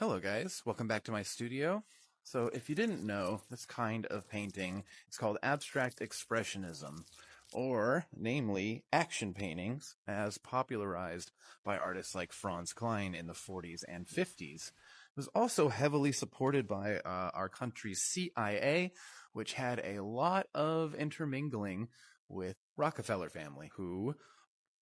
Hello guys, welcome back to my studio. So if you didn't know, this kind of painting is called abstract expressionism, or namely action paintings as popularized by artists like Franz Klein in the 40s and 50s. It was also heavily supported by our country's CIA, which had a lot of intermingling with Rockefeller family, who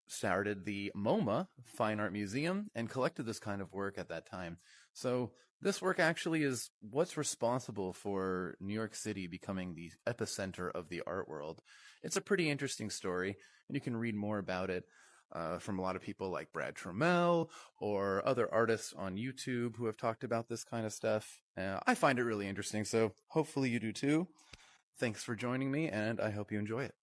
started the MoMA Fine Art Museum and collected this kind of work at that time. So this work actually is what's responsible for New York City becoming the epicenter of the art world. It's a pretty interesting story, and you can read more about it from a lot of people like Brad Trammell or other artists on YouTube who have talked about this kind of stuff. I find it really interesting, so hopefully you do too. Thanks for joining me, and I hope you enjoy it.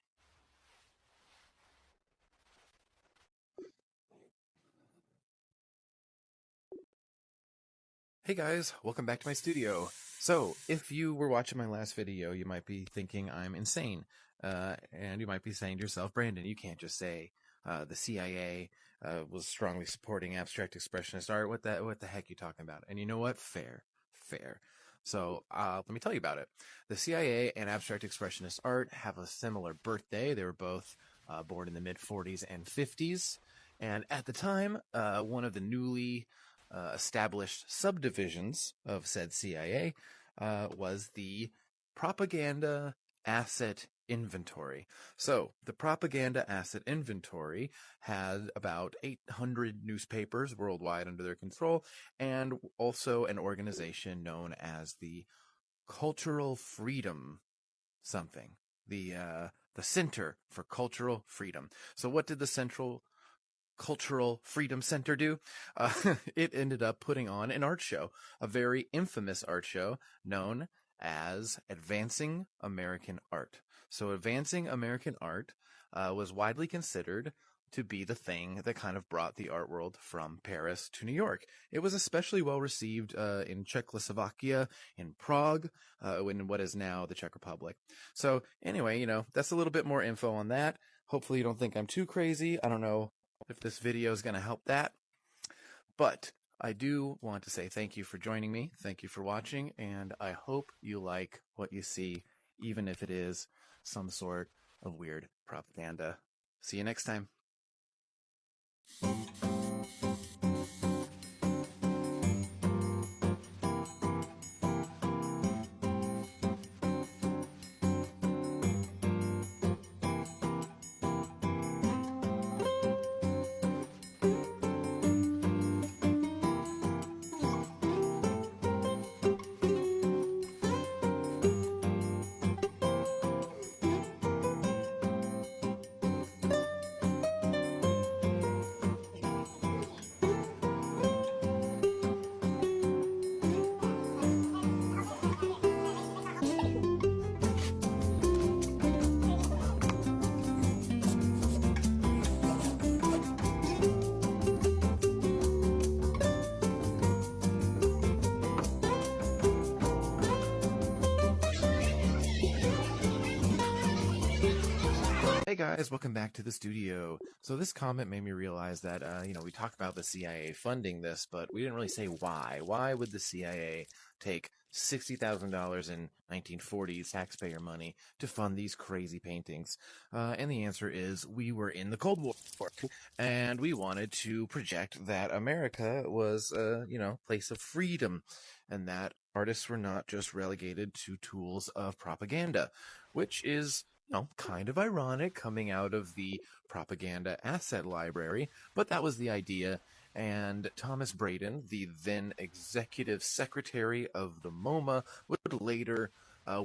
Hey guys, welcome back to my studio. So, if you were watching my last video, you might be thinking I'm insane. And you might be saying to yourself, Brandon, you can't just say the CIA was strongly supporting abstract expressionist art. What the heck are you talking about? And you know what? Fair. So, let me tell you about it. The CIA and abstract expressionist art have a similar birthday. They were both born in the mid 40s and 50s. And at the time, one of the newly established subdivisions of said CIA was the propaganda asset inventory. So the propaganda asset inventory had about 800 newspapers worldwide under their control, and also an organization known as the Cultural Freedom something. The Center for Cultural Freedom. So what did the Central Cultural Freedom Center do? It ended up putting on an art show, a very infamous art show known as Advancing American Art. So Advancing American Art was widely considered to be the thing that kind of brought the art world from Paris to New York. It was especially well received in Czechoslovakia, in Prague, in what is now the Czech Republic. So anyway, that's a little bit more info on that. Hopefully you don't think I'm too crazy. I don't know if this video is going to help that. But I do want to say thank you for joining me. Thank you for watching. And I hope you like what you see, even if it is some sort of weird propaganda. See you next time. Hey guys, welcome back to the studio. So this comment made me realize that, we talked about the CIA funding this, but we didn't really say why. Why would the CIA take $60,000 in 1940s taxpayer money to fund these crazy paintings? And the answer is we were in the Cold War, and we wanted to project that America was a, place of freedom, and that artists were not just relegated to tools of propaganda, which is kind of ironic coming out of the propaganda asset library, but that was the idea. And Thomas Braden, the then executive secretary of the MoMA, would later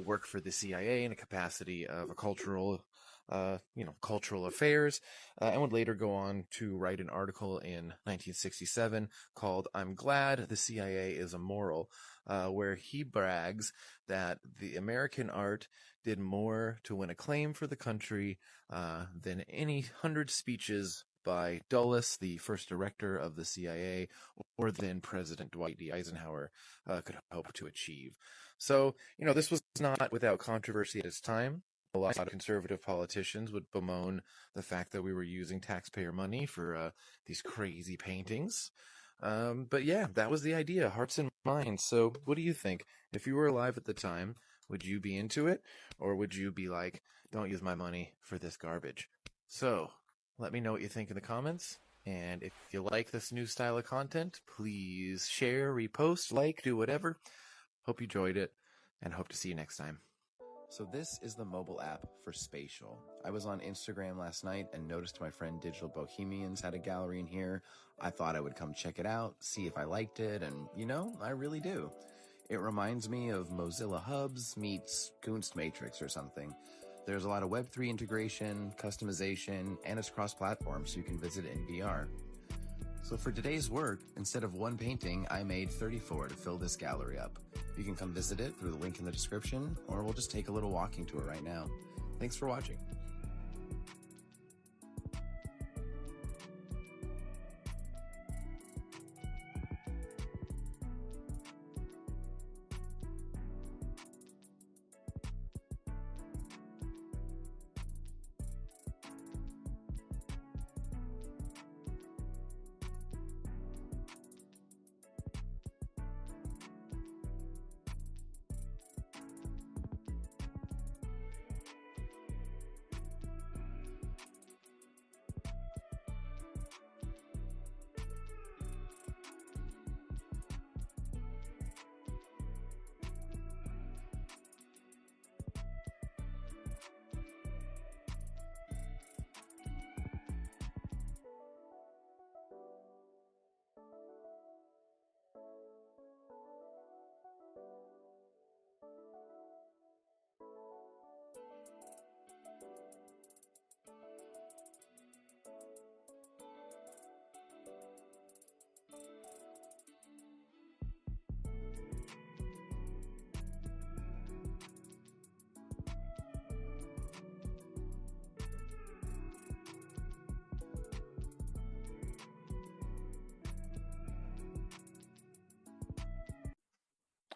work for the CIA in a capacity of a cultural affairs, and would later go on to write an article in 1967 called "I'm Glad the CIA is Immoral," where he brags that the American art did more to win acclaim for the country than any 100 speeches by Dulles, the first director of the CIA, or then President Dwight D. Eisenhower could hope to achieve. So, this was not without controversy at its time. A lot of conservative politicians would bemoan the fact that we were using taxpayer money for these crazy paintings. But yeah, that was the idea, hearts and minds. So what do you think? If you were alive at the time, would you be into it? Or would you be like, don't use my money for this garbage? So let me know what you think in the comments. And if you like this new style of content, please share, repost, like, do whatever. Hope you enjoyed it, and hope to see you next time. So this is the mobile app for Spatial. I was on Instagram last night and noticed my friend Digital Bohemians had a gallery in here. I thought I would come check it out, see if I liked it, and I really do. It reminds me of Mozilla Hubs meets Kunst Matrix or something. There's a lot of Web3 integration, customization, and it's cross-platform, so you can visit it in VR. So for today's work, instead of one painting, I made 34 to fill this gallery up. You can come visit it through the link in the description, or we'll just take a little walking tour right now. Thanks for watching.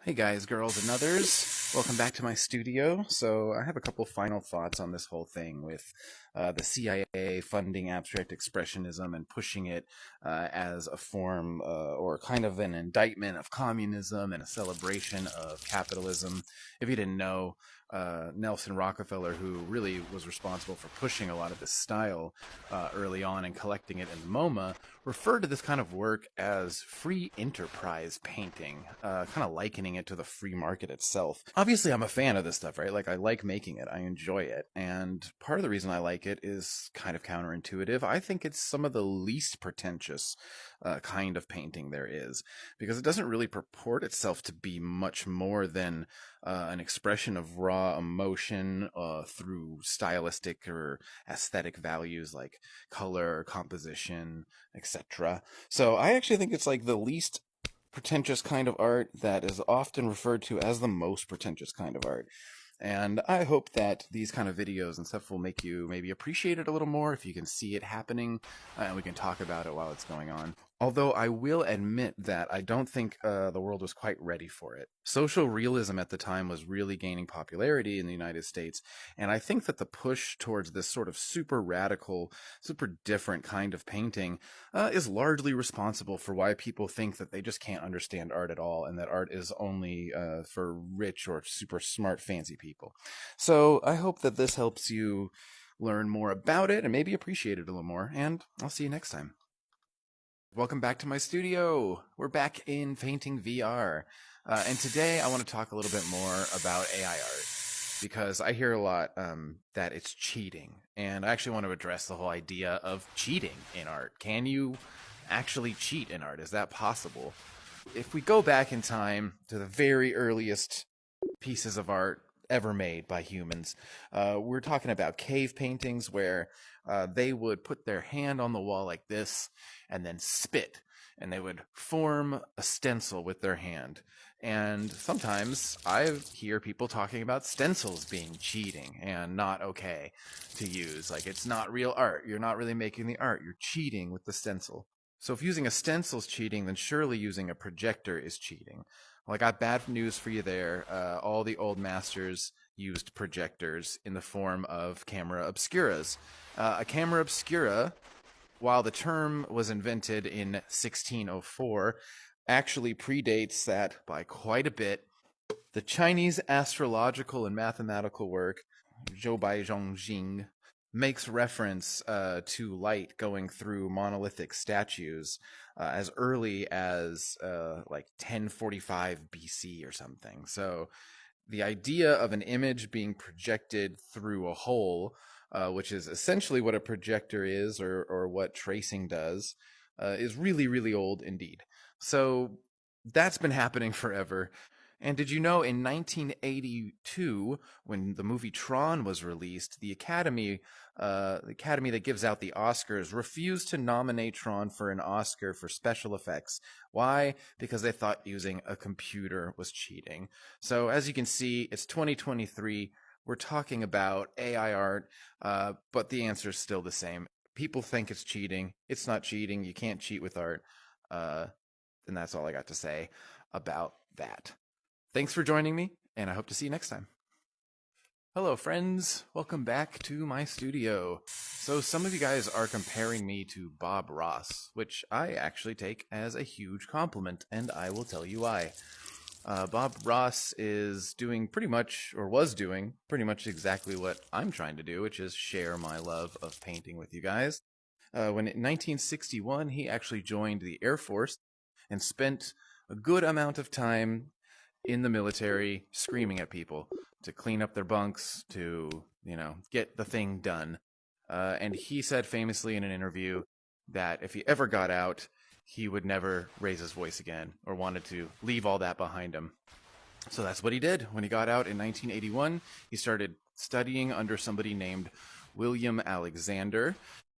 Hey guys, girls, and others. Welcome back to my studio. So I have a couple final thoughts on this whole thing with the CIA funding abstract expressionism and pushing it as a form or kind of an indictment of communism and a celebration of capitalism. If you didn't know, Nelson Rockefeller, who really was responsible for pushing a lot of this style early on and collecting it in the MoMA, referred to this kind of work as free enterprise painting, kind of likening it to the free market itself. Obviously, I'm a fan of this stuff, right? Like, I like making it. I enjoy it. And part of the reason I like it is kind of counterintuitive. I think it's some of the least pretentious kind of painting there is, because it doesn't really purport itself to be much more than an expression of raw emotion through stylistic or aesthetic values like color, composition, etc. So I actually think it's like the least pretentious kind of art that is often referred to as the most pretentious kind of art. And I hope that these kind of videos and stuff will make you maybe appreciate it a little more if you can see it happening, and we can talk about it while it's going on. Although I will admit that I don't think the world was quite ready for it. Social realism at the time was really gaining popularity in the United States, and I think that the push towards this sort of super radical, super different kind of painting is largely responsible for why people think that they just can't understand art at all, and that art is only for rich or super smart, fancy people. So I hope that this helps you learn more about it and maybe appreciate it a little more, and I'll see you next time. Welcome back to my studio. We're back in painting VR. And today I want to talk a little bit more about AI art, because I hear a lot that it's cheating. And I actually want to address the whole idea of cheating in art. Can you actually cheat in art? Is that possible? If we go back in time to the very earliest pieces of art ever made by humans, we're talking about cave paintings where they would put their hand on the wall like this and then spit, and they would form a stencil with their hand. And sometimes I hear people talking about stencils being cheating and not okay to use. Like, it's not real art. You're not really making the art. You're cheating with the stencil. So if using a stencil is cheating, then surely using a projector is cheating. Well, I got bad news for you there. All the old masters used projectors in the form of camera obscuras. A camera obscura while the term was invented in 1604, actually predates that by quite a bit. The Chinese astrological and mathematical work, Zhou Bai Zhongjing, makes reference to light going through monolithic statues as early as like 1045 BC or something. So the idea of an image being projected through a hole, which is essentially what a projector is, or what tracing does, is really, really old indeed. So that's been happening forever. And did you know in 1982, when the movie Tron was released, the Academy that gives out the Oscars, refused to nominate Tron for an Oscar for special effects. Why? Because they thought using a computer was cheating. So as you can see, it's 2023. We're talking about AI art, but the answer is still the same. People think it's cheating. It's not cheating. You can't cheat with art. And that's all I got to say about that. Thanks for joining me, and I hope to see you next time. Hello, friends. Welcome back to my studio. So some of you guys are comparing me to Bob Ross, which I actually take as a huge compliment, and I will tell you why. Bob Ross is doing pretty much, or was doing pretty much exactly what I'm trying to do, which is share my love of painting with you guys. When in 1961, he actually joined the Air Force and spent a good amount of time in the military screaming at people to clean up their bunks, to, get the thing done. And he said famously in an interview that if he ever got out, he would never raise his voice again or wanted to leave all that behind him. So that's what he did. When he got out in 1981, he started studying under somebody named William Alexander.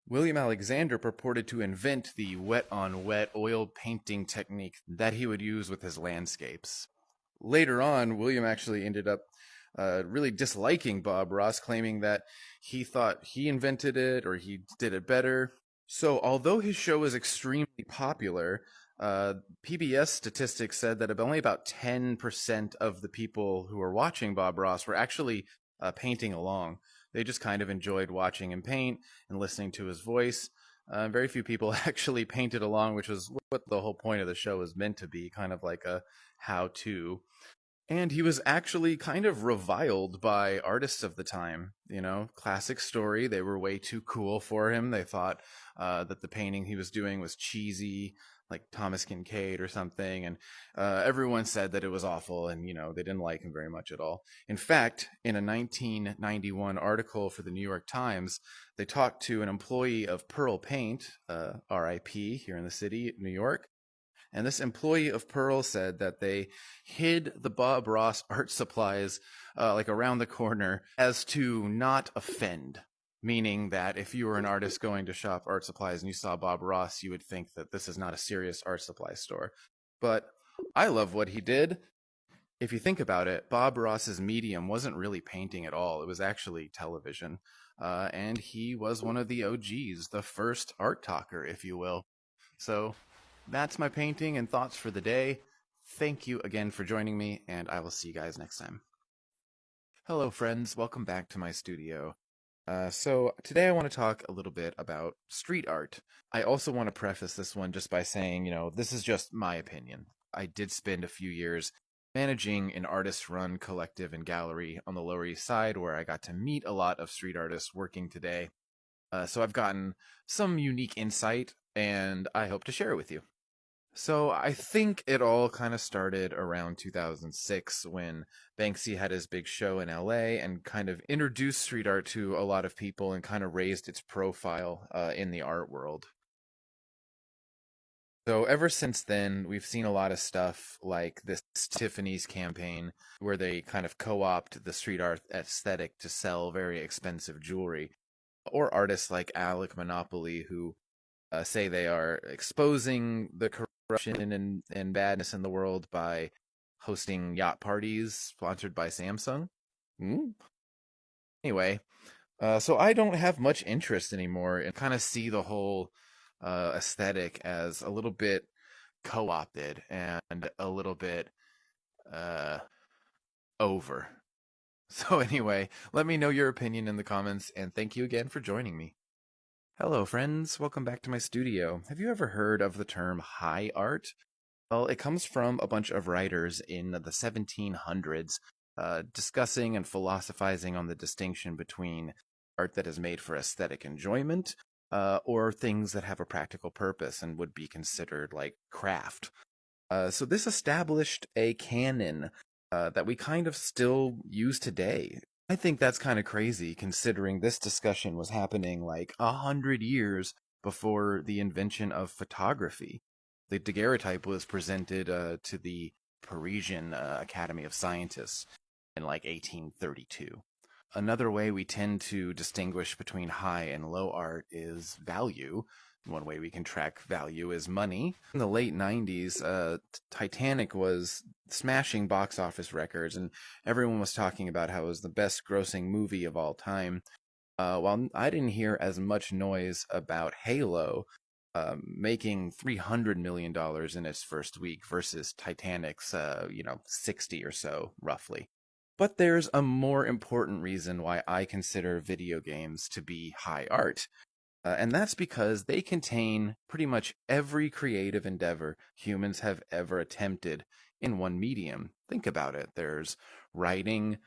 William Alexander purported to invent the wet-on-wet oil painting technique that he would use with his landscapes. Later on, William actually ended up really disliking Bob Ross, claiming that he thought he invented it or he did it better. So although his show was extremely popular, PBS statistics said that only about 10% of the people who were watching Bob Ross were actually painting along. They just kind of enjoyed watching him paint and listening to his voice. Very few people actually painted along, which was what the whole point of the show was meant to be, kind of like a how-to. And he was actually kind of reviled by artists of the time. Classic story. They were way too cool for him. They thought that the painting he was doing was cheesy, like Thomas Kincaid or something. And everyone said that it was awful, and, they didn't like him very much at all. In fact, in a 1991 article for the New York Times, they talked to an employee of Pearl Paint, RIP, here in the city, New York. And this employee of Pearl said that they hid the Bob Ross art supplies like around the corner as to not offend. Meaning that if you were an artist going to shop art supplies and you saw Bob Ross, you would think that this is not a serious art supply store. But I love what he did. If you think about it, Bob Ross's medium wasn't really painting at all. It was actually television. And he was one of the OGs, the first art talker, if you will. So that's my painting and thoughts for the day. Thank you again for joining me, and I will see you guys next time. Hello, friends. Welcome back to my studio. So today I want to talk a little bit about street art. I also want to preface this one just by saying, this is just my opinion. I did spend a few years managing an artist-run collective and gallery on the Lower East Side, where I got to meet a lot of street artists working today. So I've gotten some unique insight, and I hope to share it with you. So I think it all kind of started around 2006 when Banksy had his big show in LA and kind of introduced street art to a lot of people and kind of raised its profile in the art world. So ever since then, we've seen a lot of stuff like this Tiffany's campaign where they kind of co-opt the street art aesthetic to sell very expensive jewelry. Or artists like Alec Monopoly who say they are exposing the corruption and badness in the world by hosting yacht parties sponsored by Samsung. Anyway, so I don't have much interest anymore and kind of see the whole aesthetic as a little bit co-opted and a little bit over. So anyway, let me know your opinion in the comments, and thank you again for joining me. Hello, friends. Welcome back to my studio. Have you ever heard of the term high art? Well, it comes from a bunch of writers in the 1700s discussing and philosophizing on the distinction between art that is made for aesthetic enjoyment or things that have a practical purpose and would be considered like craft. So this established a canon that we kind of still use today. I think that's kind of crazy considering this discussion was happening like 100 years before the invention of photography. The daguerreotype was presented to the Parisian Academy of Scientists in like 1832. Another way we tend to distinguish between high and low art is value. One way we can track value is money. In the late 90s, Titanic was smashing box office records, and everyone was talking about how it was the best grossing movie of all time. While I didn't hear as much noise about Halo making $300 million in its first week versus Titanic's, 60 or so, roughly. But there's a more important reason why I consider video games to be high art. And that's because they contain pretty much every creative endeavor humans have ever attempted in one medium. Think about it. There's writing,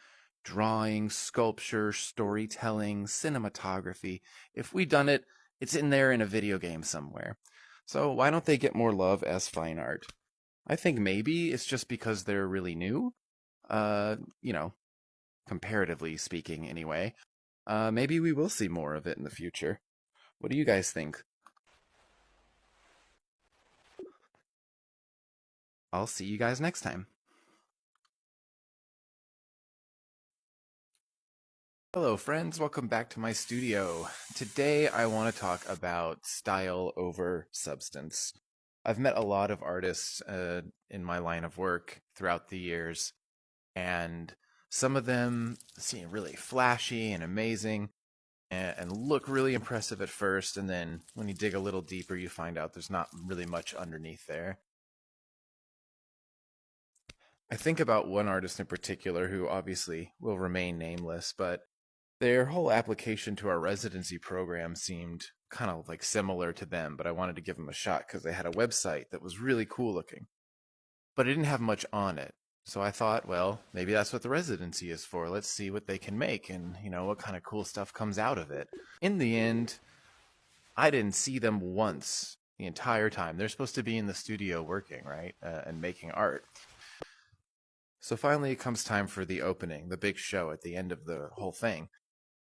drawing, sculpture, storytelling, cinematography. If we've done it, it's in there in a video game somewhere. So why don't they get more love as fine art? I think maybe it's just because they're really new. Uh, you know, comparatively speaking, anyway. Maybe we will see more of it in the future. What do you guys think? I'll see you guys next time. Hello, friends. Welcome back to my studio. Today, I want to talk about style over substance. I've met a lot of artists in my line of work throughout the years, and some of them seem really flashy and amazing and look really impressive at first, and then when you dig a little deeper, you find out there's not really much underneath there. I think about one artist in particular who obviously will remain nameless, but their whole application to our residency program seemed kind of like similar to them, but I wanted to give them a shot because they had a website that was really cool looking, but it didn't have much on it. So I thought, well, maybe that's what the residency is for. Let's see what they can make and, what kind of cool stuff comes out of it. In the end, I didn't see them once the entire time. They're supposed to be in the studio working, right? And making art. So finally, it comes time for the opening, the big show at the end of the whole thing.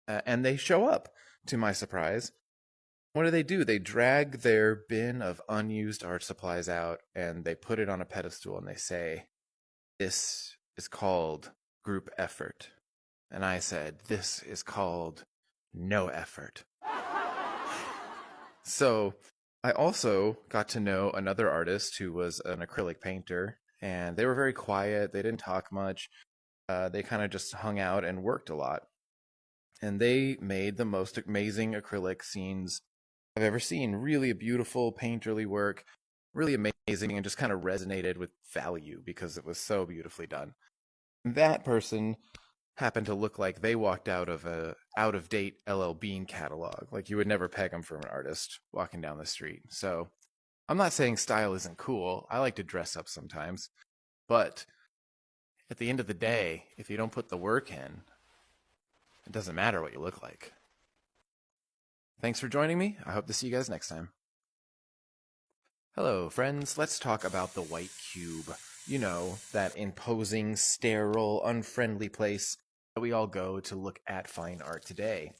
And they show up, to my surprise. What do? They drag their bin of unused art supplies out and they put it on a pedestal and they say, "This is called group effort." And I said, "This is called no effort." So I also got to know another artist who was an acrylic painter, and they were very quiet. They didn't talk much. They kind of just hung out and worked a lot. And they made the most amazing acrylic scenes I've ever seen. Really beautiful painterly work, really amazing, and just kind of resonated with value because it was so beautifully done. That person happened to look like they walked out of a out of date LL Bean catalog. Like you would never peg them for an artist walking down the street. So I'm not saying style isn't cool. I like to dress up sometimes, but at the end of the day, if you don't put the work in, it doesn't matter what you look like. Thanks for joining me. I hope to see you guys next time. Hello, friends. Let's talk about the white cube. You know, that imposing, sterile, unfriendly place that we all go to look at fine art today.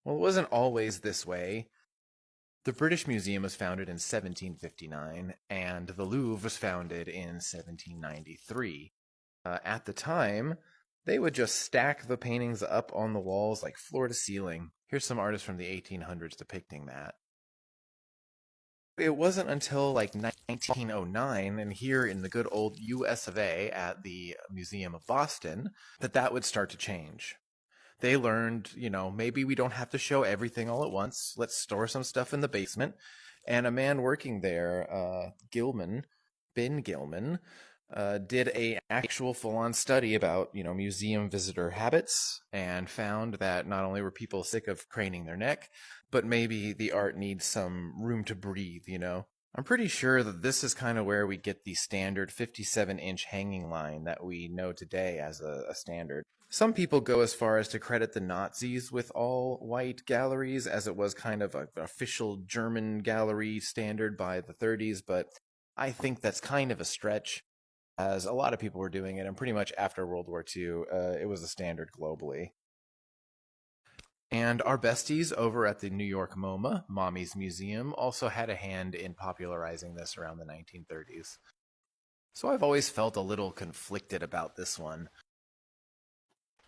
Well, it wasn't always this way. The British Museum was founded in 1759, and the Louvre was founded in 1793. At the time, they would just stack the paintings up on the walls like floor to ceiling. Here's some artists from the 1800s depicting that. It wasn't until like 1909 and here in the good old US of A at the Museum of Boston that that would start to change. They learned, maybe we don't have to show everything all at once. Let's store some stuff in the basement. And a man working there, Ben Gilman, did a actual full-on study about, museum visitor habits, and found that not only were people sick of craning their neck, but maybe the art needs some room to breathe. I'm pretty sure that this is kind of where we get the standard 57-inch hanging line that we know today as a standard. Some people go as far as to credit the Nazis with all white galleries, as it was kind of an official German gallery standard by the 30s, but I think that's kind of a stretch, as a lot of people were doing it, and pretty much after World War II, it was a standard globally. And our besties over at the New York MoMA, Mommy's Museum, also had a hand in popularizing this around the 1930s. So I've always felt a little conflicted about this one.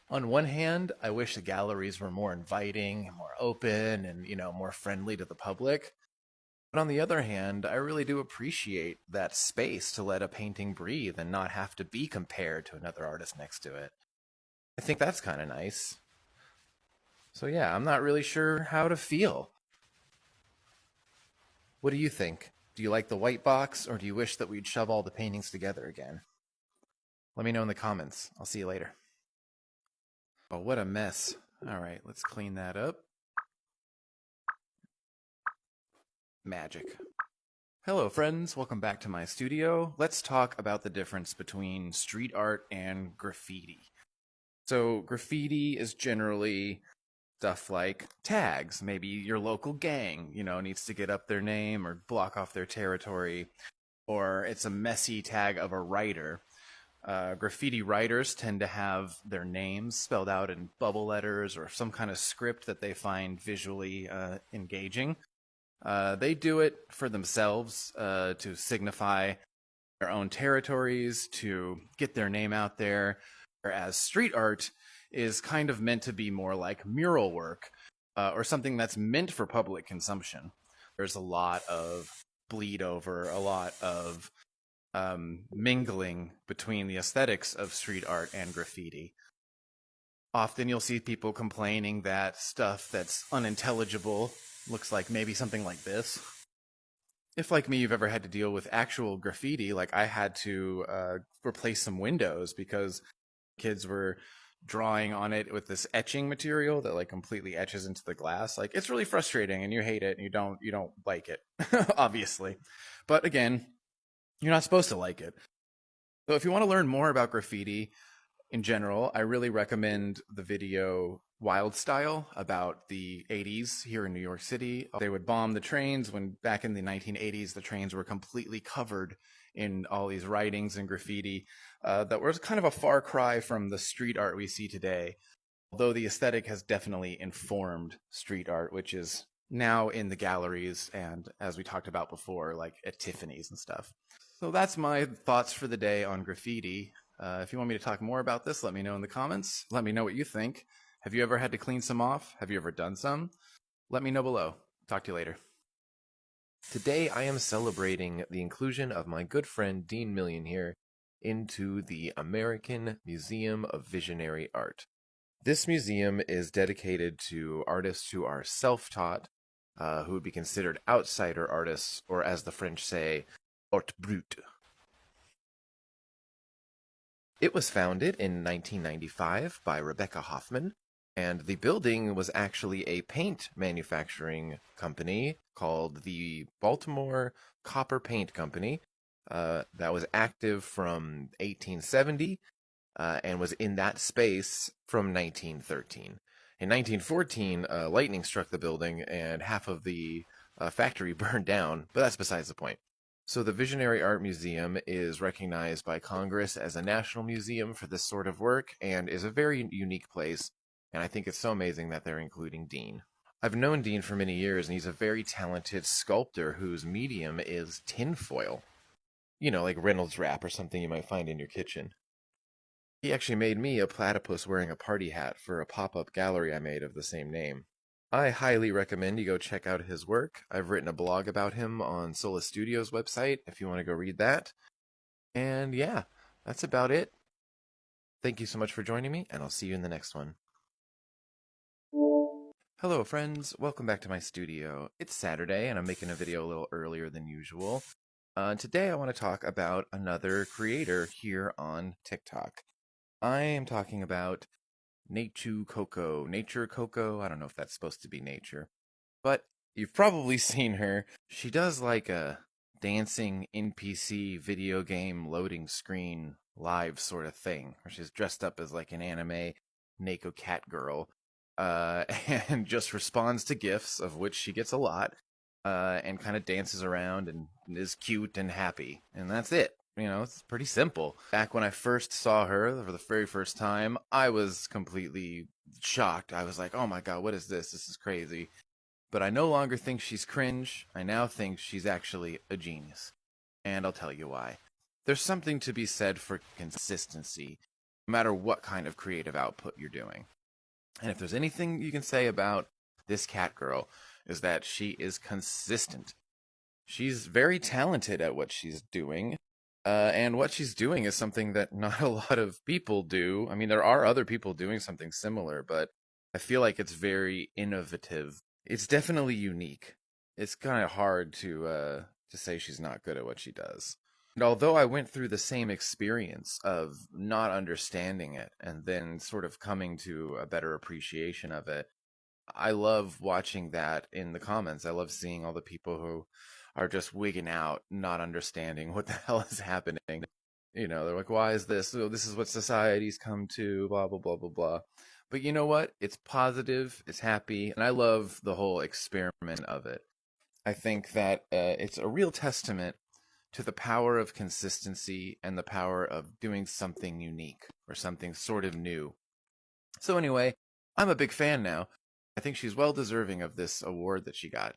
On one hand, I wish the galleries were more inviting, more open, and, more friendly to the public. But on the other hand, I really do appreciate that space to let a painting breathe and not have to be compared to another artist next to it. I think that's kind of nice. So yeah, I'm not really sure how to feel. What do you think? Do you like the white box, or do you wish that we'd shove all the paintings together again? Let me know in the comments. I'll see you later. Oh, what a mess. All right, let's clean that up. Magic. Hello friends, welcome back to my studio. Let's talk about the difference between street art and graffiti. So graffiti is generally stuff like tags. Maybe your local gang, needs to get up their name or block off their territory, or it's a messy tag of a writer. Graffiti writers tend to have their names spelled out in bubble letters or some kind of script that they find visually engaging. They do it for themselves to signify their own territories, to get their name out there, whereas street art is kind of meant to be more like mural work or something that's meant for public consumption. There's a lot of bleed over, a lot of mingling between the aesthetics of street art and graffiti. Often you'll see people complaining that stuff that's unintelligible looks like maybe something like this. If, like me, you've ever had to deal with actual graffiti, like I had to replace some windows because kids were drawing on it with this etching material that like completely etches into the glass. Like, it's really frustrating, and you hate it, and you don't like it, obviously. But again, you're not supposed to like it. So if you want to learn more about graffiti in general, I really recommend the video Wild Style about the 80s here in New York City. They would bomb the trains when back in the 1980s, the trains were completely covered in all these writings and graffiti that was kind of a far cry from the street art we see today. Although the aesthetic has definitely informed street art, which is now in the galleries and, as we talked about before, like at Tiffany's and stuff. So that's my thoughts for the day on graffiti. If you want me to talk more about this, let me know in the comments. Let me know what you think. Have you ever had to clean some off? Have you ever done some? Let me know below. Talk to you later. Today I am celebrating the inclusion of my good friend Dean Million here into the American Museum of Visionary Art. This museum is dedicated to artists who are self-taught, who would be considered outsider artists, or as the French say, haute brute. It was founded in 1995 by Rebecca Hoffman, and the building was actually a paint manufacturing company called the Baltimore Copper Paint Company that was active from 1870 and was in that space from 1913. In 1914, lightning struck the building and half of the factory burned down, but that's besides the point. So the Visionary Art Museum is recognized by Congress as a national museum for this sort of work and is a very unique place, and I think it's so amazing that they're including Dean. I've known Dean for many years, and he's a very talented sculptor whose medium is tinfoil. Like Reynolds wrap or something you might find in your kitchen. He actually made me a platypus wearing a party hat for a pop-up gallery I made of the same name. I highly recommend you go check out his work. I've written a blog about him on Sola Studios' website if you want to go read that. And yeah, that's about it. Thank you so much for joining me, and I'll see you in the next one. Hello friends, welcome back to my studio. It's Saturday, and I'm making a video a little earlier than usual. Today I want to talk about another creator here on TikTok. I am talking about Nature Coco. Nature Coco, I don't know if that's supposed to be nature, but you've probably seen her. She does like a dancing NPC video game loading screen live sort of thing, where she's dressed up as like an anime Neko cat girl, and just responds to GIFs, of which she gets a lot, and kind of dances around and is cute and happy. And that's it. You know, it's pretty simple. Back when I first saw her for the very first time, I was completely shocked. I was like, oh my God, what is this? This is crazy. But I no longer think she's cringe. I now think she's actually a genius. And I'll tell you why. There's something to be said for consistency, no matter what kind of creative output you're doing. And if there's anything you can say about this cat girl, is that she is consistent. She's very talented at what she's doing. And what she's doing is something that not a lot of people do. I mean, there are other people doing something similar, but I feel like it's very innovative. It's definitely unique. It's kind of hard to say she's not good at what she does. And although I went through the same experience of not understanding it and then sort of coming to a better appreciation of it, I love watching that in the comments. I love seeing all the people who are just wigging out, not understanding what the hell is happening. You know, they're like, why is this? Oh, this is what society's come to, blah, blah, blah, blah, blah. But you know what? It's positive, it's happy, and I love the whole experiment of it. I think that it's a real testament to the power of consistency and the power of doing something unique or something sort of new. So anyway, I'm a big fan now. I think she's well deserving of this award that she got.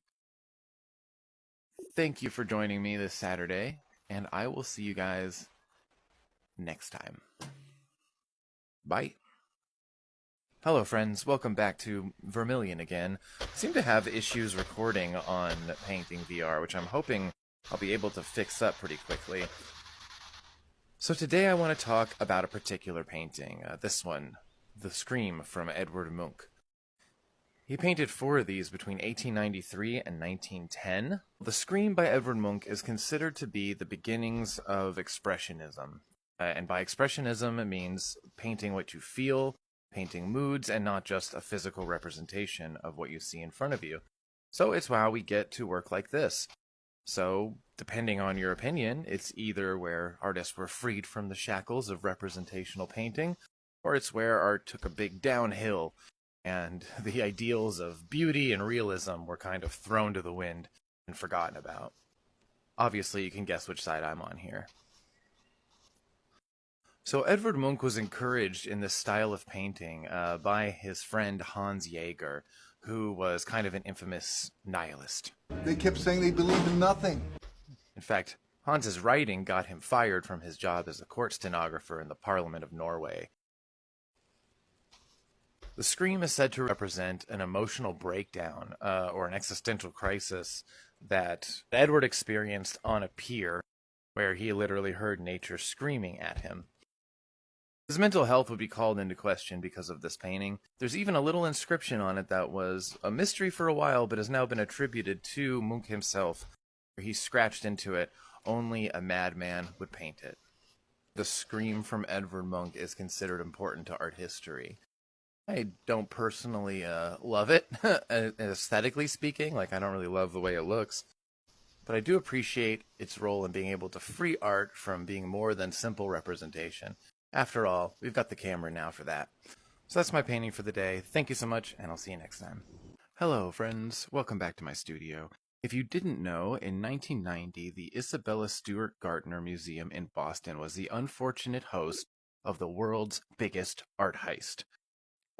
Thank you for joining me this Saturday, and I will see you guys next time. Bye. Hello friends, welcome back to Vermilion again. I seem to have issues recording on Painting VR, which I'm hoping I'll be able to fix up pretty quickly. So today I want to talk about a particular painting, this one, The Scream from Edvard Munch. He painted 4 of these between 1893 and 1910. The Scream by Edvard Munch is considered to be the beginnings of Expressionism. And by Expressionism, it means painting what you feel, painting moods, and not just a physical representation of what you see in front of you. So it's how we get to work like this. So, depending on your opinion, it's either where artists were freed from the shackles of representational painting, or it's where art took a big downhill, and the ideals of beauty and realism were kind of thrown to the wind and forgotten about. Obviously, you can guess which side I'm on here. So Edvard Munch was encouraged in this style of painting by his friend Hans Jaeger, who was kind of an infamous nihilist. They kept saying they believed in nothing. In fact, Hans's writing got him fired from his job as a court stenographer in the Parliament of Norway. The Scream is said to represent an emotional breakdown or an existential crisis that Edward experienced on a pier where he literally heard nature screaming at him. His mental health would be called into question because of this painting. There's even a little inscription on it that was a mystery for a while, but has now been attributed to Munch himself, where he scratched into it, "Only a madman would paint it." The Scream from Edvard Munch is considered important to art history. I don't personally love it, aesthetically speaking. Like, I don't really love the way it looks. But I do appreciate its role in being able to free art from being more than simple representation. After all, we've got the camera now for that. So that's my painting for the day. Thank you so much, and I'll see you next time. Hello, friends. Welcome back to my studio. If you didn't know, in 1990, the Isabella Stewart Gardner Museum in Boston was the unfortunate host of the world's biggest art heist.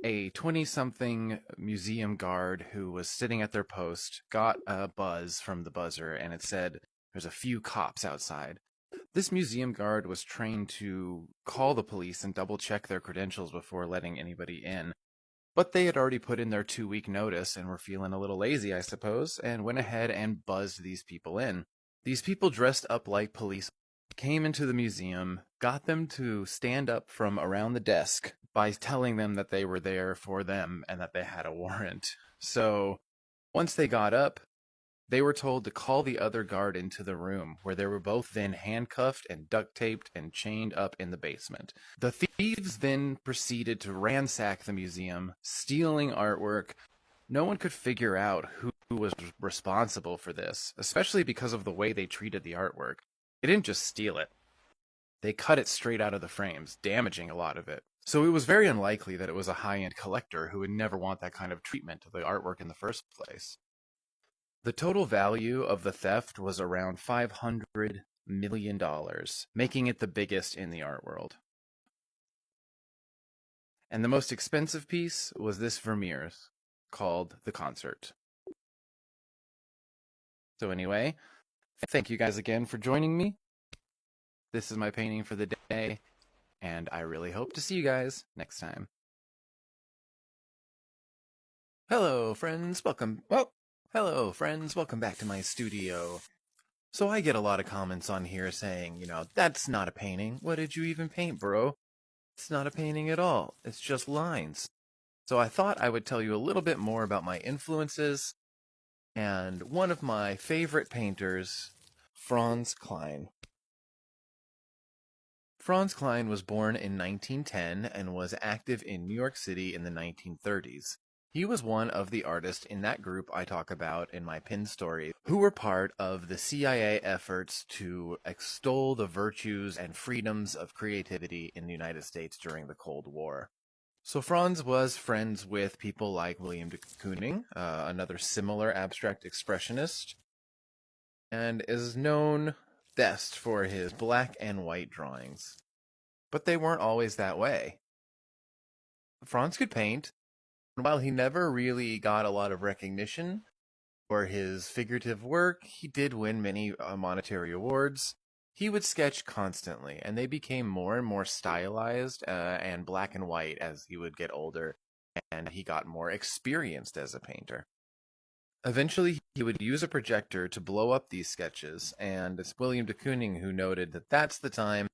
A 20-something museum guard who was sitting at their post got a buzz from the buzzer, and it said, "There's a few cops outside." This museum guard was trained to call the police and double-check their credentials before letting anybody in. But they had already put in their 2-week notice and were feeling a little lazy, I suppose, and went ahead and buzzed these people in. These people dressed up like police came into the museum, got them to stand up from around the desk by telling them that they were there for them and that they had a warrant. So once they got up, They were told to call the other guard into the room, where they were both then handcuffed and duct taped and chained up in the basement. The thieves then proceeded to ransack the museum, stealing artwork. No one could figure out who was responsible for this, especially because of the way they treated the artwork. They didn't just steal it. They cut it straight out of the frames, damaging a lot of it. So it was very unlikely that it was a high-end collector who would never want that kind of treatment of the artwork in the first place. The total value of the theft was around $500 million, making it the biggest in the art world. And the most expensive piece was this Vermeer's, called The Concert. So anyway, thank you guys again for joining me. This is my painting for the day, and I really hope to see you guys next time. Hello, friends. Welcome back to my studio. So I get a lot of comments on here saying, that's not a painting. What did you even paint, bro? It's not a painting at all. It's just lines. So I thought I would tell you a little bit more about my influences and one of my favorite painters, Franz Kline. Franz Kline was born in 1910 and was active in New York City in the 1930s. He was one of the artists in that group I talk about in my pinned story, who were part of the CIA efforts to extol the virtues and freedoms of creativity in the United States during the Cold War. So Franz was friends with people like William de Kooning, another similar abstract expressionist, and is known best for his black and white drawings. But they weren't always that way. Franz could paint, and while he never really got a lot of recognition for his figurative work, he did win many monetary awards. He would sketch constantly, and they became more and more stylized and black and white as he would get older, and he got more experienced as a painter. Eventually, he would use a projector to blow up these sketches, and it's William de Kooning who noted that that's the time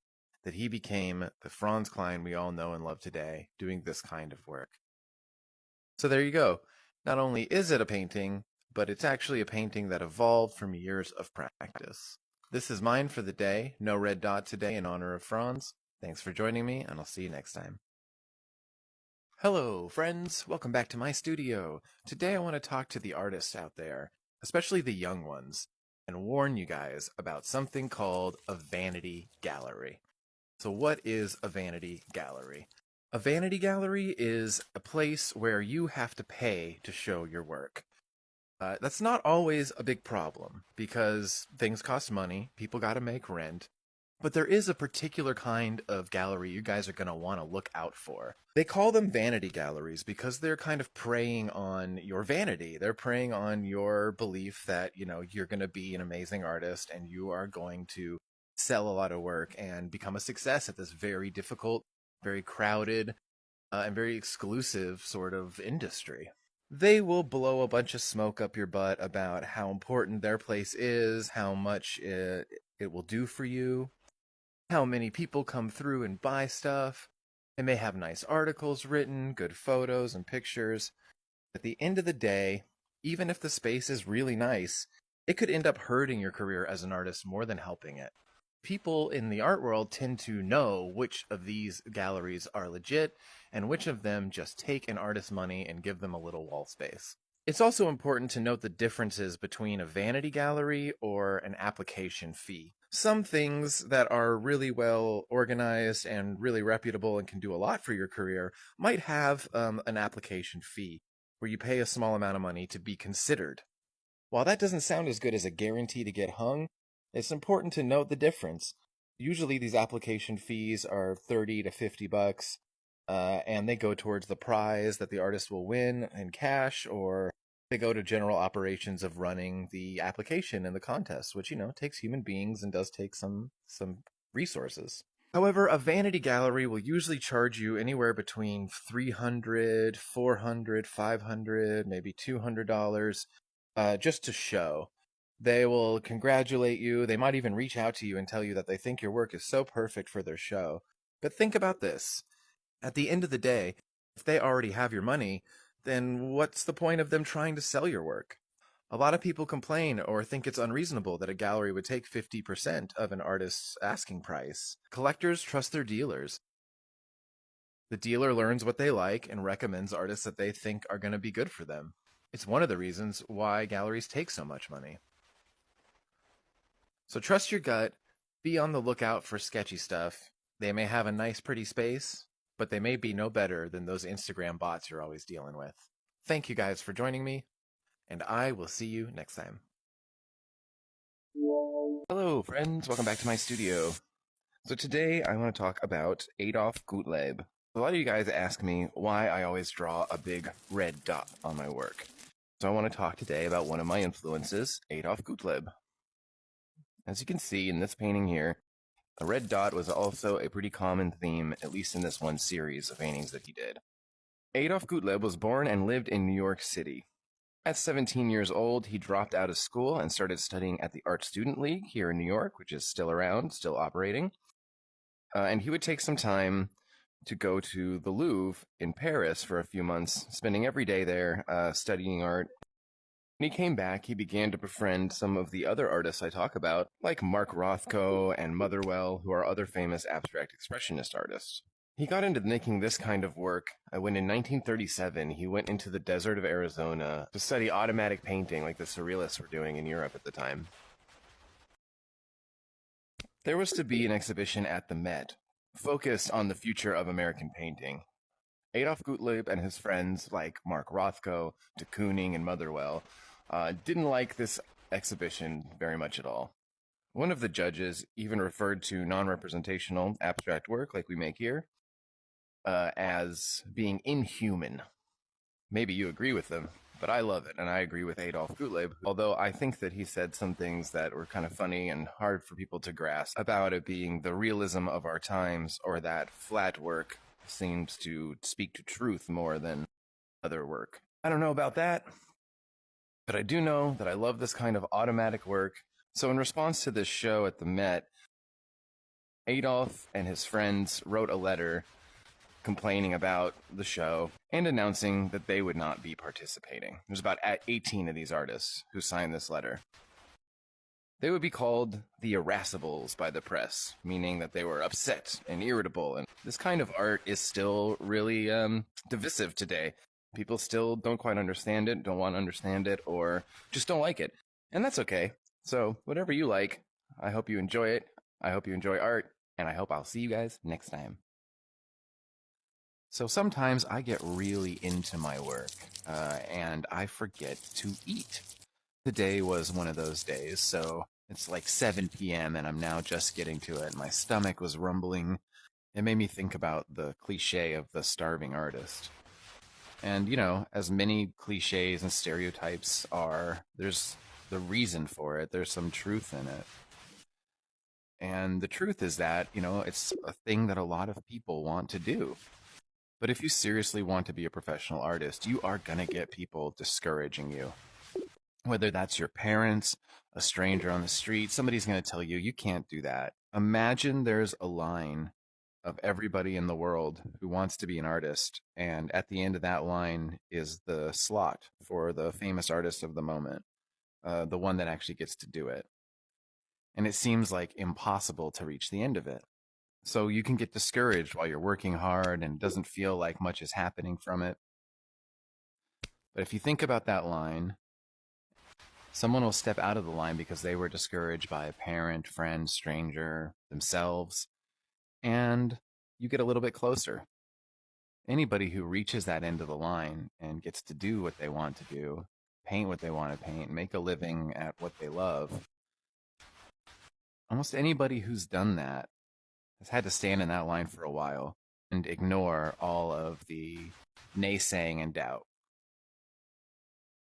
that he became the Franz Kline we all know and love today, doing this kind of work. So there you go. Not only is it a painting, but it's actually a painting that evolved from years of practice. This is mine for the day. No red dot today in honor of Franz. Thanks for joining me, and I'll see you next time. Hello, friends. Welcome back to my studio. Today I want to talk to the artists out there, especially the young ones, and warn you guys about something called a vanity gallery. So what is a vanity gallery? A vanity gallery is a place where you have to pay to show your work. That's not always a big problem because things cost money, people got to make rent, but there is a particular kind of gallery you guys are going to want to look out for. They call them vanity galleries because they're kind of preying on your vanity. They're preying on your belief that, you're going to be an amazing artist and you are going to sell a lot of work and become a success at this very difficult, very crowded, and very exclusive sort of industry. They will blow a bunch of smoke up your butt about how important their place is, how much it will do for you, how many people come through and buy stuff. They may have nice articles written, good photos and pictures. At the end of the day, even if the space is really nice, it could end up hurting your career as an artist more than helping it. People in the art world tend to know which of these galleries are legit and which of them just take an artist's money and give them a little wall space. It's also important to note the differences between a vanity gallery or an application fee. Some things that are really well organized and really reputable and can do a lot for your career might have an application fee where you pay a small amount of money to be considered. While that doesn't sound as good as a guarantee to get hung, it's important to note the difference. Usually these application fees are $30 to $50, and they go towards the prize that the artist will win in cash, or they go to general operations of running the application and the contest, which, takes human beings and does take some resources. However, a vanity gallery will usually charge you anywhere between $300, $400, $500, maybe $200 just to show. They will congratulate you. They might even reach out to you and tell you that they think your work is so perfect for their show. But think about this. At the end of the day, if they already have your money, then what's the point of them trying to sell your work? A lot of people complain or think it's unreasonable that a gallery would take 50% of an artist's asking price. Collectors trust their dealers. The dealer learns what they like and recommends artists that they think are going to be good for them. It's one of the reasons why galleries take so much money. So trust your gut. Be on the lookout for sketchy stuff. They may have a nice, pretty space, but they may be no better than those Instagram bots you're always dealing with. Thank you guys for joining me, and I will see you next time. Hello, friends. Welcome back to my studio. So today I want to talk about Adolf Gottlieb. A lot of you guys ask me why I always draw a big red dot on my work. So I want to talk today about one of my influences, Adolf Gottlieb. As you can see in this painting here, a red dot was also a pretty common theme, at least in this one series of paintings that he did. Adolf Gottlieb was born and lived in New York City. At 17 years old, he dropped out of school and started studying at the Art Student League here in New York, which is still around, still operating. And he would take some time to go to the Louvre in Paris for a few months, spending every day there studying art. When he came back, he began to befriend some of the other artists I talk about, like Mark Rothko and Motherwell, who are other famous abstract expressionist artists. He got into making this kind of work when in 1937 he went into the desert of Arizona to study automatic painting like the Surrealists were doing in Europe at the time. There was to be an exhibition at the Met, focused on the future of American painting. Adolf Gottlieb and his friends like Mark Rothko, de Kooning, and Motherwell didn't like this exhibition very much at all. One of the judges even referred to non-representational abstract work like we make here as being inhuman. Maybe you agree with them, but I love it, and I agree with Adolf Gottlieb, although I think that he said some things that were kind of funny and hard for people to grasp about it being the realism of our times, or that flat work seems to speak to truth more than other work. I don't know about that, but I do know that I love this kind of automatic work. So in response to this show at the Met, Adolf and his friends wrote a letter complaining about the show and announcing that they would not be participating. There's about 18 of these artists who signed this letter. They would be called the irascibles by the press, meaning that they were upset and irritable. And this kind of art is still really divisive today. People still don't quite understand it, don't want to understand it, or just don't like it. And that's okay. So whatever you like, I hope you enjoy it. I hope you enjoy art, and I hope I'll see you guys next time. So sometimes I get really into my work, and I forget to eat. Today was one of those days, so it's like 7 p.m. and I'm now just getting to it. My stomach was rumbling. It made me think about the cliche of the starving artist. And, you know, as many cliches and stereotypes are, there's the reason for it. There's some truth in it. And the truth is that, you know, it's a thing that a lot of people want to do. But if you seriously want to be a professional artist, you are going to get people discouraging you. Whether that's your parents, a stranger on the street, somebody's going to tell you, you can't do that. Imagine there's a line of everybody in the world who wants to be an artist, and at the end of that line is the slot for the famous artist of the moment, the one that actually gets to do it. And it seems like impossible to reach the end of it. So you can get discouraged while you're working hard and it doesn't feel like much is happening from it. But if you think about that line, someone will step out of the line because they were discouraged by a parent, friend, stranger, themselves, and you get a little bit closer. Anybody who reaches that end of the line and gets to do what they want to do, paint what they want to paint, make a living at what they love, almost anybody who's done that has had to stand in that line for a while and ignore all of the naysaying and doubt.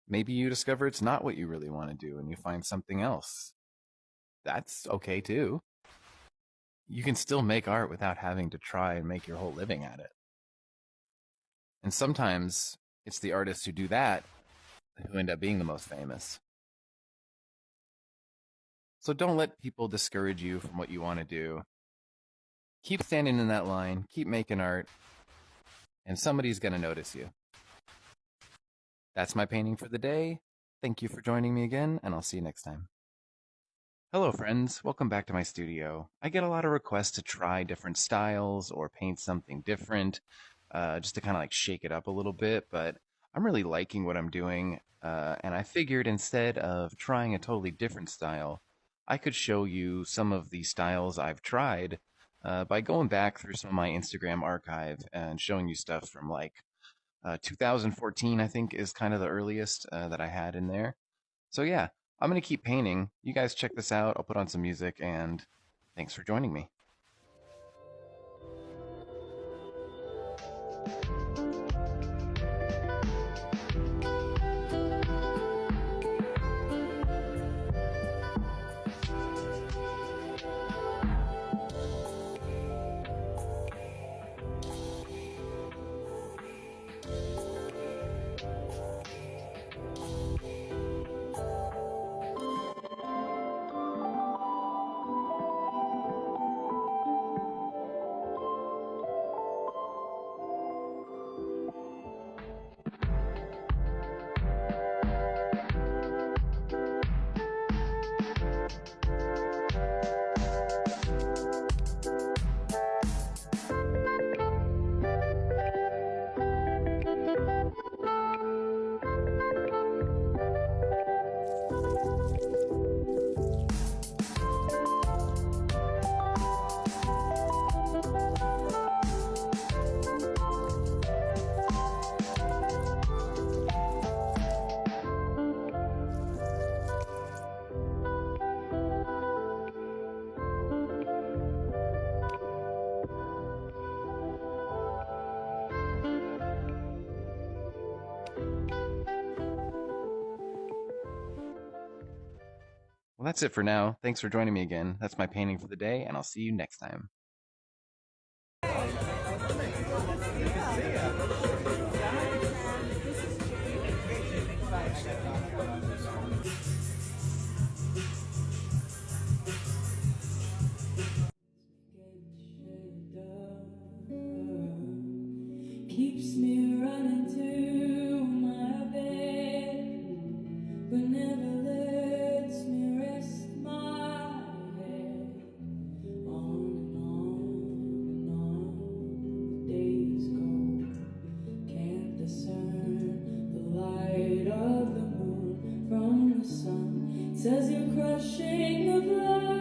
Maybe you discover it's not what you really want to do and you find something else. That's okay too. You can still make art without having to try and make your whole living at it. And sometimes it's the artists who do that who end up being the most famous. So don't let people discourage you from what you want to do. Keep standing in that line, keep making art, and somebody's going to notice you. That's my painting for the day. Thank you for joining me again, and I'll see you next time. Hello, friends. Welcome back to my studio. I get a lot of requests to try different styles or paint something different, just to kind of like shake it up a little bit, but I'm really liking what I'm doing, and I figured instead of trying a totally different style, I could show you some of the styles I've tried by going back through some of my Instagram archive and showing you stuff from like 2014, I think, is kind of the earliest that I had in there. So yeah, I'm gonna keep painting. You guys check this out. I'll put on some music, and thanks for joining me. Well, that's it for now. Thanks for joining me again. That's my painting for the day, and I'll see you next time. Keeps me running to my bed, but never lets me rest my head. On and on the days go. Can't discern the light of the moon from the sun. It says you're crushing the flowers.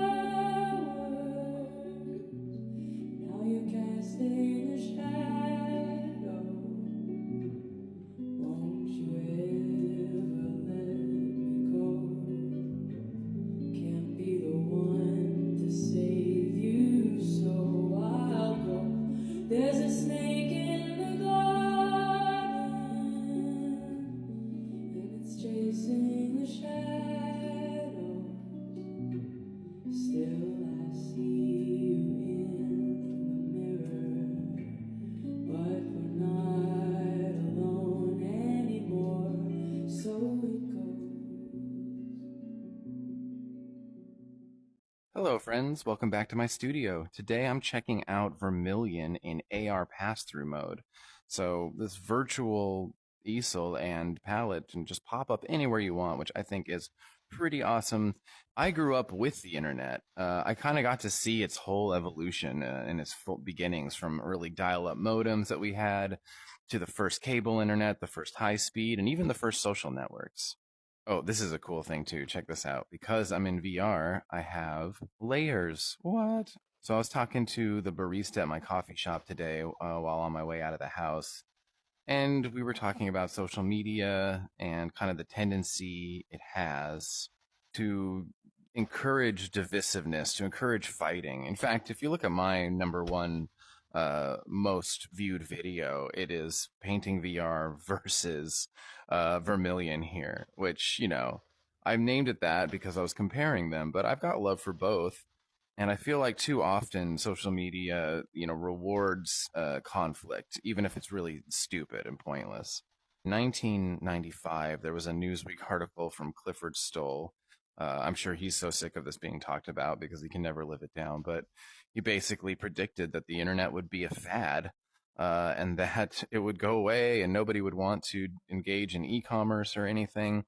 Now you're casting a shadow. Won't you ever let me go? Can't be the one to save you, so I'll go. There's a snake in the garden, and it's chasing the shadow. Still I see you in the mirror, but we're not alone anymore, so it goes. Hello, friends. Welcome back to my studio. Today I'm checking out Vermilion in AR pass-through mode. So this virtual easel and palette can just pop up anywhere you want, which I think is pretty awesome. I grew up with the internet. I kind of got to see its whole evolution in its full beginnings, from early dial-up modems that we had to the first cable internet, the first high speed, and even the first social networks. Oh, this is a cool thing too. Check this out. Because I'm in VR, I have layers. What? So I was talking to the barista at my coffee shop today while on my way out of the house, and we were talking about social media and kind of the tendency it has to encourage divisiveness, to encourage fighting. In fact, if you look at my number one most viewed video, it is painting VR versus Vermilion here, which, I've named it that because I was comparing them, but I've got love for both. And I feel like too often social media, rewards conflict, even if it's really stupid and pointless. 1995, there was a Newsweek article from Clifford Stoll. I'm sure he's so sick of this being talked about because he can never live it down. But he basically predicted that the internet would be a fad, and that it would go away and nobody would want to engage in e-commerce or anything.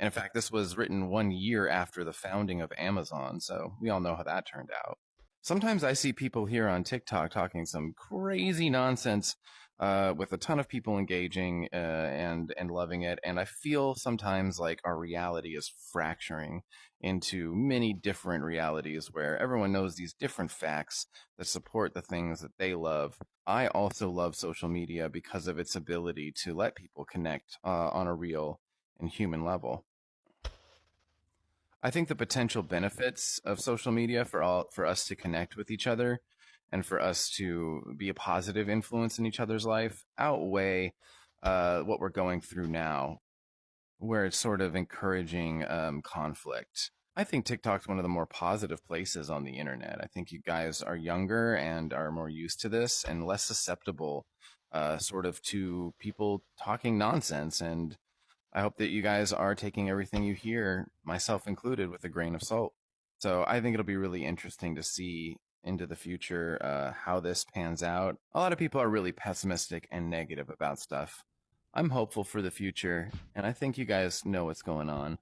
And in fact, this was written 1 year after the founding of Amazon, so we all know how that turned out. Sometimes I see people here on TikTok talking some crazy nonsense with a ton of people engaging and loving it. And I feel sometimes like our reality is fracturing into many different realities where everyone knows these different facts that support the things that they love. I also love social media because of its ability to let people connect on a real and human level. I think the potential benefits of social media for us to connect with each other and for us to be a positive influence in each other's life outweigh what we're going through now, where it's sort of encouraging conflict. I think TikTok's one of the more positive places on the internet. I think you guys are younger and are more used to this and less susceptible sort of to people talking nonsense. And I hope that you guys are taking everything you hear, myself included, with a grain of salt. So I think it'll be really interesting to see into the future how this pans out. A lot of people are really pessimistic and negative about stuff. I'm hopeful for the future, and I think you guys know what's going on.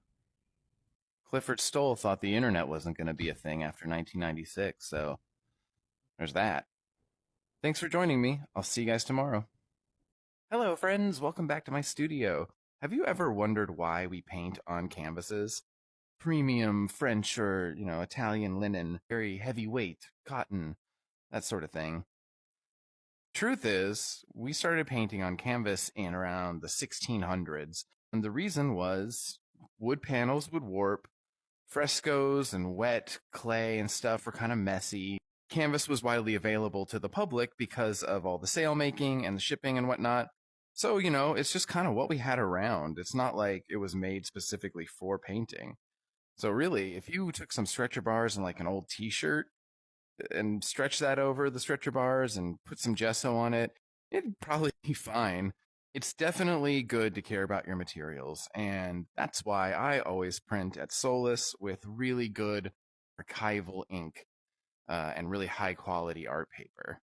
Clifford Stoll thought the internet wasn't going to be a thing after 1996, so there's that. Thanks for joining me. I'll see you guys tomorrow. Hello, friends. Welcome back to my studio. Have you ever wondered why we paint on canvases? Premium French or, Italian linen, very heavyweight, cotton, that sort of thing. Truth is, we started painting on canvas in around the 1600s, and the reason was wood panels would warp, frescoes and wet clay and stuff were kind of messy. Canvas was widely available to the public because of all the sail making and the shipping and whatnot. So, it's just kind of what we had around. It's not like it was made specifically for painting. So really, if you took some stretcher bars and like an old t-shirt and stretched that over the stretcher bars and put some gesso on it, it'd probably be fine. It's definitely good to care about your materials, and that's why I always print at Solus with really good archival ink and really high quality art paper.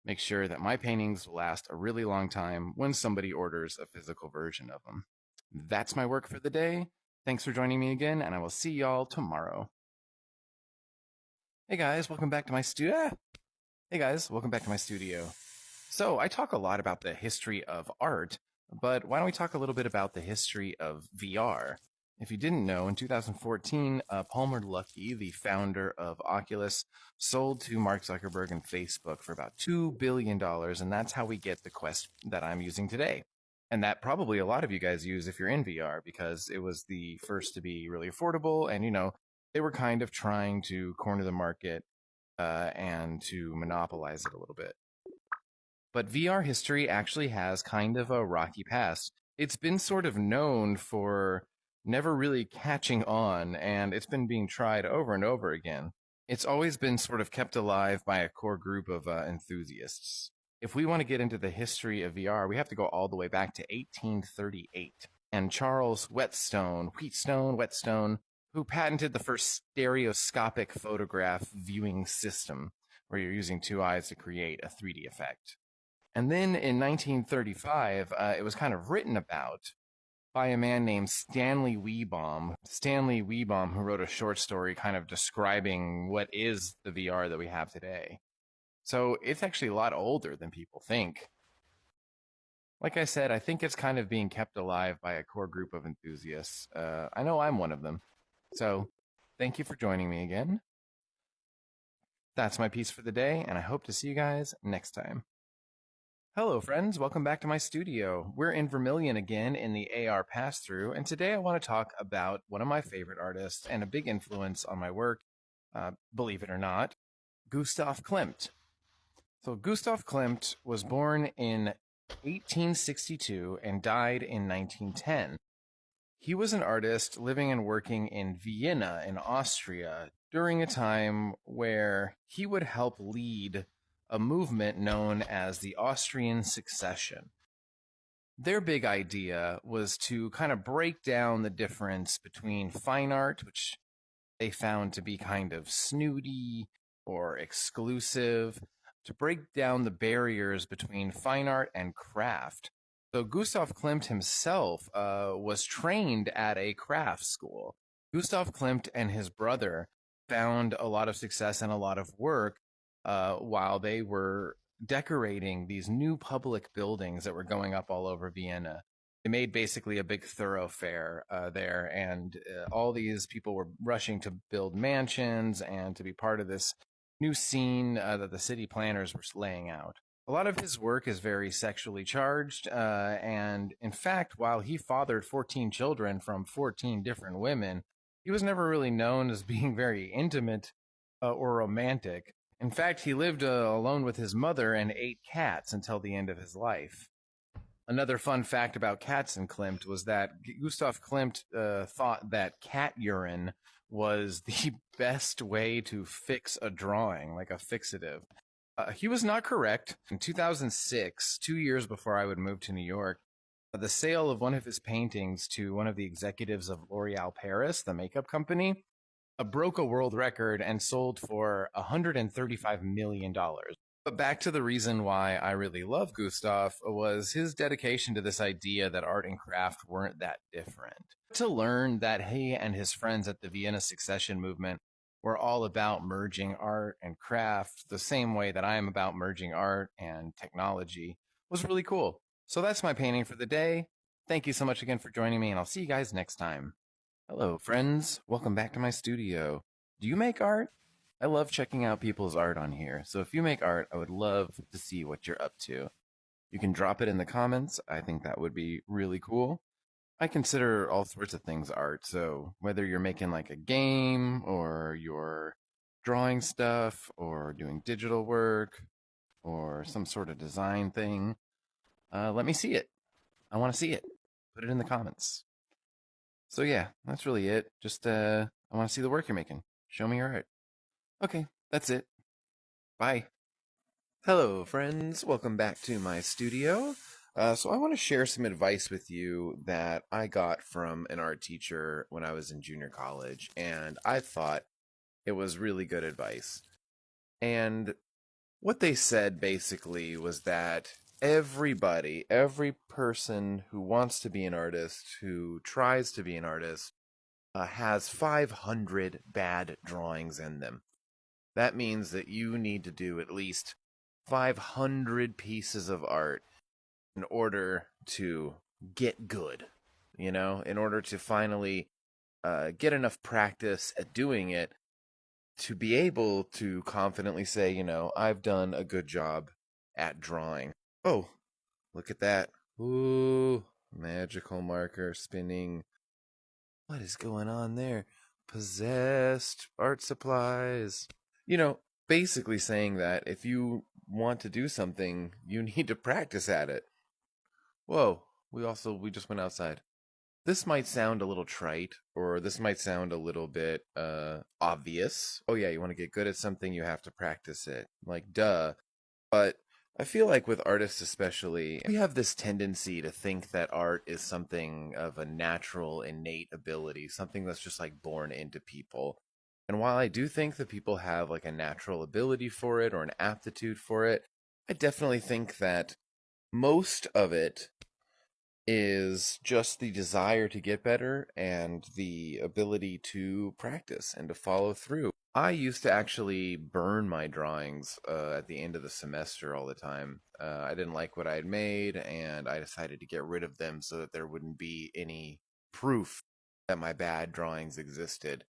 Make sure that my paintings will last a really long time when somebody orders a physical version of them. That's my work for the day. Thanks for joining me again, and I will see y'all tomorrow. Hey guys, welcome back to my studio. So I talk a lot about the history of art, but why don't we talk a little bit about the history of VR? If you didn't know, in 2014, Palmer Luckey, the founder of Oculus, sold to Mark Zuckerberg and Facebook for about $2 billion, and that's how we get the Quest that I'm using today. And that probably a lot of you guys use if you're in VR, because it was the first to be really affordable, and, they were kind of trying to corner the market and to monopolize it a little bit. But VR history actually has kind of a rocky past. It's been sort of known for never really catching on, and it's been being tried over and over again. It's always been sort of kept alive by a core group of enthusiasts. If we want to get into the history of VR, we have to go all the way back to 1838. And Charles Whetstone, who patented the first stereoscopic photograph viewing system, where you're using two eyes to create a 3D effect. And then in 1935, it was kind of written about by a man named Stanley Weibaum. Stanley Weibaum, who wrote a short story kind of describing what is the VR that we have today. So it's actually a lot older than people think. Like I said, I think it's kind of being kept alive by a core group of enthusiasts. I know I'm one of them. So thank you for joining me again. That's my piece for the day, and I hope to see you guys next time. Hello, friends. Welcome back to my studio. We're in Vermilion again in the AR pass-through, and today I want to talk about one of my favorite artists and a big influence on my work, believe it or not, Gustav Klimt. So Gustav Klimt was born in 1862 and died in 1910. He was an artist living and working in Vienna in Austria during a time where he would help lead a movement known as the Austrian Succession. Their big idea was to kind of break down the difference between fine art, which they found to be kind of snooty or exclusive, to break down the barriers between fine art and craft. So Gustav Klimt himself was trained at a craft school. Gustav Klimt and his brother found a lot of success and a lot of work while they were decorating these new public buildings that were going up all over Vienna. They made basically a big thoroughfare there, and all these people were rushing to build mansions and to be part of this new scene that the city planners were laying out. A lot of his work is very sexually charged, and in fact, while he fathered 14 children from 14 different women, he was never really known as being very intimate or romantic. In fact, he lived alone with his mother and 8 cats until the end of his life. Another fun fact about cats and Klimt was that Gustav Klimt thought that cat urine was the best way to fix a drawing, like a fixative. He was not correct. In 2006, 2 years before I would move to New York, the sale of one of his paintings to one of the executives of L'Oreal Paris, the makeup company, broke a world record and sold for $135 million. But back to the reason why I really love Gustav was his dedication to this idea that art and craft weren't that different. To learn that he and his friends at the Vienna Secession movement were all about merging art and craft the same way that I am about merging art and technology was really cool. So that's my painting for the day. Thank you so much again for joining me, and I'll see you guys next time. Hello, friends. Welcome back to my studio. Do you make art? I love checking out people's art on here, so if you make art, I would love to see what you're up to. You can drop it in the comments. I think that would be really cool. I consider all sorts of things art, so whether you're making like a game, or you're drawing stuff, or doing digital work, or some sort of design thing, let me see it. I want to see it. Put it in the comments. So yeah, that's really it. Just, I want to see the work you're making. Show me your art. Okay, that's it. Bye. Hello, friends. Welcome back to my studio. So I want to share some advice with you that I got from an art teacher when I was in junior college, and I thought it was really good advice. And what they said basically was that everybody, every person who wants to be an artist, who tries to be an artist, has 500 bad drawings in them. That means that you need to do at least 500 pieces of art in order to get good, in order to finally get enough practice at doing it to be able to confidently say, I've done a good job at drawing. Oh, look at that. Ooh, magical marker spinning. What is going on there? Possessed art supplies. Basically saying that if you want to do something, you need to practice at it. Whoa, we just went outside. This might sound a little trite, or this might sound a little bit obvious. Oh yeah, you want to get good at something, you have to practice it. Like, duh. But I feel like with artists especially, we have this tendency to think that art is something of a natural, innate ability, something that's just like born into people. And while I do think that people have like a natural ability for it or an aptitude for it, I definitely think that most of it is just the desire to get better and the ability to practice and to follow through. I used to actually burn my drawings at the end of the semester all the time. I didn't like what I had made, and I decided to get rid of them so that there wouldn't be any proof that my bad drawings existed.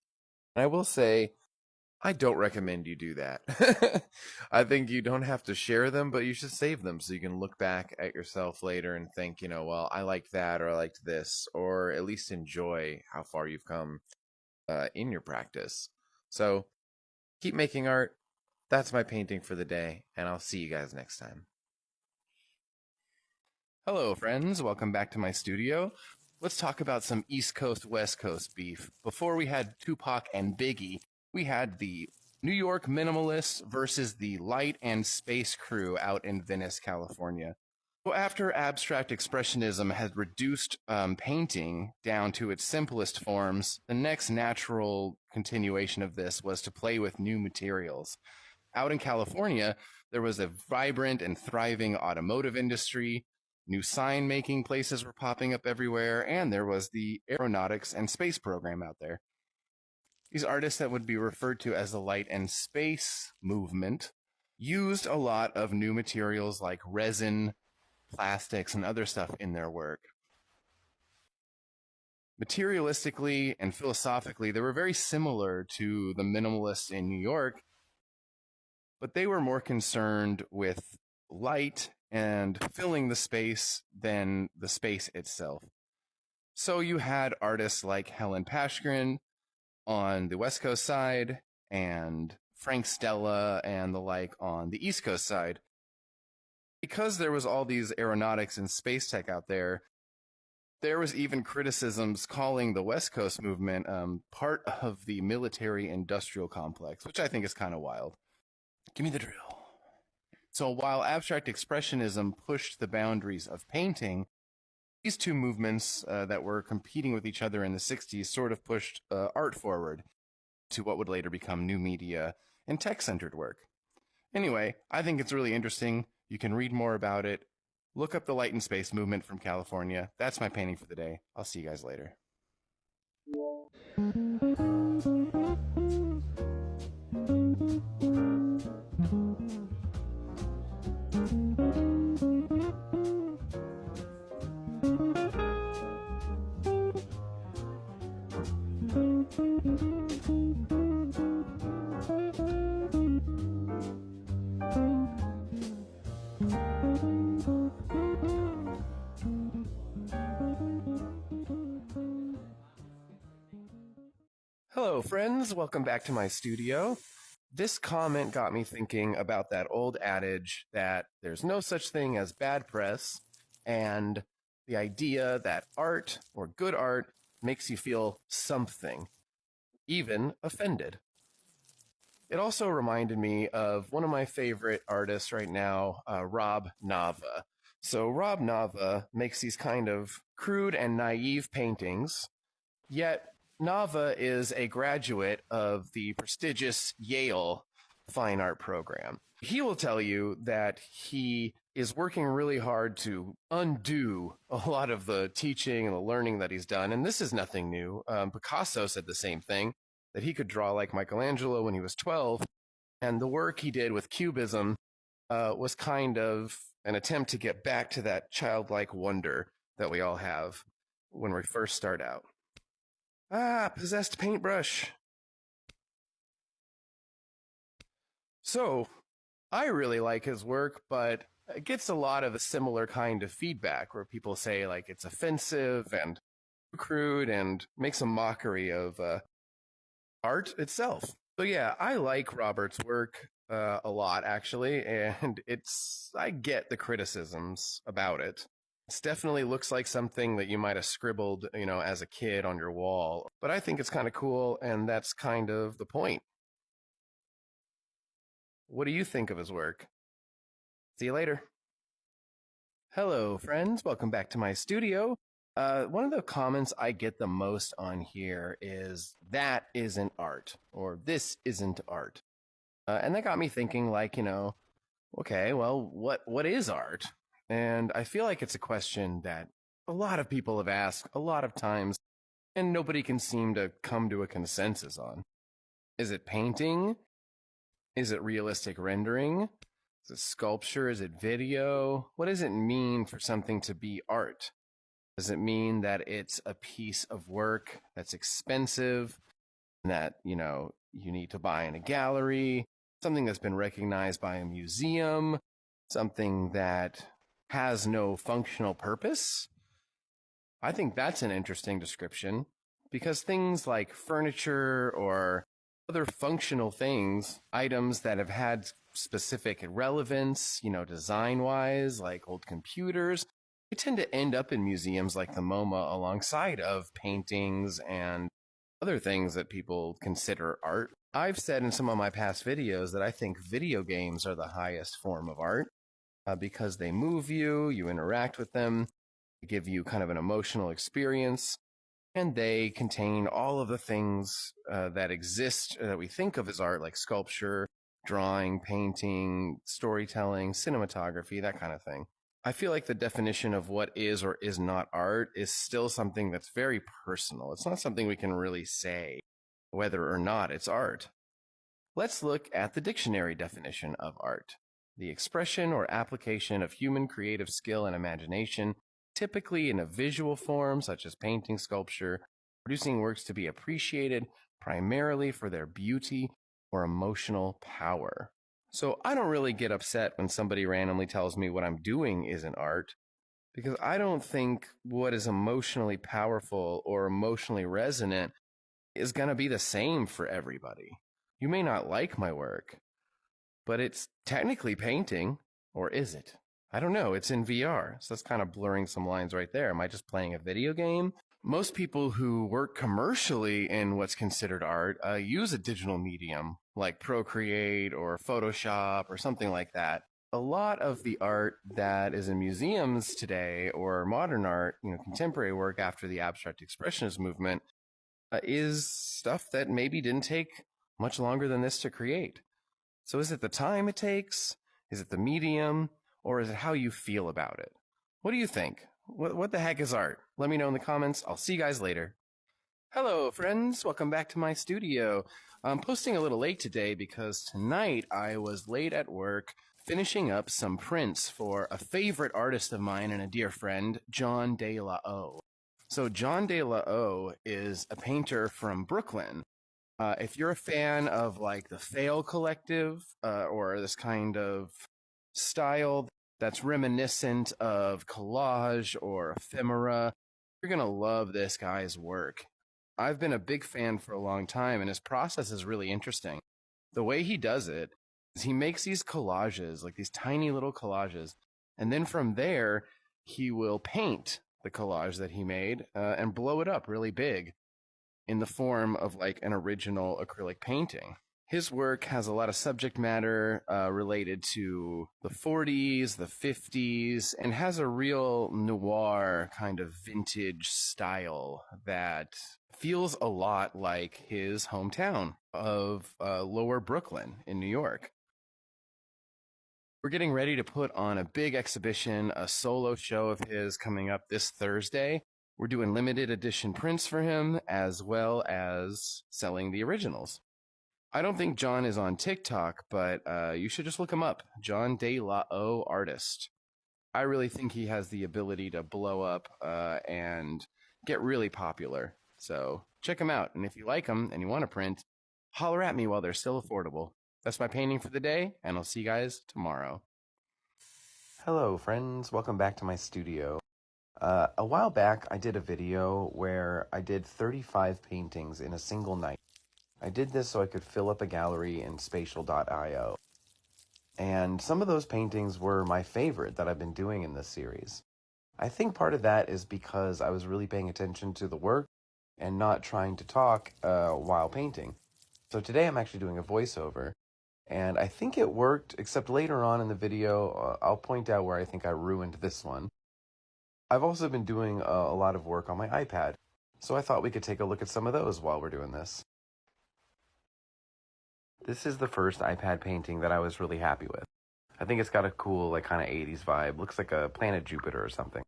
And I will say, I don't recommend you do that. I think you don't have to share them, but you should save them so you can look back at yourself later and think, well, I liked that, or I liked this, or at least enjoy how far you've come in your practice. So keep making art. That's my painting for the day, and I'll see you guys next time. Hello, friends. Welcome back to my studio. Let's talk about some East Coast, West Coast beef. Before we had Tupac and Biggie, we had the New York minimalists versus the light and space crew out in Venice, California. So after abstract expressionism had reduced painting down to its simplest forms, the next natural continuation of this was to play with new materials. Out in California, there was a vibrant and thriving automotive industry. New sign making places were popping up everywhere, and there was the aeronautics and space program out there. These artists that would be referred to as the light and space movement used a lot of new materials like resin, plastics, and other stuff in their work. Materialistically and philosophically, they were very similar to the minimalists in New York, but they were more concerned with light and filling the space than the space itself. So you had artists like Helen Pashgren on the West Coast side and Frank Stella and the like on the East Coast side. Because there was all these aeronautics and space tech out there, there was even criticisms calling the West Coast movement part of the military-industrial complex, which I think is kind of wild. Give me the drill. So while abstract expressionism pushed the boundaries of painting, these two movements that were competing with each other in the 60s sort of pushed art forward to what would later become new media and tech-centered work. Anyway, I think it's really interesting. You can read more about it. Look up the light and space movement from California. That's my painting for the day. I'll see you guys later. Hello, friends. Welcome back to my studio. This comment got me thinking about that old adage that there's no such thing as bad press, and the idea that art or good art makes you feel something, even offended. It also reminded me of one of my favorite artists right now, Rob Nava. So Rob Nava makes these kind of crude and naive paintings, yet Nava is a graduate of the prestigious Yale Fine Art program. He will tell you that he is working really hard to undo a lot of the teaching and the learning that he's done, and this is nothing new. Picasso said the same thing, that he could draw like Michelangelo when he was 12, and the work he did with Cubism was kind of an attempt to get back to that childlike wonder that we all have when we first start out. Possessed paintbrush. So, I really like his work, but it gets a lot of a similar kind of feedback where people say like it's offensive and crude and makes a mockery of art itself. So yeah, I like Robert's work a lot actually, and I get the criticisms about it. It definitely looks like something that you might have scribbled, as a kid on your wall. But I think it's kind of cool, and that's kind of the point. What do you think of his work? See you later. Hello, friends. Welcome back to my studio. One of the comments I get the most on here is, that isn't art, or this isn't art. And that got me thinking, okay, well, what is art? And I feel like it's a question that a lot of people have asked a lot of times, and nobody can seem to come to a consensus on. Is it painting? Is it realistic rendering? Is it sculpture? Is it video? What does it mean for something to be art? Does it mean that it's a piece of work that's expensive, that, you need to buy in a gallery, something that's been recognized by a museum, something that has no functional purpose? I think that's an interesting description, because things like furniture or other functional things, items that have had specific relevance, design-wise, like old computers, they tend to end up in museums like the MoMA alongside of paintings and other things that people consider art. I've said in some of my past videos that I think video games are the highest form of art. Because they move you, you interact with them, they give you kind of an emotional experience, and they contain all of the things that exist that we think of as art, like sculpture, drawing, painting, storytelling, cinematography, that kind of thing. I feel like the definition of what is or is not art is still something that's very personal. It's not something we can really say whether or not it's art. Let's look at the dictionary definition of art. The expression or application of human creative skill and imagination, typically in a visual form such as painting, sculpture, producing works to be appreciated primarily for their beauty or emotional power. So I don't really get upset when somebody randomly tells me what I'm doing isn't art, because I don't think what is emotionally powerful or emotionally resonant is going to be the same for everybody. You may not like my work, but it's technically painting, or is it? I don't know. It's in VR, so that's kind of blurring some lines right there. Am I just playing a video game? Most people who work commercially in what's considered art use a digital medium like Procreate or Photoshop or something like that. A lot of the art that is in museums today, or modern art, contemporary work after the abstract expressionist movement, is stuff that maybe didn't take much longer than this to create. So is it the time it takes? Is it the medium? Or is it how you feel about it? What do you think? What the heck is art? Let me know in the comments. I'll see you guys later. Hello, friends. Welcome back to my studio. I'm posting a little late today because tonight I was late at work finishing up some prints for a favorite artist of mine and a dear friend, John De La O. So John De La O is a painter from Brooklyn. If you're a fan of like the Fail Collective or this kind of style that's reminiscent of collage or ephemera, you're going to love this guy's work. I've been a big fan for a long time, and his process is really interesting. The way he does it is he makes these collages, like these tiny little collages, and then from there, he will paint the collage that he made and blow it up really big in the form of like an original acrylic painting. His work has a lot of subject matter related to the 40s, the 50s, and has a real noir kind of vintage style that feels a lot like his hometown of Lower Brooklyn in New York. We're getting ready to put on a big exhibition, a solo show of his coming up this Thursday. We're doing limited edition prints for him, as well as selling the originals. I don't think John is on TikTok, but you should just look him up. John De La O Artist. I really think he has the ability to blow up and get really popular. So check him out. And if you like him and you want to print, holler at me while they're still affordable. That's my painting for the day, and I'll see you guys tomorrow. Hello, friends. Welcome back to my studio. A while back, I did a video where I did 35 paintings in a single night. I did this so I could fill up a gallery in spatial.io. And some of those paintings were my favorite that I've been doing in this series. I think part of that is because I was really paying attention to the work and not trying to talk while painting. So today I'm actually doing a voiceover, and I think it worked, except later on in the video, I'll point out where I think I ruined this one. I've also been doing a lot of work on my iPad, so I thought we could take a look at some of those while we're doing this. This is the first iPad painting that I was really happy with. I think it's got a cool, like, kind of 80s vibe. Looks like a planet Jupiter or something.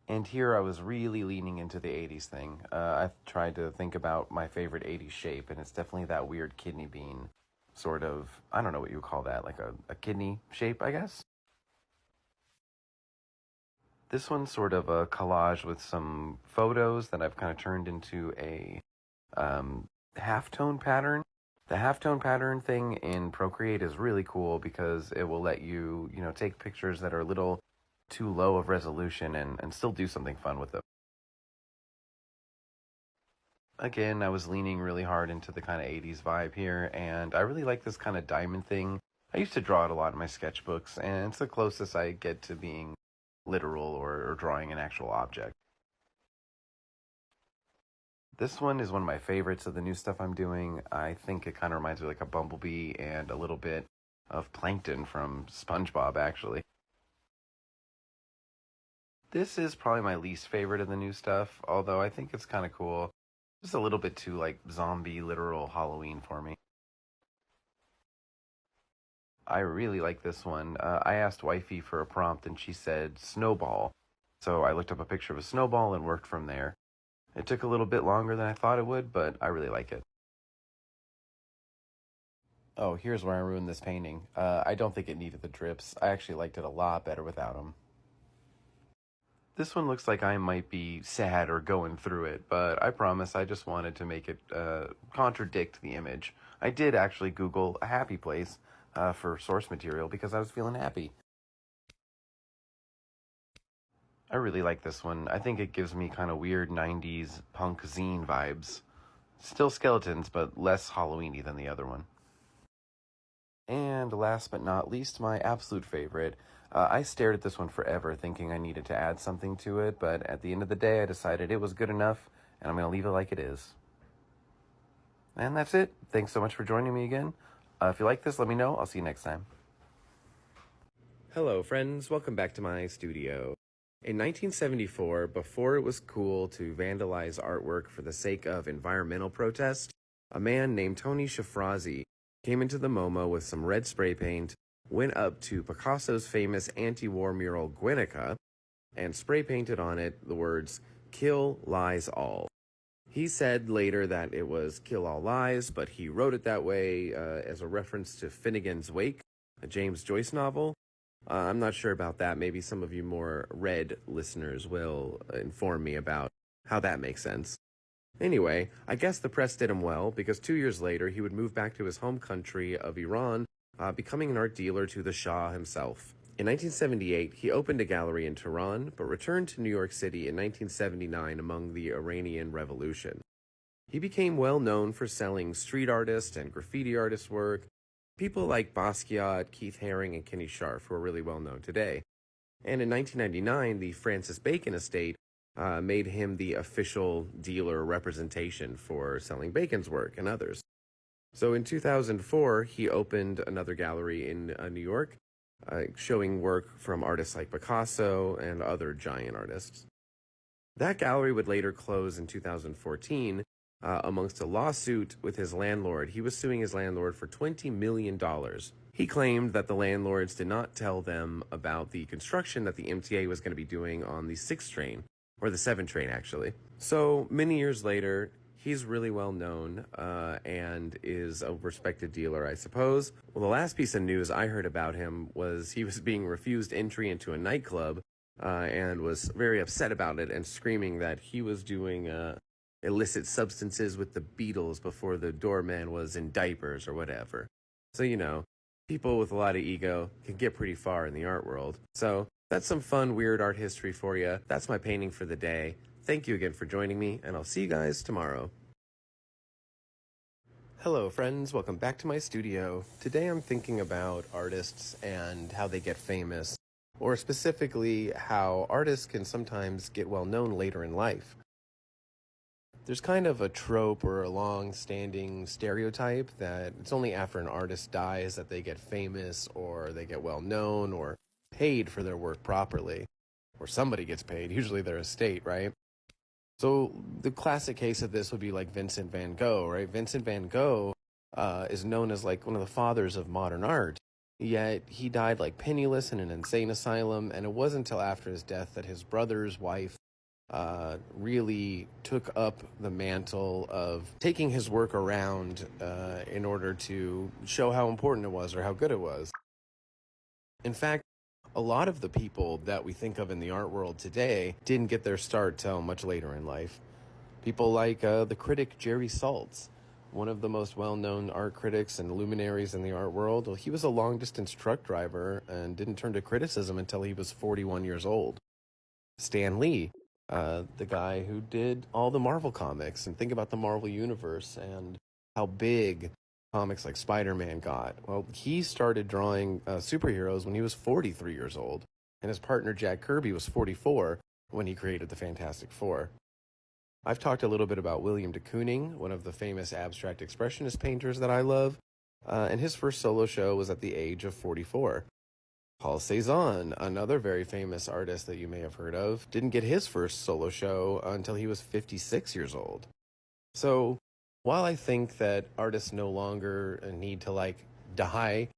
And here I was really leaning into the 80s thing. I've tried to think about my favorite 80s shape, and it's definitely that weird kidney bean sort of, I don't know what you would call that, like a kidney shape, I guess? This one's sort of a collage with some photos that I've kind of turned into a halftone pattern. The halftone pattern thing in Procreate is really cool because it will let you, take pictures that are a little too low of resolution and still do something fun with them. Again, I was leaning really hard into the kind of 80s vibe here, and I really like this kind of diamond thing. I used to draw it a lot in my sketchbooks, and it's the closest I get to being literal or drawing an actual object. This one is one of my favorites of the new stuff I'm doing. I think it kind of reminds me of like a bumblebee and a little bit of plankton from SpongeBob, actually. This is probably my least favorite of the new stuff, although I think it's kind of cool. Just a little bit too, like, zombie, literal Halloween for me. I really like this one. I asked Wifey for a prompt and she said snowball. So I looked up a picture of a snowball and worked from there. It took a little bit longer than I thought it would, but I really like it. Oh, here's where I ruined this painting. I don't think it needed the drips. I actually liked it a lot better without them. This one looks like I might be sad or going through it, but I promise I just wanted to make it contradict the image. I did actually Google a happy place for source material because I was feeling happy. I really like this one. I think it gives me kind of weird 90s punk zine vibes. Still skeletons, but less Halloween-y than the other one. And last but not least, my absolute favorite. I stared at this one forever thinking I needed to add something to it, but at the end of the day I decided it was good enough, and I'm going to leave it like it is. And that's it. Thanks so much for joining me again. If you like this, let me know. I'll see you next time. Hello, friends. Welcome back to my studio. In 1974, before it was cool to vandalize artwork for the sake of environmental protest, a man named Tony Shafrazi came into the MoMA with some red spray paint, went up to Picasso's famous anti-war mural Guernica, and spray painted on it the words, "Kill Lies All." He said later that it was "Kill All Lies," but he wrote it that way as a reference to Finnegan's Wake, a James Joyce novel. I'm not sure about that. Maybe some of you more read listeners will inform me about how that makes sense. Anyway, I guess the press did him well, because 2 years later he would move back to his home country of Iran, becoming an art dealer to the Shah himself. In 1978, he opened a gallery in Tehran, but returned to New York City in 1979 among the Iranian Revolution. He became well known for selling street artist and graffiti artist work. People like Basquiat, Keith Haring, and Kenny Scharf, who are really well known today. And in 1999, the Francis Bacon estate made him the official dealer representation for selling Bacon's work and others. So in 2004, he opened another gallery in New York, showing work from artists like Picasso and other giant artists. That gallery would later close in 2014 amongst a lawsuit with his landlord. He was suing his landlord for $20 million. He claimed that the landlords did not tell them about the construction that the MTA was going to be doing on the 6 train, or the 7 train actually. So many years later, he's really well known and is a respected dealer, I suppose. Well, the last piece of news I heard about him was he was being refused entry into a nightclub and was very upset about it and screaming that he was doing illicit substances with the Beatles before the doorman was in diapers or whatever. So, you know, people with a lot of ego can get pretty far in the art world. So that's some fun, weird art history for you. That's my painting for the day. Thank you again for joining me, and I'll see you guys tomorrow. Hello, friends. Welcome back to my studio. Today I'm thinking about artists and how they get famous, or specifically how artists can sometimes get well known later in life. There's kind of a trope or a long-standing stereotype that it's only after an artist dies that they get famous, or they get well known, or paid for their work properly. Or somebody gets paid, usually their estate, right? So the classic case of this would be like Vincent van Gogh, right? Vincent van Gogh is known as like one of the fathers of modern art, yet he died like penniless in an insane asylum, and it wasn't until after his death that his brother's wife really took up the mantle of taking his work around in order to show how important it was or how good it was. In fact, a lot of the people that we think of in the art world today didn't get their start till much later in life. People like the critic Jerry Saltz, one of the most well-known art critics and luminaries in the art world. Well, he was a long-distance truck driver and didn't turn to criticism until he was 41 years old. Stan Lee, the guy who did all the Marvel comics, and think about the Marvel universe and how big comics like Spider-Man got. Well, he started drawing superheroes when he was 43 years old, and his partner Jack Kirby was 44 when he created the Fantastic Four. I've talked a little bit about William de Kooning, one of the famous abstract expressionist painters that I love, and his first solo show was at the age of 44. Paul Cézanne, another very famous artist that you may have heard of, didn't get his first solo show until he was 56 years old. So while I think that artists no longer need to die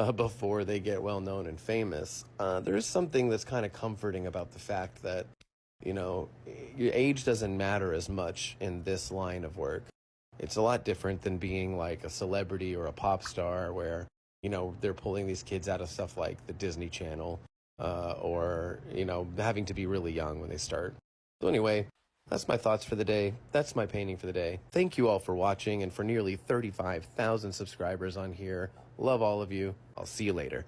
before they get well known and famous. There is something that's kind of comforting about the fact that, you know, your age doesn't matter as much in this line of work. It's a lot different than being like a celebrity or a pop star where, you know, they're pulling these kids out of stuff like the Disney Channel, or, you know, having to be really young when they start. So anyway, that's my thoughts for the day. That's my painting for the day. Thank you all for watching and for nearly 35,000 subscribers on here. Love all of you. I'll see you later.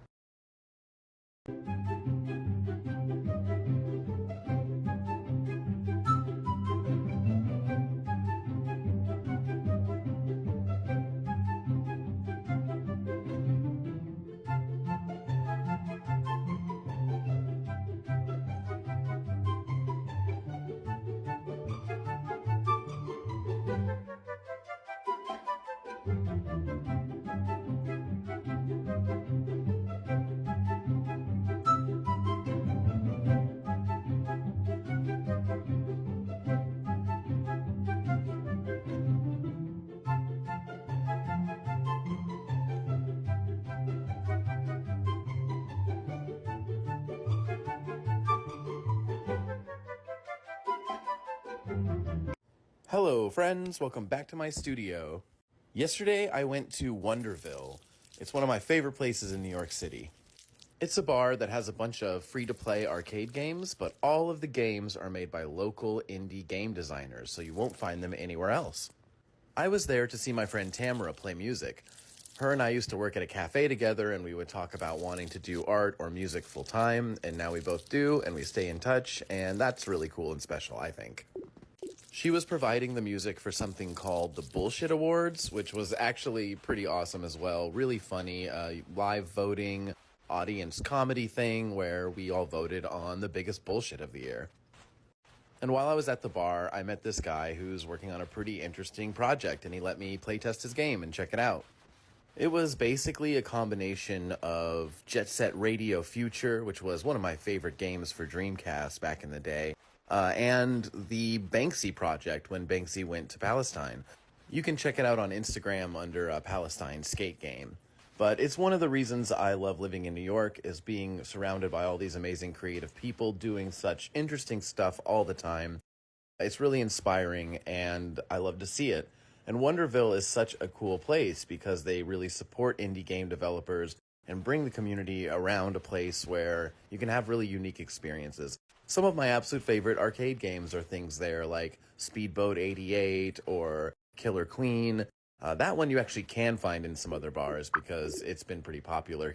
Hello, friends. Welcome back to my studio. Yesterday, I went to Wonderville. It's one of my favorite places in New York City. It's a bar that has a bunch of free-to-play arcade games, but all of the games are made by local indie game designers, so you won't find them anywhere else. I was there to see my friend Tamara play music. Her and I used to work at a cafe together, and we would talk about wanting to do art or music full-time, and now we both do, and we stay in touch, and that's really cool and special, I think. She was providing the music for something called the Bullshit Awards, which was actually pretty awesome as well. Really funny, live voting, audience comedy thing where we all voted on the biggest bullshit of the year. And while I was at the bar, I met this guy who's working on a pretty interesting project, and he let me playtest his game and check it out. It was basically a combination of Jet Set Radio Future, which was one of my favorite games for Dreamcast back in the day, and the Banksy project when Banksy went to Palestine. You can check it out on Instagram under Palestine Skate Game. But it's one of the reasons I love living in New York is being surrounded by all these amazing creative people doing such interesting stuff all the time. It's really inspiring and I love to see it. And Wonderville is such a cool place because they really support indie game developers and bring the community around a place where you can have really unique experiences. Some of my absolute favorite arcade games are things there like Speedboat 88 or Killer Queen. That one you actually can find in some other bars because it's been pretty popular.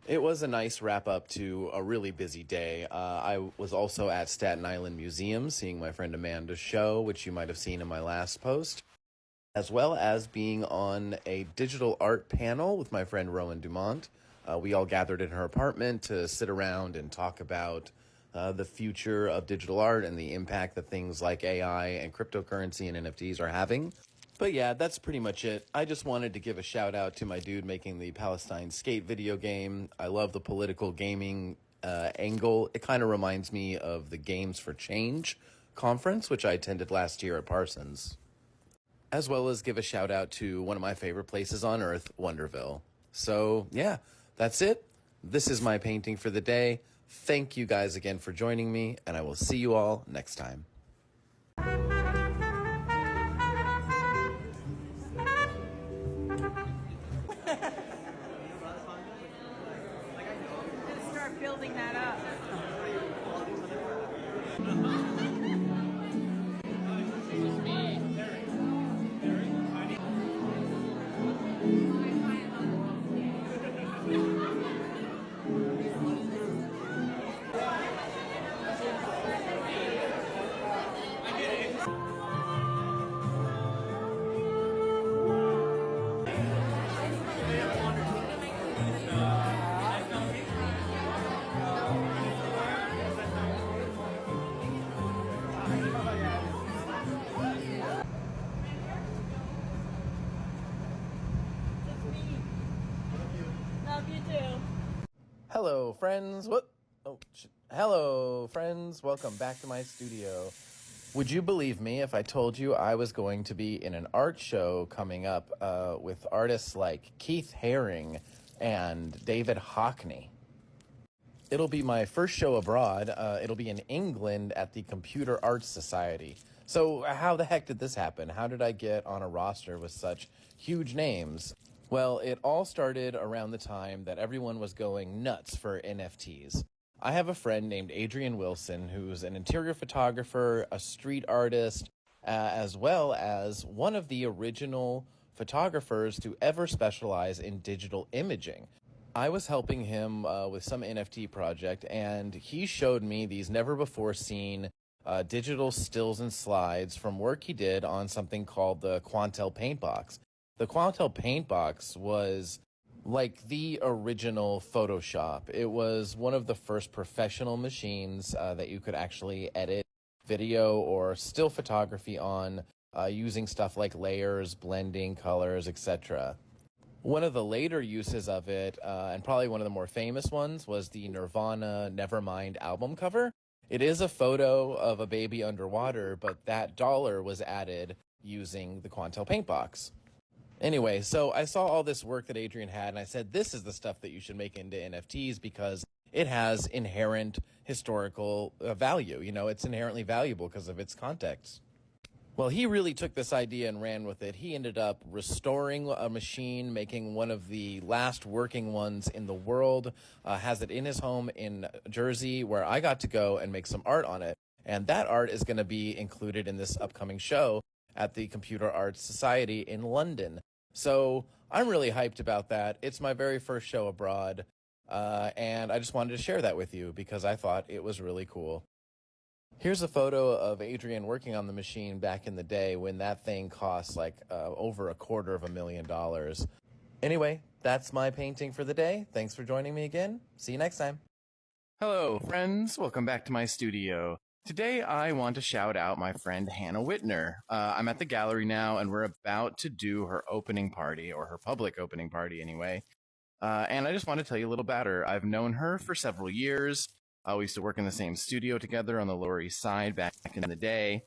It was a nice wrap up to a really busy day. I was also at Staten Island Museum seeing my friend Amanda's show, which you might have seen in my last post, as well as being on a digital art panel with my friend Rowan Dumont. We all gathered in her apartment to sit around and talk about the future of digital art and the impact that things like AI and cryptocurrency and NFTs are having. But yeah, that's pretty much it. I just wanted to give a shout out to my dude making the Palestine Skate video game. I love the political gaming angle. It kind of reminds me of the Games for Change conference, which I attended last year at Parsons. As well as give a shout out to one of my favorite places on earth, Wonderville. So yeah, that's it. This is my painting for the day. Thank you guys again for joining me, and I will see you all next time. Start building that up. Love you too. Hello, friends. Hello, friends. Welcome back to my studio. Would you believe me if I told you I was going to be in an art show coming up with artists like Keith Haring and David Hockney. It'll be my first show abroad. It'll be in England at the Computer Arts Society. So how the heck did this happen? How did I get on a roster with such huge names? Well, it all started around the time that everyone was going nuts for NFTs. I have a friend named Adrian Wilson, who's an interior photographer, a street artist, as well as one of the original photographers to ever specialize in digital imaging. I was helping him with some NFT project, and he showed me these never-before-seen digital stills and slides from work he did on something called the Quantel Paintbox. The Quantel Paintbox was like the original Photoshop. It was one of the first professional machines that you could actually edit video or still photography on using stuff like layers, blending, colors, etc. One of the later uses of it, and probably one of the more famous ones, was the Nirvana Nevermind album cover. It is a photo of a baby underwater, but that dollar was added using the Quantel Paintbox. Anyway, so I saw all this work that Adrian had, and I said, this is the stuff that you should make into NFTs because it has inherent historical value. You know, it's inherently valuable because of its context. Well, he really took this idea and ran with it. He ended up restoring a machine, making one of the last working ones in the world, has it in his home in Jersey, where I got to go and make some art on it. And that art is going to be included in this upcoming show at the Computer Arts Society in London. So I'm really hyped about that. It's my very first show abroad, and I just wanted to share that with you because I thought it was really cool. Here's a photo of Adrian working on the machine back in the day when that thing cost like over $250,000. Anyway, that's my painting for the day. Thanks for joining me again. See you next time. Hello, friends. Welcome back to my studio. Today, I want to shout out my friend Hannah Whitner. I'm at the gallery now, and we're about to do her opening party, or her public opening party anyway. And I just want to tell you a little about her. I've known her for several years. We used to work in the same studio together on the Lower East Side back in the day.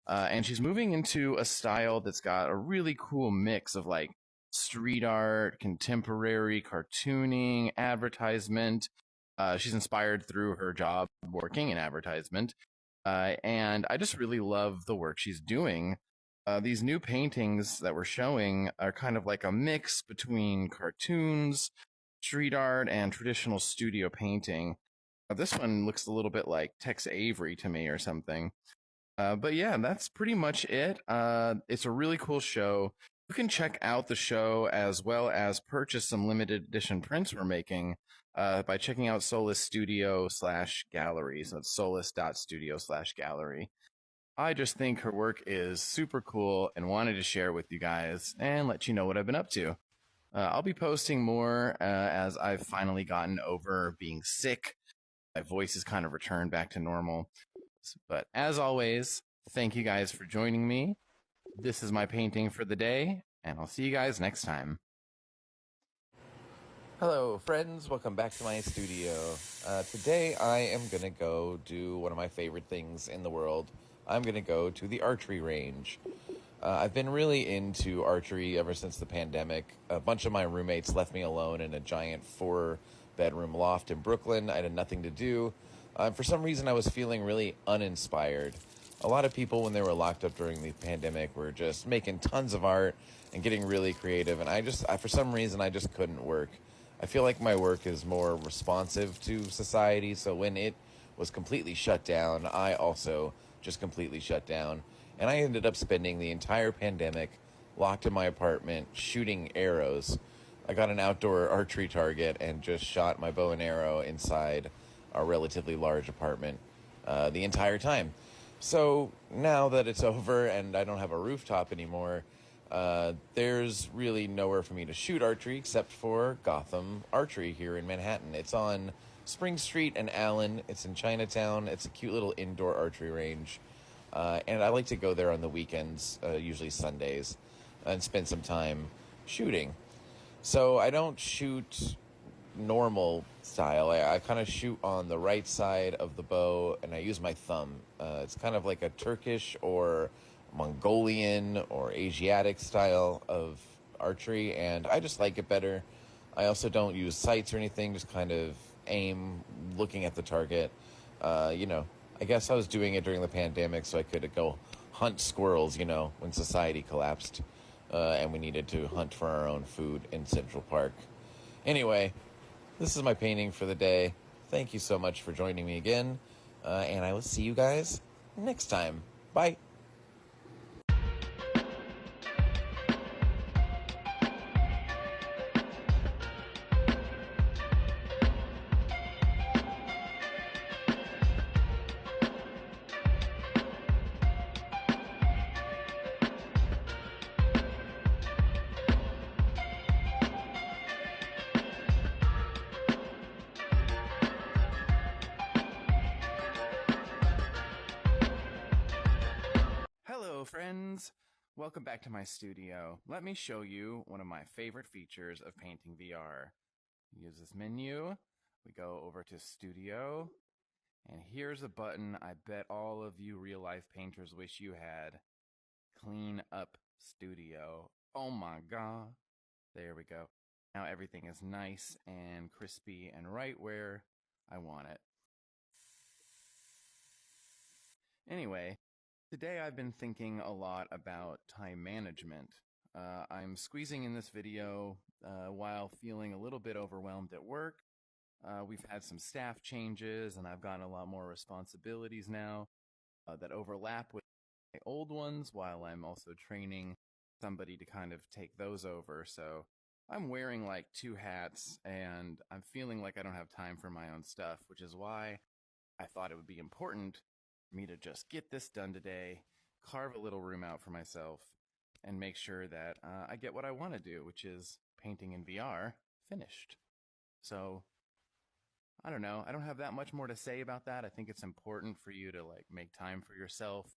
And she's moving into a style that's got a really cool mix of like street art, contemporary, cartooning, advertisement. She's inspired through her job working in advertisement. And I just really love the work she's doing. These new paintings that we're showing are kind of like a mix between cartoons, street art, and traditional studio painting. This one looks a little bit like Tex Avery to me or something. But yeah, that's pretty much it. It's a really cool show. You can check out the show as well as purchase some limited edition prints we're making by checking out Solus Studio/gallery. So it's solus.studio/gallery. I just think her work is super cool and wanted to share with you guys and let you know what I've been up to. I'll be posting more as I've finally gotten over being sick. My voice has kind of returned back to normal. But as always, thank you guys for joining me. This is my painting for the day, and I'll see you guys next time. Hello, friends. Welcome back to my studio. Today, I am going to go do one of my favorite things in the world. I'm going to go to the archery range. I've been really into archery ever since the pandemic. A bunch of my roommates left me alone in a giant 4-bedroom loft in Brooklyn. I had nothing to do. For some reason, I was feeling really uninspired. A lot of people, when they were locked up during the pandemic, were just making tons of art and getting really creative. And for some reason, I just couldn't work. I feel like my work is more responsive to society. So when it was completely shut down, I also just completely shut down. And I ended up spending the entire pandemic locked in my apartment shooting arrows. I got an outdoor archery target and just shot my bow and arrow inside a relatively large apartment the entire time. So now that it's over and I don't have a rooftop anymore, there's really nowhere for me to shoot archery except for Gotham Archery here in Manhattan. It's on Spring Street and Allen. It's in Chinatown. It's a cute little indoor archery range. And I like to go there on the weekends, usually Sundays, and spend some time shooting. So I don't shoot normal style. I kind of shoot on the right side of the bow, and I use my thumb. It's kind of like a Turkish or Mongolian or Asiatic style of archery, and I just like it better. I also don't use sights or anything, just kind of aim looking at the target. I guess I was doing it during the pandemic so I could go hunt squirrels, when society collapsed and we needed to hunt for our own food in Central Park. Anyway, this is my painting for the day. Thank you so much for joining me again, and I will see you guys next time. Bye. Hello, friends. Welcome back to my studio. Let me show you one of my favorite features of painting VR. Use this menu. We go over to Studio, and here's a button I bet all of you real-life painters wish you had. Clean Up Studio. Oh my god. There we go. Now everything is nice and crispy and right where I want it. Anyway, today I've been thinking a lot about time management. I'm squeezing in this video while feeling a little bit overwhelmed at work. We've had some staff changes and I've gotten a lot more responsibilities now that overlap with my old ones, while I'm also training somebody to kind of take those over. So I'm wearing like two hats and I'm feeling like I don't have time for my own stuff, which is why I thought it would be important for me to just get this done today, carve a little room out for myself, and make sure that I get what I want to do, which is painting in VR finished. So I don't know. I don't have that much more to say about that. I think it's important for you to like make time for yourself,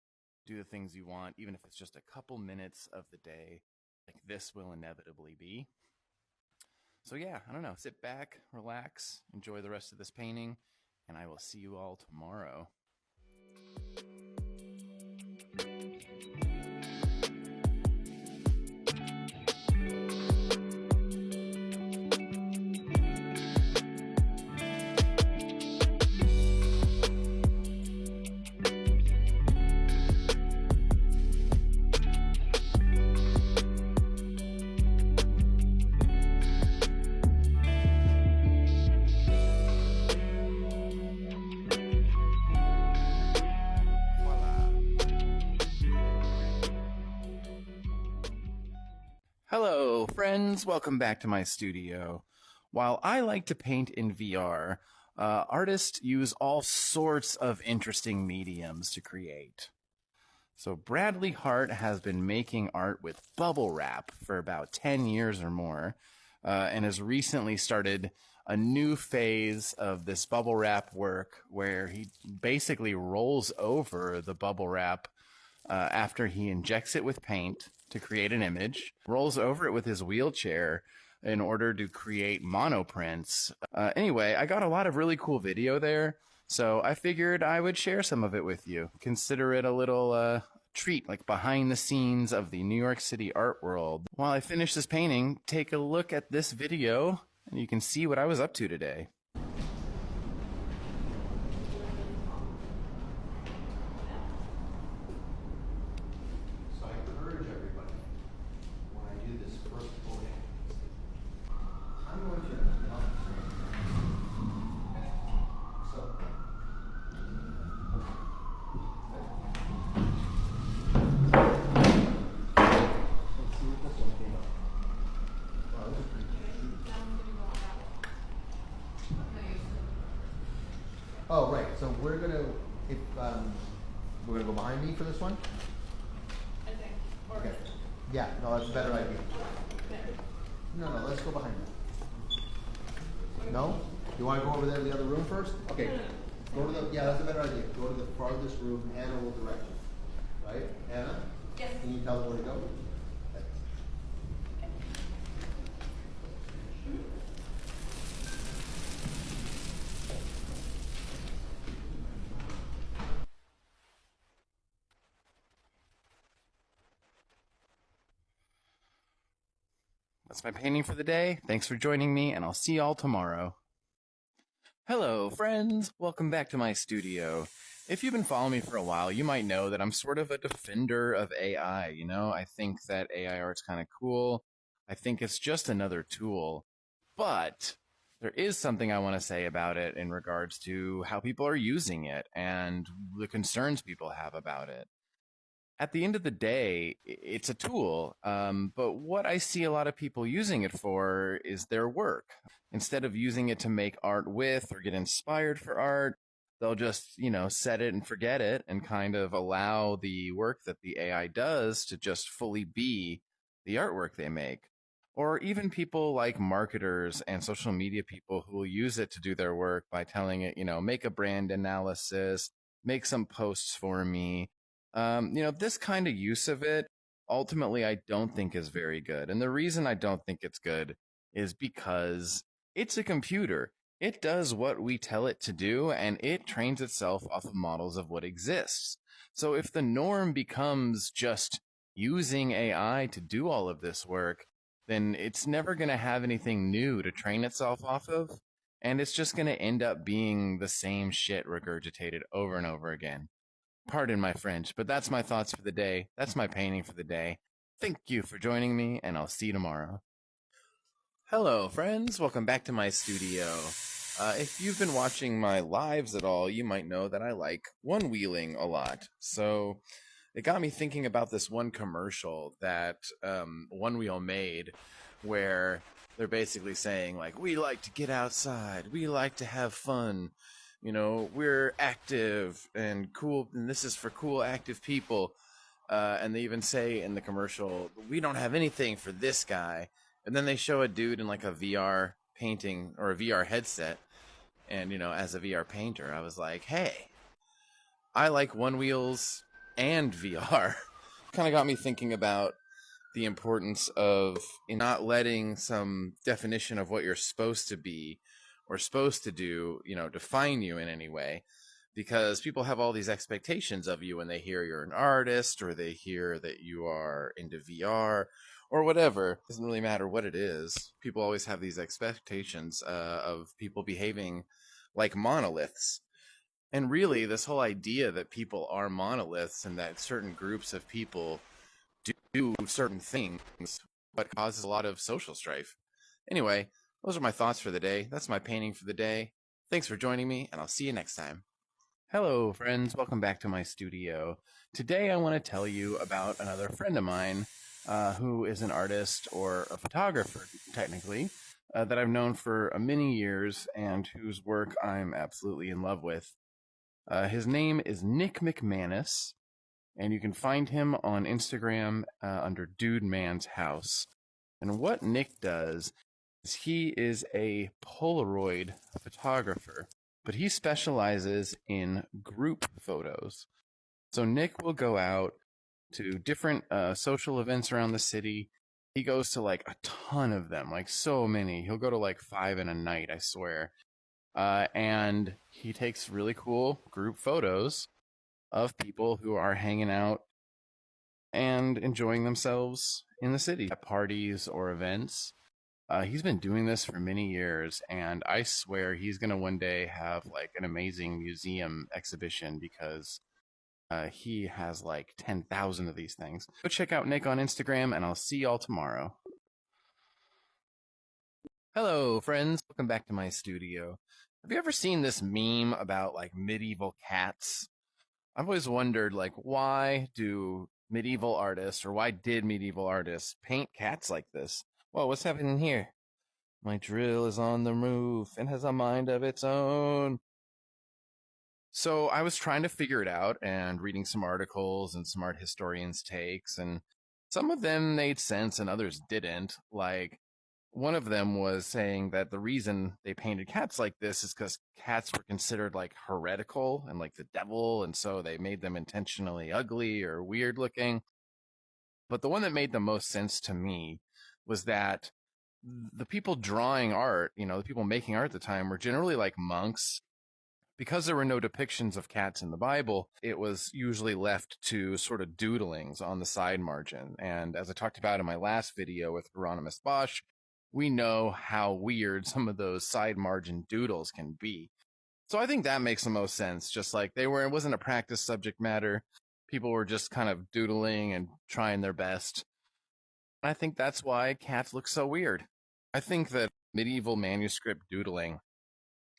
do the things you want, even if it's just a couple minutes of the day, like this will inevitably be. So yeah, I don't know. Sit back, relax, enjoy the rest of this painting, and I will see you all tomorrow. Hello, friends. Welcome back to my studio. While I like to paint in VR, artists use all sorts of interesting mediums to create. So Bradley Hart has been making art with bubble wrap for about 10 years or more, and has recently started a new phase of this bubble wrap work where he basically rolls over the bubble wrap after he injects it with paint to create an image, rolls over it with his wheelchair in order to create monoprints. Anyway, I got a lot of really cool video there, so I figured I would share some of it with you. Consider it a little treat, like behind the scenes of the New York City art world. While I finish this painting, take a look at this video, and you can see what I was up to today. Oh, right, so we're gonna go behind me for this one? I think. Or Okay. Yeah, no, that's a better idea. No, let's go behind you. No? You wanna go over there to the other room first? Okay. Go to the, yeah, that's a better idea. Go to the farthest room, Anna will direct you. Right? Anna? Yes. Can you tell them where to go? That's my painting for the day. Thanks for joining me, and I'll see y'all tomorrow. Hello, friends. Welcome back to my studio. If you've been following me for a while, you might know that I'm sort of a defender of AI. I think that AI art's kind of cool. I think it's just another tool. But there is something I want to say about it in regards to how people are using it and the concerns people have about it. At the end of the day, it's a tool. But what I see a lot of people using it for is their work. Instead of using it to make art with or get inspired for art, they'll just, set it and forget it and kind of allow the work that the AI does to just fully be the artwork they make. Or even people like marketers and social media people who will use it to do their work by telling it, make a brand analysis, make some posts for me. This kind of use of it, ultimately, I don't think is very good. And the reason I don't think it's good is because it's a computer. It does what we tell it to do, and it trains itself off of models of what exists. So if the norm becomes just using AI to do all of this work, then it's never going to have anything new to train itself off of, and it's just going to end up being the same shit regurgitated over and over again. Pardon my French, but that's my thoughts for the day. That's my painting for the day. Thank you for joining me, and I'll see you tomorrow. Hello, friends. Welcome back to my studio. If you've been watching my lives at all, you might know that I like one-wheeling a lot. So it got me thinking about this one commercial that One Wheel made where they're basically saying, like, we like to get outside. We like to have fun. We're active and cool, and this is for cool, active people. And they even say in the commercial, we don't have anything for this guy. And then they show a dude in like a VR painting or a VR headset. And, as a VR painter, I was like, hey, I like one wheels and VR. Kind of got me thinking about the importance of not letting some definition of what you're supposed to be or supposed to do, define you in any way. Because people have all these expectations of you when they hear you're an artist or they hear that you are into VR or whatever. It doesn't really matter what it is. People always have these expectations of people behaving like monoliths. And really, this whole idea that people are monoliths and that certain groups of people do certain things, but causes a lot of social strife. Anyway, those are my thoughts for the day. That's my painting for the day. Thanks for joining me, and I'll see you next time. Hello, friends. Welcome back to my studio. Today, I want to tell you about another friend of mine who is an artist or a photographer, technically, that I've known for many years and whose work I'm absolutely in love with. His name is Nick McManus, and you can find him on Instagram under Dude Man's House. And what Nick does is he is a Polaroid photographer, but he specializes in group photos. So Nick will go out to different social events around the city. He goes to like a ton of them, like so many. He'll go to like 5 in a night, I swear. And he takes really cool group photos of people who are hanging out and enjoying themselves in the city at parties or events. He's been doing this for many years, and I swear he's going to one day have like an amazing museum exhibition because he has like 10,000 of these things. Go check out Nick on Instagram, and I'll see y'all tomorrow. Hello, friends. Welcome back to my studio. Have you ever seen this meme about like medieval cats? I've always wondered, like, why do medieval artists, or why did medieval artists paint cats like this? Whoa, what's happening here? My drill is on the roof and has a mind of its own. So I was trying to figure it out and reading some articles and some art historians' takes, and some of them made sense and others didn't. Like, one of them was saying that the reason they painted cats like this is because cats were considered like heretical and like the devil, and so they made them intentionally ugly or weird looking. But the one that made the most sense to me was that the people drawing art, the people making art at the time were generally like monks because there were no depictions of cats in the Bible, it was usually left to sort of doodlings on the side margin. And as I talked about in my last video with Hieronymus Bosch, we know how weird some of those side margin doodles can be. So I think that makes the most sense. Just like it wasn't a practice subject matter. People were just kind of doodling and trying their best. I think that's why cats look so weird. I think that medieval manuscript doodling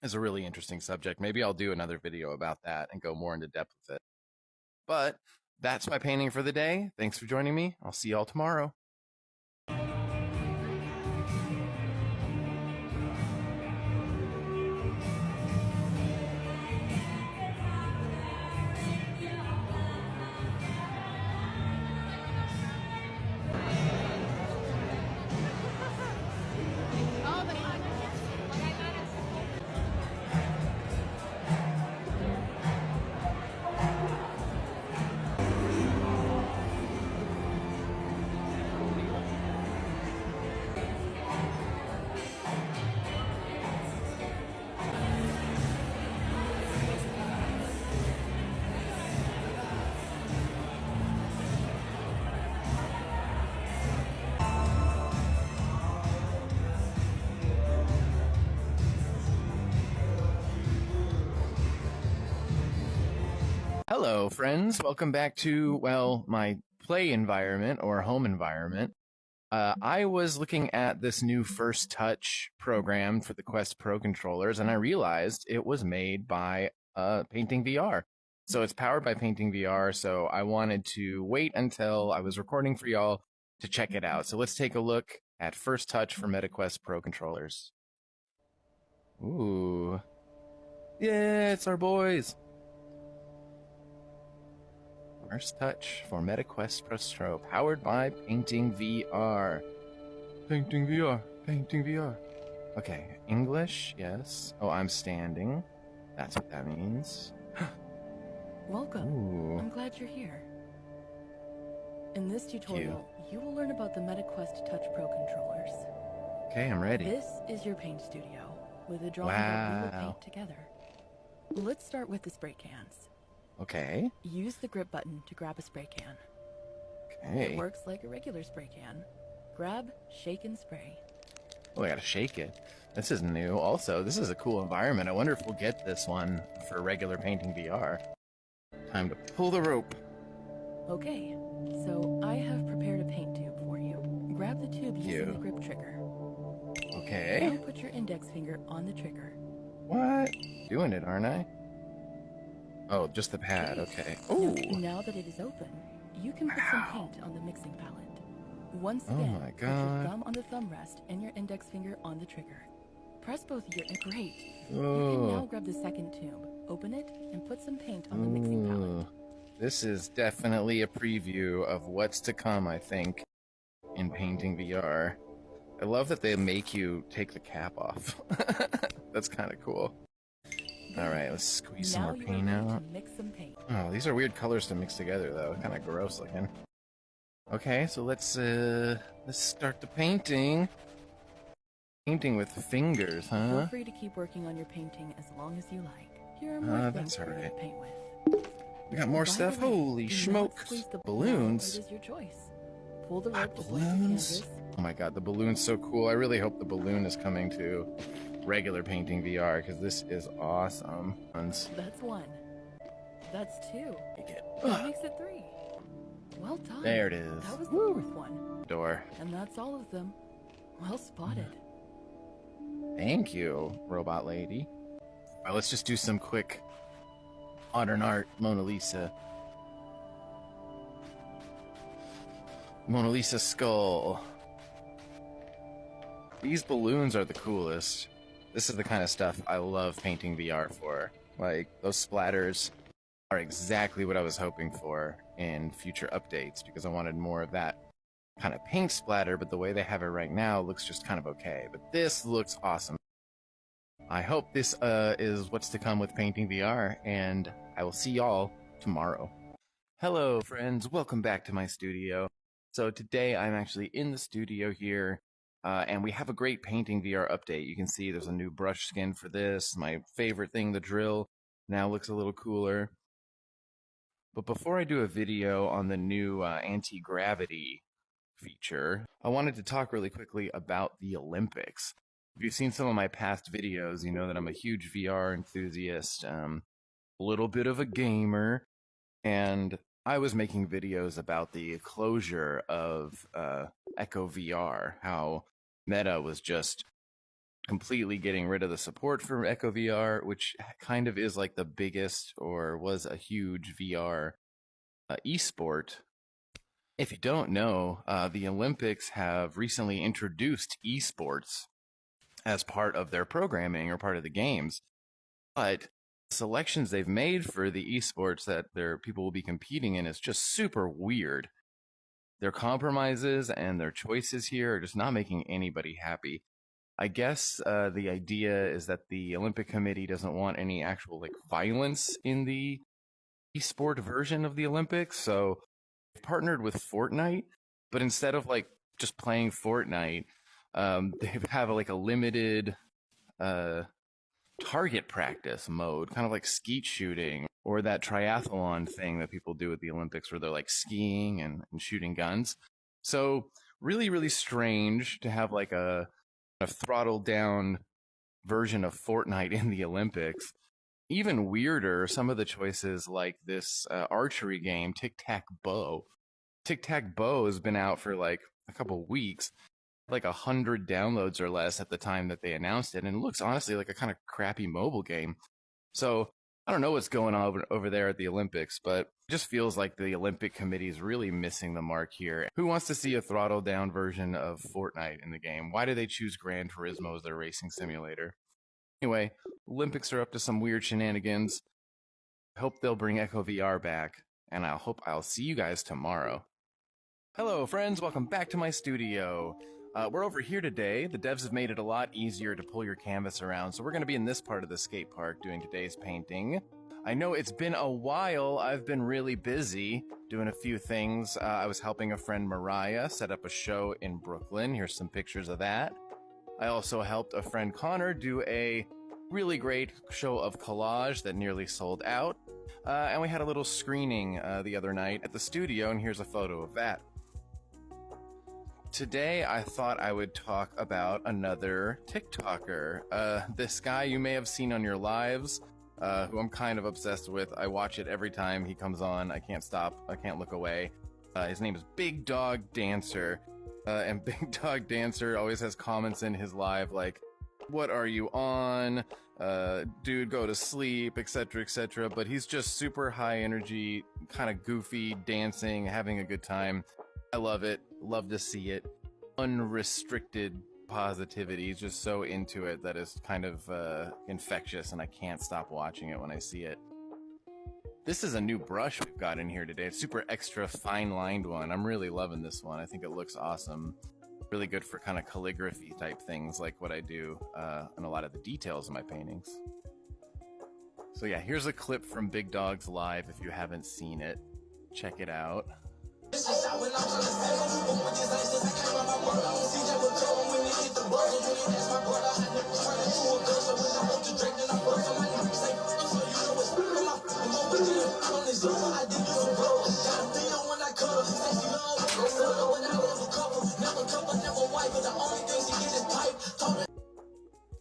is a really interesting subject. Maybe I'll do another video about that and go more into depth with it. But that's my painting for the day. Thanks for joining me. I'll see y'all tomorrow. Hello, friends. Welcome back to, well, my play environment or home environment. I was looking at this new First Touch program for the Quest Pro controllers, and I realized it was made by Painting VR. So it's powered by Painting VR, so I wanted to wait until I was recording for y'all to check it out. So let's take a look at First Touch for MetaQuest Pro controllers. Ooh. Yeah, it's our boys. First Touch for MetaQuest Pro, powered by Painting VR. Painting VR, Painting VR. Okay, English, yes. Oh, I'm standing. That's what that means. Welcome. Ooh. I'm glad you're here. In this tutorial, you will learn about the MetaQuest Touch Pro controllers. Okay, I'm ready. This is your paint studio, with a drawing that we will paint together. Let's start with the spray cans. Okay. Use the grip button to grab a spray can. Okay. It works like a regular spray can. Grab, shake, and spray. Oh, I gotta shake it. This is new. Also, this is a cool environment. I wonder if we'll get this one for regular Painting VR. Time to pull the rope. Okay, so I have prepared a paint tube for you. Grab the tube using the grip trigger. Okay. Now put your index finger on the trigger. What? Doing it, aren't I? Oh, just the pad. Okay. Oh. Now that it is open, you can put some paint on the mixing palette. Once again, my put your God. thumb on the thumb rest and your index finger on the trigger. Press both your great. You Oh. can now grab the second tube, open it, and put some paint on the mixing palette. This is definitely a preview of what's to come, I think, in Painting VR. I love that they make you take the cap off. That's kind of cool. All right, let's squeeze some Now more you are paint ready out. to mix some paint. Oh, these are weird colors to mix together, though. Kind of gross looking. Okay, so let's start the painting. Painting with fingers, Feel huh? free to keep working on your painting as long as you like. Here are more things That's for you alright. to paint with. We got more By the stuff. way, Holy do not smoke! squeeze the Balloons. It is your choice. Pull the rope to point the Balloons. canvas. Oh my god, the balloon's so cool. I really hope the balloon is coming to regular Painting VR because this is awesome. That's one. That's two. Make it. That makes it three. Well done. There it is. That was the fourth one. Door. And that's all of them. Well spotted. Thank you, robot lady. All right, let's just do some quick modern art Mona Lisa. Mona Lisa skull. These balloons are the coolest. This is the kind of stuff I love Painting VR for. Like, those splatters are exactly what I was hoping for in future updates because I wanted more of that kind of paint splatter, but the way they have it right now looks just kind of okay. But this looks awesome. I hope this is what's to come with Painting VR, and I will see y'all tomorrow. Hello, friends. Welcome back to my studio. So today I'm actually in the studio here, and we have a great Painting VR update. You can see there's a new brush skin for this, my favorite thing, the drill. now looks a little cooler. But before I do a video on the new anti-gravity feature, I wanted to talk really quickly about the Olympics. If you've seen some of my past videos, you know that I'm a huge VR enthusiast, a little bit of a gamer, and I was making videos about the closure of Echo VR, how Meta was just completely getting rid of the support for Echo VR, which kind of is like the biggest, or was a huge VR esport. If you don't know, the Olympics have recently introduced esports as part of their programming or part of the games, but selections they've made for the esports that their people will be competing in is just super weird. Their compromises and their choices here are just not making anybody happy. I guess the idea is that the Olympic Committee doesn't want any actual like violence in the esport version of the Olympics, so they've partnered with Fortnite, but instead of like just playing Fortnite, they have like a limited target practice mode, kind of like skeet shooting or that triathlon thing that people do at the Olympics where they're like skiing and shooting guns. So really, really strange to have like a throttled down version of Fortnite in the Olympics. Even weirder, some of the choices like this archery game, Tic-Tac-Bow. Tic-Tac-Bow has been out for like a couple weeks, like 100 downloads or less at the time that they announced it, and it looks honestly like a kind of crappy mobile game. So I don't know what's going on over there at the Olympics, but it just feels like the Olympic Committee is really missing the mark here. Who wants to see a throttle down version of Fortnite in the game? Why do they choose Gran Turismo as their racing simulator? Anyway, Olympics are up to some weird shenanigans. I hope they'll bring Echo VR back, and I hope I'll see you guys tomorrow. Hello, friends. Welcome back to my studio. We're over here today. The devs have made it a lot easier to pull your canvas around, so we're going to be in this part of the skate park doing today's painting. I know it's been a while. I've been really busy doing a few things. I was helping a friend, Mariah, set up a show in Brooklyn. Here's some pictures of that. I also helped a friend, Connor, do a really great show of collage that nearly sold out. And we had a little screening the other night at the studio, and here's a photo of that. Today, I thought I would talk about another TikToker. This guy you may have seen on your lives, who I'm kind of obsessed with. I watch it every time he comes on. I can't stop. I can't look away. His name is Big Dog Dancer. And Big Dog Dancer always has comments in his live like, "What are you on? Dude, go to sleep," etc., etc. But he's just super high energy, kind of goofy, dancing, having a good time. I love it. Love to see it. Unrestricted positivity. He's just so into it that it's kind of infectious, and I can't stop watching it when I see it. This is a new brush we've got in here today. It's super extra fine-lined one. I'm really loving this one. I think it looks awesome. Really good for kind of calligraphy type things like what I do and a lot of the details in my paintings. So yeah, here's a clip from Big Dog's live if you haven't seen it. Check it out.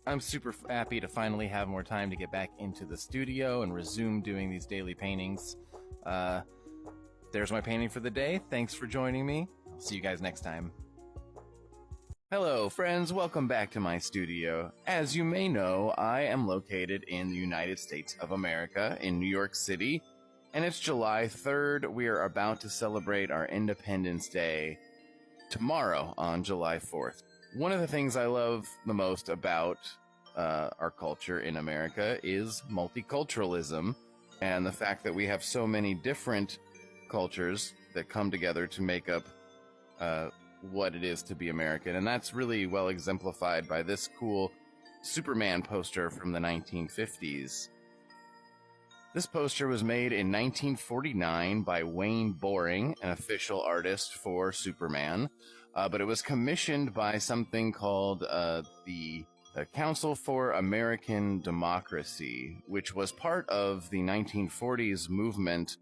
I'm super happy to finally have more time to get back into the studio and resume doing these daily paintings. There's my painting for the day. Thanks for joining me. I'll see you guys next time. Hello, friends. Welcome back to my studio. As you may know, I am located in the United States of America, in New York City, and it's July 3rd. We are about to celebrate our Independence Day tomorrow on July 4th. One of the things I love the most about our culture in America is multiculturalism, and the fact that we have so many different cultures that come together to make up what it is to be American. And that's really well exemplified by this cool Superman poster from the 1950s. This poster was made in 1949 by Wayne Boring, an official artist for Superman, but it was commissioned by something called the the Council for American Democracy, which was part of the 1940s movement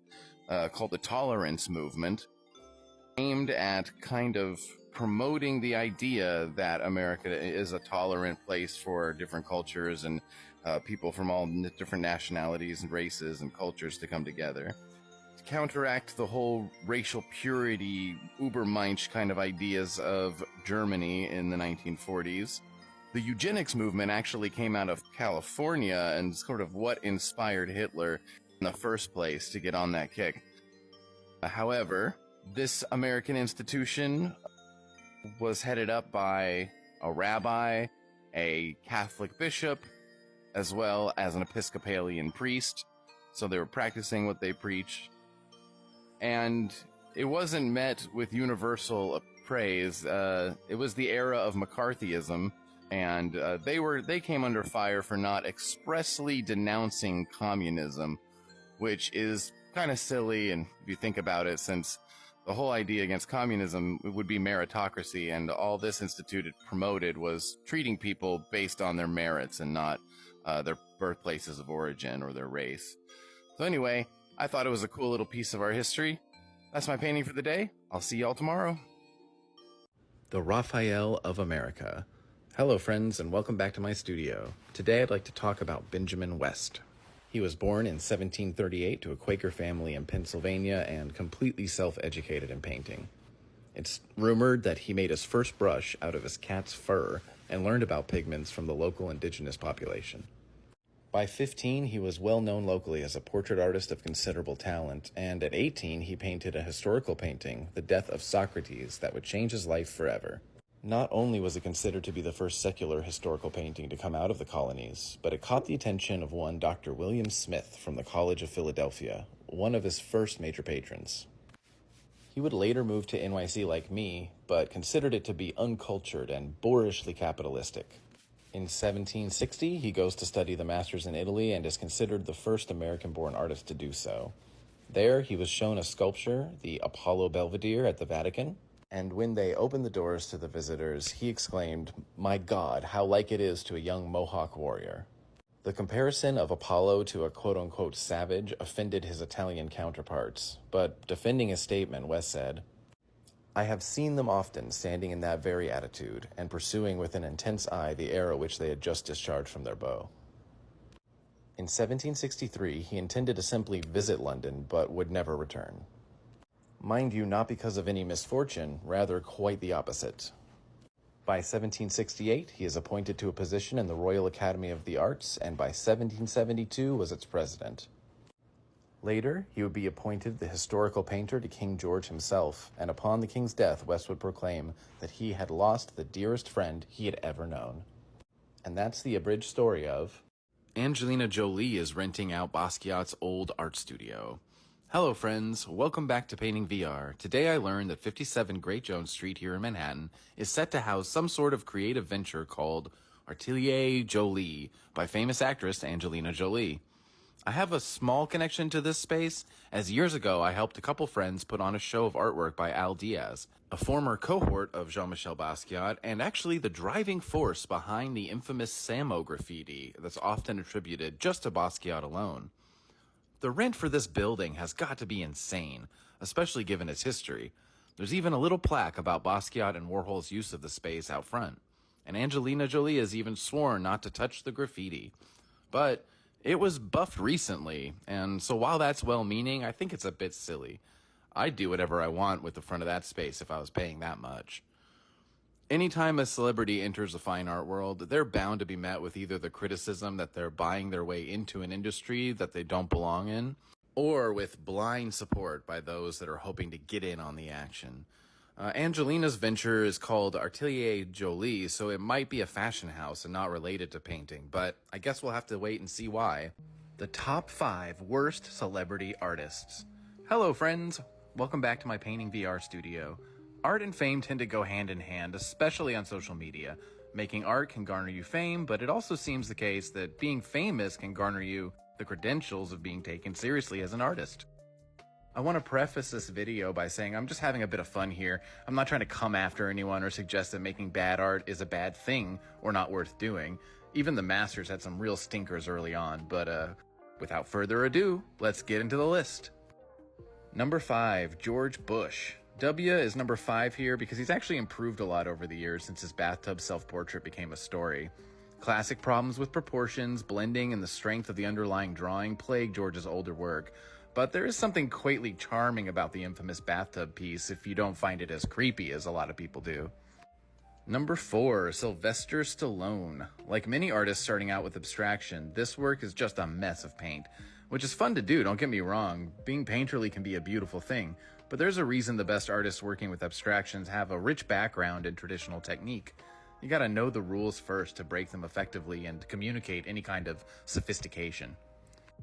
called the Tolerance Movement, aimed at kind of promoting the idea that America is a tolerant place for different cultures and people from all different nationalities and races and cultures to come together. To counteract the whole racial purity, Ubermensch kind of ideas of Germany in the 1940s, the eugenics movement actually came out of California and sort of what inspired Hitler in the first place to get on that kick. However, this American institution was headed up by a rabbi, a Catholic bishop, as well as an Episcopalian priest. So they were practicing what they preached. And it wasn't met with universal praise. It was the era of McCarthyism, and they came under fire for not expressly denouncing communism, which is kind of silly, and if you think about it, since the whole idea against communism would be meritocracy, and all this institute promoted was treating people based on their merits and not their birthplaces of origin or their race. So anyway, I thought it was a cool little piece of our history. That's my painting for the day. I'll see y'all tomorrow. The Raphael of America. Hello friends, and welcome back to my studio. Today I'd like to talk about Benjamin West. He was born in 1738 to a Quaker family in Pennsylvania and completely self-educated in painting. It's rumored that he made his first brush out of his cat's fur and learned about pigments from the local indigenous population. By 15, he was well known locally as a portrait artist of considerable talent, and at 18, he painted a historical painting, The Death of Socrates, that would change his life forever. Not only was it considered to be the first secular historical painting to come out of the colonies, but it caught the attention of one Dr. William Smith from the College of Philadelphia, one of his first major patrons. He would later move to NYC like me, but considered it to be uncultured and boorishly capitalistic. In 1760, he goes to study the masters in Italy and is considered the first American-born artist to do so. There, he was shown a sculpture, the Apollo Belvedere at the Vatican, and when they opened the doors to the visitors, he exclaimed, "My God, how like it is to a young Mohawk warrior." The comparison of Apollo to a quote-unquote savage offended his Italian counterparts, but defending his statement, West said, "I have seen them often standing in that very attitude and pursuing with an intense eye the arrow which they had just discharged from their bow." In 1763, he intended to simply visit London, but would never return. Mind you, not because of any misfortune, rather quite the opposite. By 1768, he is appointed to a position in the Royal Academy of the Arts, and by 1772 was its president. Later, he would be appointed the historical painter to King George himself, and upon the king's death, West would proclaim that he had lost the dearest friend he had ever known. And that's the abridged story of Angelina Jolie is renting out Basquiat's old art studio. Hello friends, welcome back to Painting VR. Today I learned that 57 Great Jones Street here in Manhattan is set to house some sort of creative venture called Atelier Jolie by famous actress Angelina Jolie. I have a small connection to this space, as years ago I helped a couple friends put on a show of artwork by Al Diaz, a former cohort of Jean-Michel Basquiat, and actually the driving force behind the infamous Samo graffiti that's often attributed just to Basquiat alone. The rent for this building has got to be insane, especially given its history. There's even a little plaque about Basquiat and Warhol's use of the space out front. And Angelina Jolie has even sworn not to touch the graffiti. But it was buffed recently, and so while that's well-meaning, I think it's a bit silly. I'd do whatever I want with the front of that space if I was paying that much. Anytime a celebrity enters the fine art world, they're bound to be met with either the criticism that they're buying their way into an industry that they don't belong in, or with blind support by those that are hoping to get in on the action. Angelina's venture is called Atelier Jolie, so it might be a fashion house and not related to painting, but I guess we'll have to wait and see why. The top 5 worst celebrity artists. Hello friends, welcome back to my Painting VR studio. Art and fame tend to go hand in hand, especially on social media. Making art can garner you fame, but it also seems the case that being famous can garner you the credentials of being taken seriously as an artist. I want to preface this video by saying I'm just having a bit of fun here. I'm not trying to come after anyone or suggest that making bad art is a bad thing or not worth doing. Even the masters had some real stinkers early on, but without further ado, let's get into the list. Number 5, George Bush. W is number 5 here because he's actually improved a lot over the years since his bathtub self-portrait became a story. Classic problems with proportions, blending, and the strength of the underlying drawing plague George's older work. But there is something quaintly charming about the infamous bathtub piece if you don't find it as creepy as a lot of people do. Number 4, Sylvester Stallone. Like many artists starting out with abstraction, this work is just a mess of paint. Which is fun to do, don't get me wrong. Being painterly can be a beautiful thing. But there's a reason the best artists working with abstractions have a rich background in traditional technique. You gotta know the rules first to break them effectively and communicate any kind of sophistication.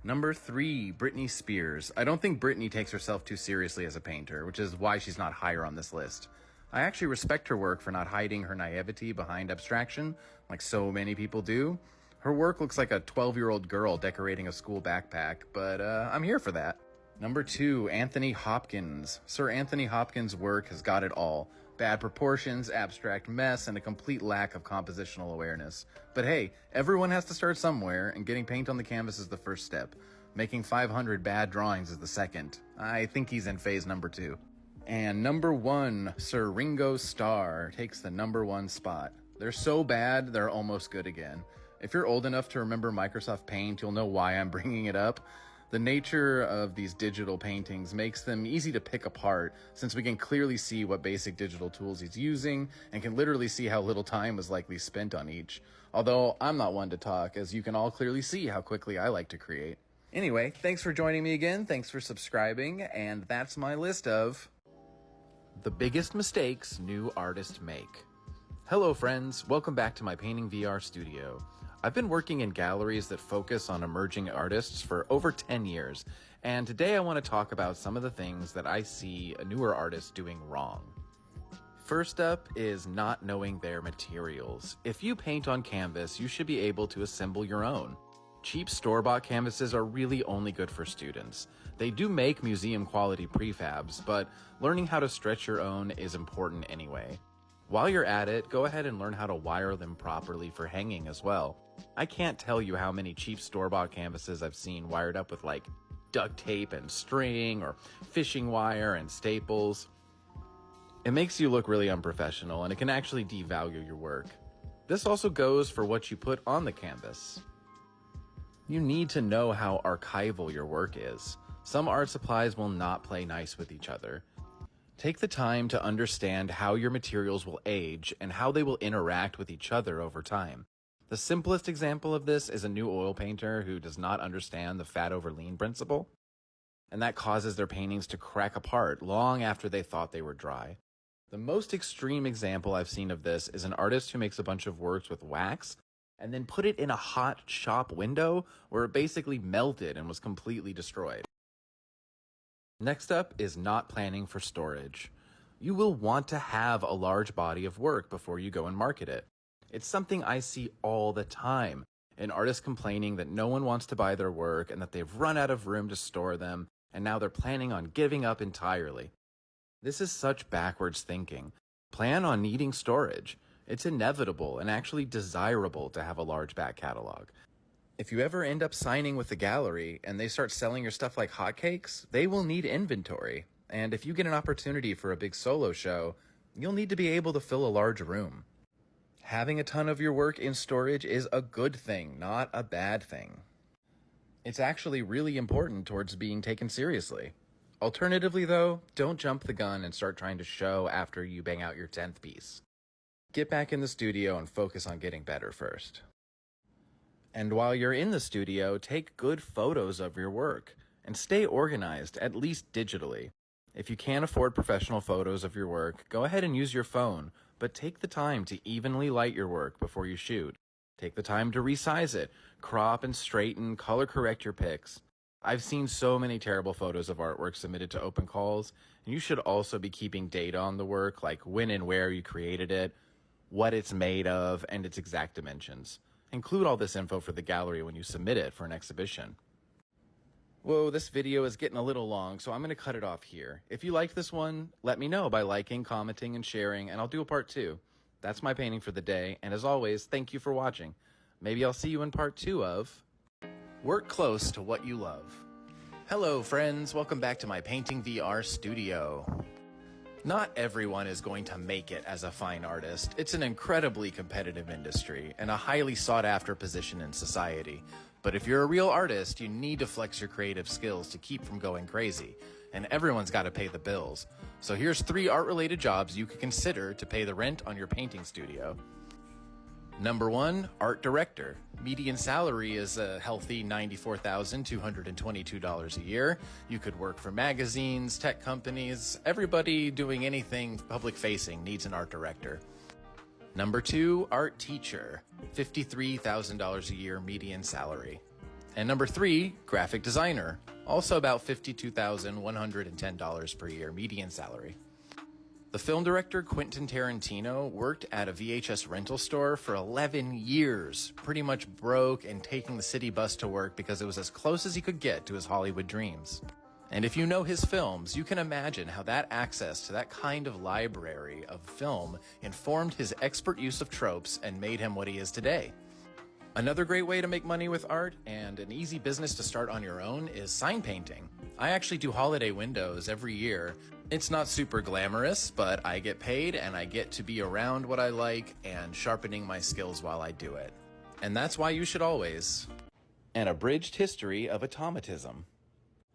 Number 3, Britney Spears. I don't think Britney takes herself too seriously as a painter, which is why she's not higher on this list. I actually respect her work for not hiding her naivety behind abstraction, like so many people do. Her work looks like a 12-year-old girl decorating a school backpack, but I'm here for that. Number 2, Anthony Hopkins. Sir Anthony Hopkins' work has got it all. Bad proportions, abstract mess, and a complete lack of compositional awareness. But hey, everyone has to start somewhere, and getting paint on the canvas is the first step. Making 500 bad drawings is the second. I think he's in phase number 2. And number 1, Sir Ringo Starr takes the number 1 spot. They're so bad, they're almost good again. If you're old enough to remember Microsoft Paint, you'll know why I'm bringing it up. The nature of these digital paintings makes them easy to pick apart, since we can clearly see what basic digital tools he's using, and can literally see how little time was likely spent on each. Although, I'm not one to talk, as you can all clearly see how quickly I like to create. Anyway, thanks for joining me again, thanks for subscribing, and that's my list of the biggest mistakes new artists make. Hello friends, welcome back to my Painting VR studio. I've been working in galleries that focus on emerging artists for over 10 years, and today I want to talk about some of the things that I see newer artists doing wrong. First up is not knowing their materials. If you paint on canvas, you should be able to assemble your own. Cheap store-bought canvases are really only good for students. They do make museum quality prefabs, but learning how to stretch your own is important anyway. While you're at it, go ahead and learn how to wire them properly for hanging as well. I can't tell you how many cheap store-bought canvases I've seen wired up with like duct tape and string or fishing wire and staples. It makes you look really unprofessional and it can actually devalue your work. This also goes for what you put on the canvas. You need to know how archival your work is. Some art supplies will not play nice with each other. Take the time to understand how your materials will age and how they will interact with each other over time. The simplest example of this is a new oil painter who does not understand the fat over lean principle, and that causes their paintings to crack apart long after they thought they were dry. The most extreme example I've seen of this is an artist who makes a bunch of works with wax and then put it in a hot shop window where it basically melted and was completely destroyed. Next up is not planning for storage. You will want to have a large body of work before you go and market it. It's something I see all the time. An artist complaining that no one wants to buy their work and that they've run out of room to store them, and now they're planning on giving up entirely. This is such backwards thinking. Plan on needing storage. It's inevitable and actually desirable to have a large back catalog. If you ever end up signing with the gallery and they start selling your stuff like hotcakes, they will need inventory. And if you get an opportunity for a big solo show, you'll need to be able to fill a large room. Having a ton of your work in storage is a good thing, not a bad thing. It's actually really important towards being taken seriously. Alternatively though, don't jump the gun and start trying to show after you bang out your 10th piece. Get back in the studio and focus on getting better first. And while you're in the studio, take good photos of your work and stay organized, at least digitally. If you can't afford professional photos of your work, go ahead and use your phone, but take the time to evenly light your work before you shoot. Take the time to resize it, crop and straighten, color correct your pics. I've seen so many terrible photos of artwork submitted to open calls, and you should also be keeping data on the work, like when and where you created it, what it's made of, and its exact dimensions. Include all this info for the gallery when you submit it for an exhibition. Whoa, this video is getting a little long, so I'm going to cut it off here. If you liked this one, let me know by liking, commenting, and sharing, and I'll do a part 2. That's my painting for the day, and as always, thank you for watching. Maybe I'll see you in part 2 of Work Close to What You Love. Hello, friends. Welcome back to my Painting VR studio. Not everyone is going to make it as a fine artist. It's an incredibly competitive industry and a highly sought-after position in society. But if you're a real artist, you need to flex your creative skills to keep from going crazy. And everyone's got to pay the bills. So here's 3 art-related jobs you could consider to pay the rent on your painting studio. Number 1, art director. Median salary is a healthy $94,222 a year. You could work for magazines, tech companies. Everybody doing anything public-facing needs an art director. Number 2, art teacher. $53,000 a year median salary. And number 3, graphic designer. Also about $52,110 per year median salary. The film director Quentin Tarantino worked at a VHS rental store for 11 years, pretty much broke and taking the city bus to work because it was as close as he could get to his Hollywood dreams. And if you know his films, you can imagine how that access to that kind of library of film informed his expert use of tropes and made him what he is today. Another great way to make money with art, and an easy business to start on your own, is sign painting. I actually do holiday windows every year. It's not super glamorous, but I get paid and I get to be around what I like and sharpening my skills while I do it. And that's why you should always. An abridged history of automatism.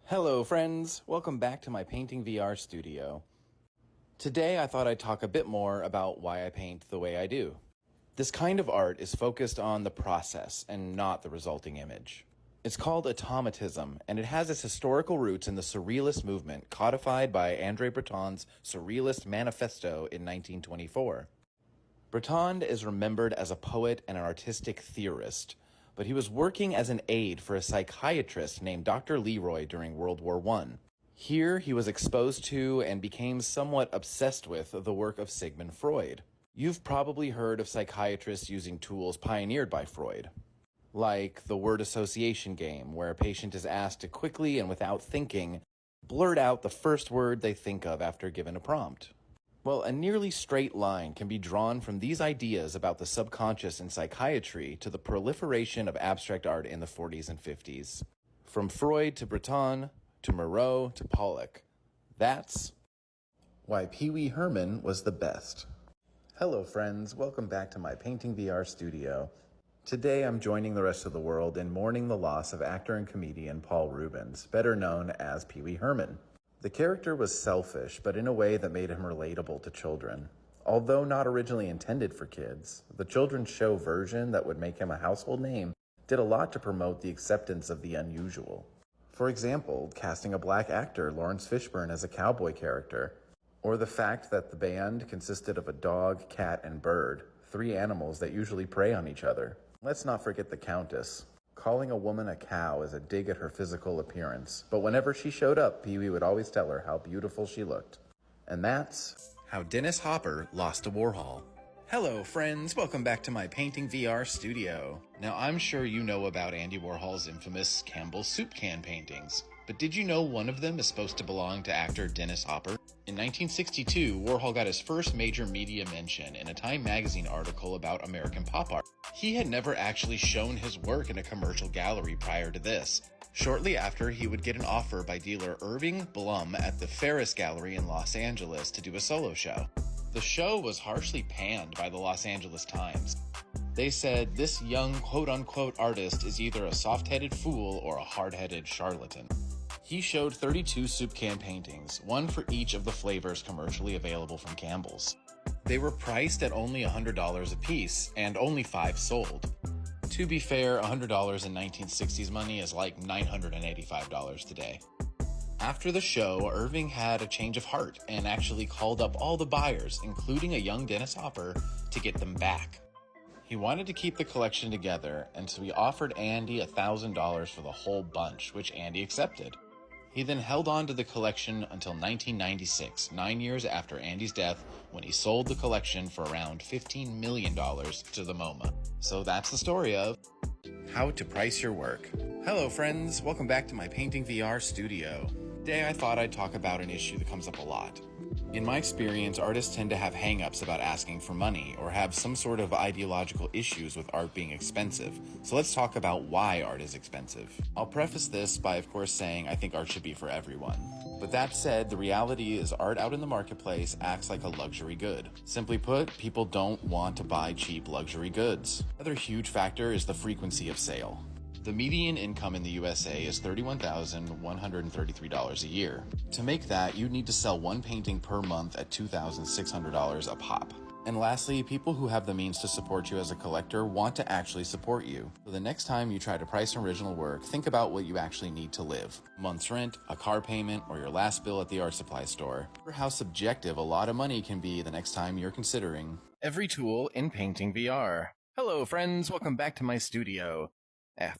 Hello, friends. Welcome back to my Painting VR studio. Today, I thought I'd talk a bit more about why I paint the way I do. This kind of art is focused on the process and not the resulting image. It's called automatism, and it has its historical roots in the Surrealist movement codified by André Breton's Surrealist Manifesto in 1924. Breton is remembered as a poet and an artistic theorist, but he was working as an aide for a psychiatrist named Dr. Leroy during World War I. Here, he was exposed to and became somewhat obsessed with the work of Sigmund Freud. You've probably heard of psychiatrists using tools pioneered by Freud, like the word association game, where a patient is asked to quickly and without thinking blurt out the first word they think of after given a prompt. Well, a nearly straight line can be drawn from these ideas about the subconscious in psychiatry to the proliferation of abstract art in the 40s and 50s. From Freud to Breton to Moreau to Pollock. That's why Pee Wee Herman was the best. Hello, friends. Welcome back to my Painting VR studio. Today, I'm joining the rest of the world in mourning the loss of actor and comedian Paul Reubens, better known as Pee Wee Herman. The character was selfish, but in a way that made him relatable to children. Although not originally intended for kids, the children's show version that would make him a household name did a lot to promote the acceptance of the unusual. For example, casting a black actor, Lawrence Fishburne, as a cowboy character, or the fact that the band consisted of a dog, cat, and bird, 3 animals that usually prey on each other. Let's not forget the Countess. Calling a woman a cow is a dig at her physical appearance, but whenever she showed up, Pee-wee would always tell her how beautiful she looked. And that's how Dennis Hopper lost to Warhol. Hello, friends. Welcome back to my Painting VR studio. Now, I'm sure you know about Andy Warhol's infamous Campbell's soup can paintings. But did you know one of them is supposed to belong to actor Dennis Hopper? In 1962, Warhol got his first major media mention in a Time magazine article about American pop art. He had never actually shown his work in a commercial gallery prior to this. Shortly after, he would get an offer by dealer Irving Blum at the Ferris Gallery in Los Angeles to do a solo show. The show was harshly panned by the Los Angeles Times. They said this young quote-unquote artist is either a soft-headed fool or a hard-headed charlatan. He showed 32 soup can paintings, one for each of the flavors commercially available from Campbell's. They were priced at only $100 a piece, and only 5 sold. To be fair, $100 in 1960s money is like $985 today. After the show, Irving had a change of heart and actually called up all the buyers, including a young Dennis Hopper, to get them back. He wanted to keep the collection together, and so he offered Andy $1,000 for the whole bunch, which Andy accepted. He then held on to the collection until 1996, 9 years after Andy's death, when he sold the collection for around $15 million to the MoMA. So that's the story of how to price your work. Hello friends, welcome back to my Painting VR studio. Today I thought I'd talk about an issue that comes up a lot. In my experience, artists tend to have hang-ups about asking for money or have some sort of ideological issues with art being expensive. So let's talk about why art is expensive. I'll preface this by of course saying I think art should be for everyone. But that said, the reality is art out in the marketplace acts like a luxury good. Simply put, people don't want to buy cheap luxury goods. Another huge factor is the frequency of sale. The median income in the USA is $31,133 a year. To make that, you need to sell one painting per month at $2,600 a pop. And lastly, people who have the means to support you as a collector want to actually support you. So the next time you try to price original work, think about what you actually need to live. A month's rent, a car payment, or your last bill at the art supply store. Or how subjective a lot of money can be the next time you're considering Every tool in Painting VR. Hello friends, welcome back to my studio.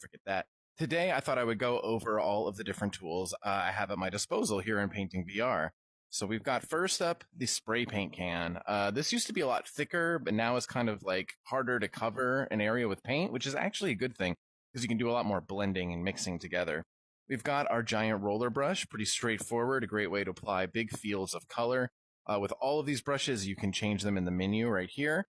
Forget that. Today I thought I would go over all of the different tools I have at my disposal here in Painting VR. So we've got first up the spray paint can. This used to be a lot thicker, but now it's kind of like harder to cover an area with paint, which is actually a good thing because you can do a lot more blending and mixing together. We've got our giant roller brush, pretty straightforward, a great way to apply big fields of color. With all of these brushes, you can change them in the menu right here.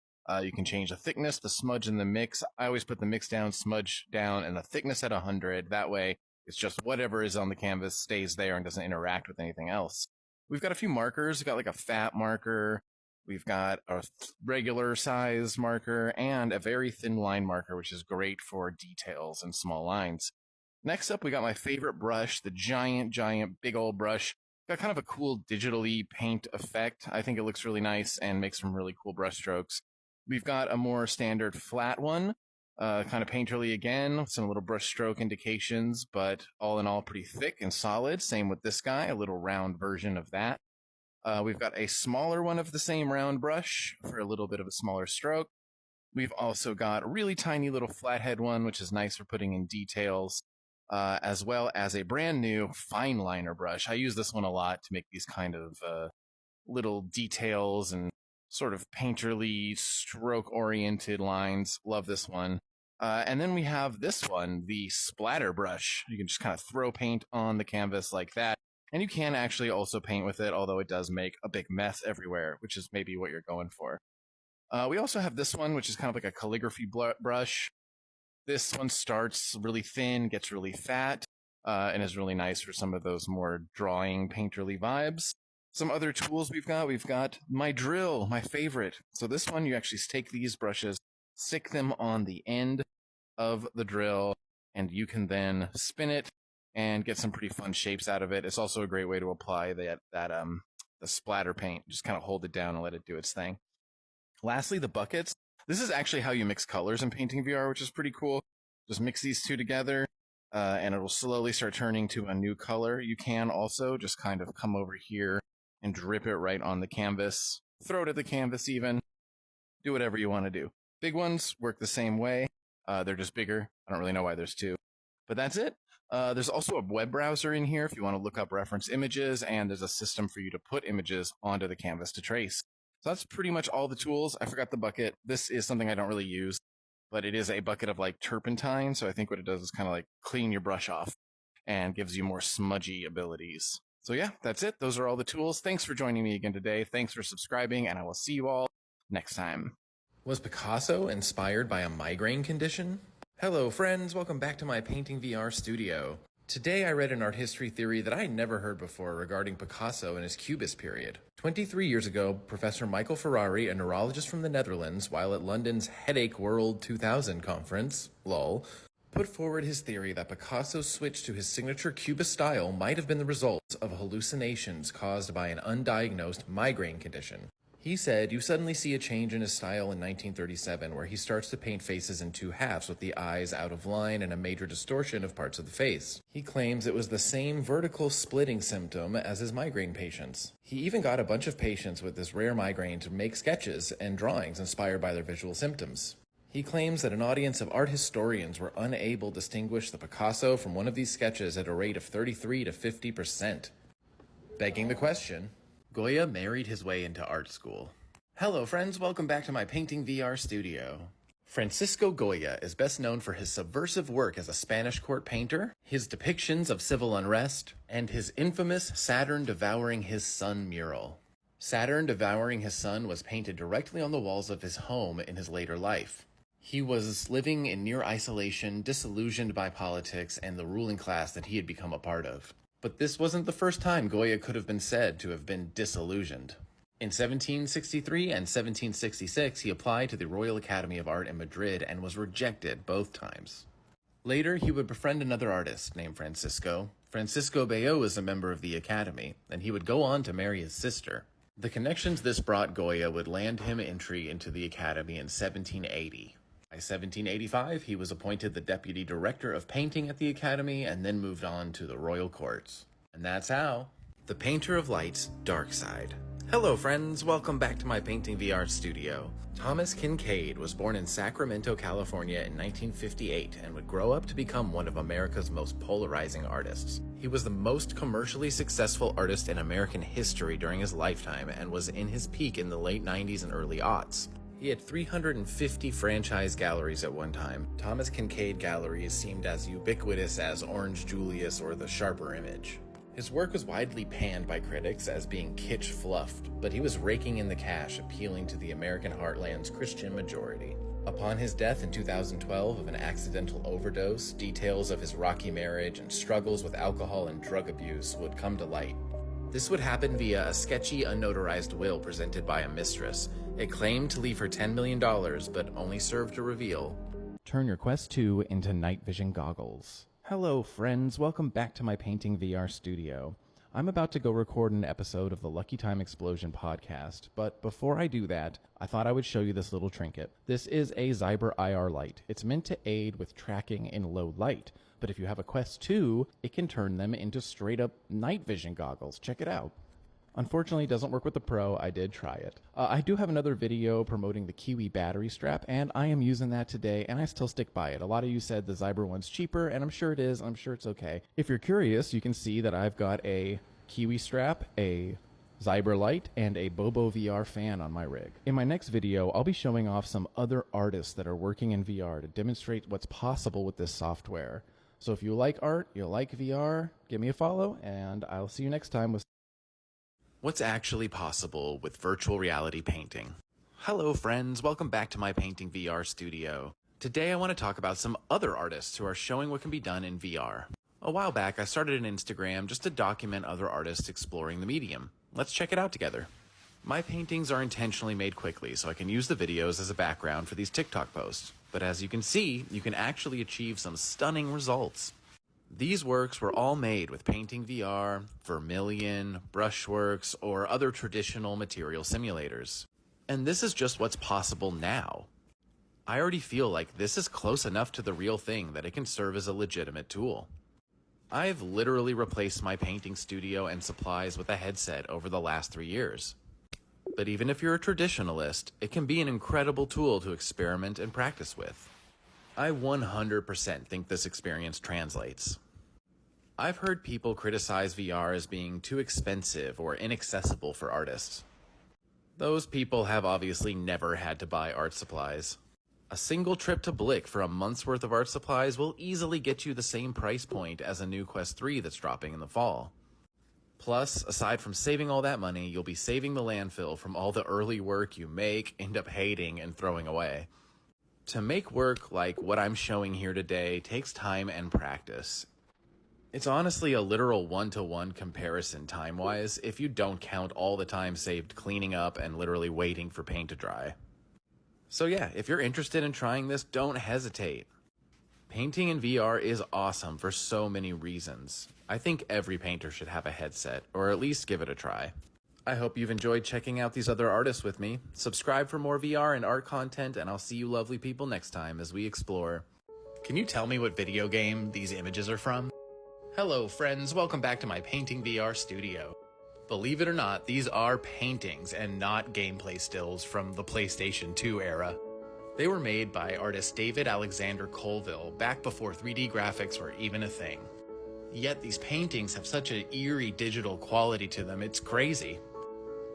You can change the thickness, the smudge, and the mix. I always put the mix down, smudge down, and the thickness at 100. That way, it's just whatever is on the canvas stays there and doesn't interact with anything else. We've got a few markers. We've got like a fat marker. We've got a regular size marker and a very thin line marker, which is great for details and small lines. Next up, we got my favorite brush, the giant, big old brush. Got kind of a cool digitally paint effect. I think it looks really nice and makes some really cool brush strokes. We've got a more standard flat one, kind of painterly again, with some little brush stroke indications, but all in all pretty thick and solid. Same with this guy, a little round version of that. We've got a smaller one of the same round brush for a little bit of a smaller stroke. We've also got a really tiny little flathead one, which is nice for putting in details, as well as a brand new fine liner brush. I use this one a lot to make these kind of little details and sort of painterly, stroke-oriented lines. Love this one. And then we have this one, the splatter brush. You can just kind of throw paint on the canvas like that. And you can actually also paint with it, although it does make a big mess everywhere, which is maybe what you're going for. We also have this one, which is kind of like a calligraphy brush. This one starts really thin, gets really fat, and is really nice for some of those more drawing, painterly vibes. Some other tools we've got my drill, my favorite. So this one, you actually take these brushes, stick them on the end of the drill, and you can then spin it and get some pretty fun shapes out of it. It's also a great way to apply the splatter paint. Just kind of hold it down and let it do its thing. Lastly, the buckets. This is actually how you mix colors in Painting VR, which is pretty cool. Just mix these two together. And it will slowly start turning to a new color. You can also just kind of come over here and drip it right on the canvas. Throw it at the canvas even. Do whatever you want to do. Big ones work the same way. They're just bigger. I don't really know why there's two. But that's it. There's also a web browser in here if you want to look up reference images, and there's a system for you to put images onto the canvas to trace. So that's pretty much all the tools. I forgot the bucket. This is something I don't really use, but it is a bucket of like turpentine. So I think what it does is kind of like clean your brush off and gives you more smudgy abilities. So yeah, that's it. Those are all the tools. Thanks for joining me again today. Thanks for subscribing, and I will see you all next time. Was Picasso inspired by a migraine condition? Hello friends, welcome back to my Painting VR studio. Today I read an art history theory that I had never heard before regarding Picasso and his Cubist period. 23 years ago, Professor Michael Ferrari, a neurologist from the Netherlands, while at London's Headache World 2000 conference, LOL, put forward his theory that Picasso's switch to his signature Cubist style might have been the result of hallucinations caused by an undiagnosed migraine condition. He said, you suddenly see a change in his style in 1937 where he starts to paint faces in two halves with the eyes out of line and a major distortion of parts of the face. He claims it was the same vertical splitting symptom as his migraine patients. He even got a bunch of patients with this rare migraine to make sketches and drawings inspired by their visual symptoms. He claims that an audience of art historians were unable to distinguish the Picasso from one of these sketches at a rate of 33 to 50%. Begging the question, Goya married his way into art school. Hello friends, welcome back to my Painting VR studio. Francisco Goya is best known for his subversive work as a Spanish court painter, his depictions of civil unrest, and his infamous Saturn devouring his son mural. Saturn devouring his son was painted directly on the walls of his home in his later life. He was living in near isolation, disillusioned by politics and the ruling class that he had become a part of. But this wasn't the first time Goya could have been said to have been disillusioned. In 1763 and 1766, he applied to the Royal Academy of Art in Madrid and was rejected both times. Later, he would befriend another artist named Francisco. Francisco Bello was a member of the Academy, and he would go on to marry his sister. The connections this brought Goya would land him entry into the Academy in 1780. By 1785, he was appointed the Deputy Director of Painting at the Academy and then moved on to the Royal Courts. And that's how. The Painter of Light's Dark Side. Hello friends, welcome back to my Painting VR studio. Thomas Kincaid was born in Sacramento, California in 1958 and would grow up to become one of America's most polarizing artists. He was the most commercially successful artist in American history during his lifetime and was in his peak in the late 90s and early aughts. He had 350 franchise galleries at one time. Thomas Kincaid galleries seemed as ubiquitous as Orange Julius or the Sharper Image. His work was widely panned by critics as being kitsch fluffed, but he was raking in the cash, appealing to the American heartland's Christian majority. Upon his death in 2012 of an accidental overdose, details of his rocky marriage and struggles with alcohol and drug abuse would come to light. This would happen via a sketchy, unnotarized will presented by a mistress. It claimed to leave her $10 million, but only served to reveal, Turn your Quest 2 into night vision goggles. Hello friends, welcome back to my Painting VR studio. I'm about to go record an episode of the Lucky Time Explosion podcast, but before I do that, I thought I would show you this little trinket. This is a Zyber IR light. It's meant to aid with tracking in low light, but if you have a Quest 2, it can turn them into straight up night vision goggles. Check it out. Unfortunately, it doesn't work with the Pro. I did try it. I do have another video promoting the Kiwi battery strap, and I am using that today, and I still stick by it. A lot of you said the Zyber one's cheaper, and I'm sure it is. I'm sure it's okay. If you're curious, you can see that I've got a Kiwi strap, a Zyber light, and a Bobo VR fan on my rig. In my next video, I'll be showing off some other artists that are working in VR to demonstrate what's possible with this software. So if you like art, you like VR, give me a follow, and I'll see you next time with what's actually possible with virtual reality painting. Hello friends, welcome back to my Painting VR studio. Today I want to talk about some other artists who are showing what can be done in VR. A while back I started an Instagram just to document other artists exploring the medium. Let's check it out together. My paintings are intentionally made quickly so I can use the videos as a background for these TikTok posts. But as you can see, you can actually achieve some stunning results. These works were all made with Painting VR, Vermilion, Brushworks, or other traditional material simulators. And this is just what's possible now. I already feel like this is close enough to the real thing that it can serve as a legitimate tool. I've literally replaced my painting studio and supplies with a headset over the last 3 years. But even if you're a traditionalist, it can be an incredible tool to experiment and practice with. I 100% think this experience translates. I've heard people criticize VR as being too expensive or inaccessible for artists. Those people have obviously never had to buy art supplies. A single trip to Blick for a month's worth of art supplies will easily get you the same price point as a new Quest 3 that's dropping in the fall. Plus, aside from saving all that money, you'll be saving the landfill from all the early work you make, end up hating, and throwing away. To make work like what I'm showing here today takes time and practice. It's honestly a literal one-to-one comparison time-wise if you don't count all the time saved cleaning up and literally waiting for paint to dry. So yeah, if you're interested in trying this, don't hesitate. Painting in VR is awesome for so many reasons. I think every painter should have a headset, or at least give it a try. I hope you've enjoyed checking out these other artists with me. Subscribe for more VR and art content, and I'll see you lovely people next time as we explore. Can you tell me what video game these images are from? Hello friends, welcome back to my Painting VR studio. Believe it or not, these are paintings and not gameplay stills from the PlayStation 2 era. They were made by artist David Alexander Colville back before 3D graphics were even a thing. Yet these paintings have such an eerie digital quality to them, it's crazy.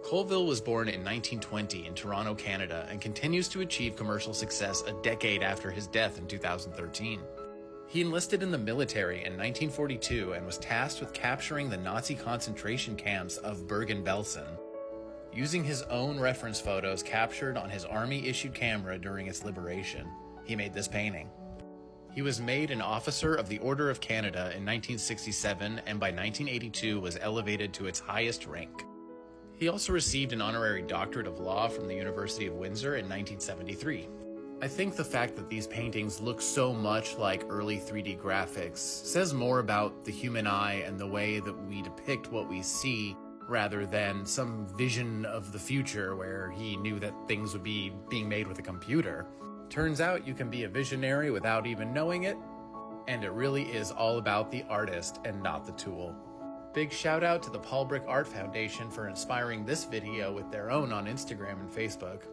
Colville was born in 1920 in Toronto, Canada, and continues to achieve commercial success a decade after his death in 2013. He enlisted in the military in 1942 and was tasked with capturing the Nazi concentration camps of Bergen-Belsen. Using his own reference photos captured on his army-issued camera during its liberation, he made this painting. He was made an Officer of the Order of Canada in 1967 and by 1982 was elevated to its highest rank. He also received an honorary doctorate of law from the University of Windsor in 1973. I think the fact that these paintings look so much like early 3D graphics says more about the human eye and the way that we depict what we see rather than some vision of the future where he knew that things would be being made with a computer. Turns out you can be a visionary without even knowing it, and it really is all about the artist and not the tool. Big shout out to the Paul Brick Art Foundation for inspiring this video with their own on Instagram and Facebook.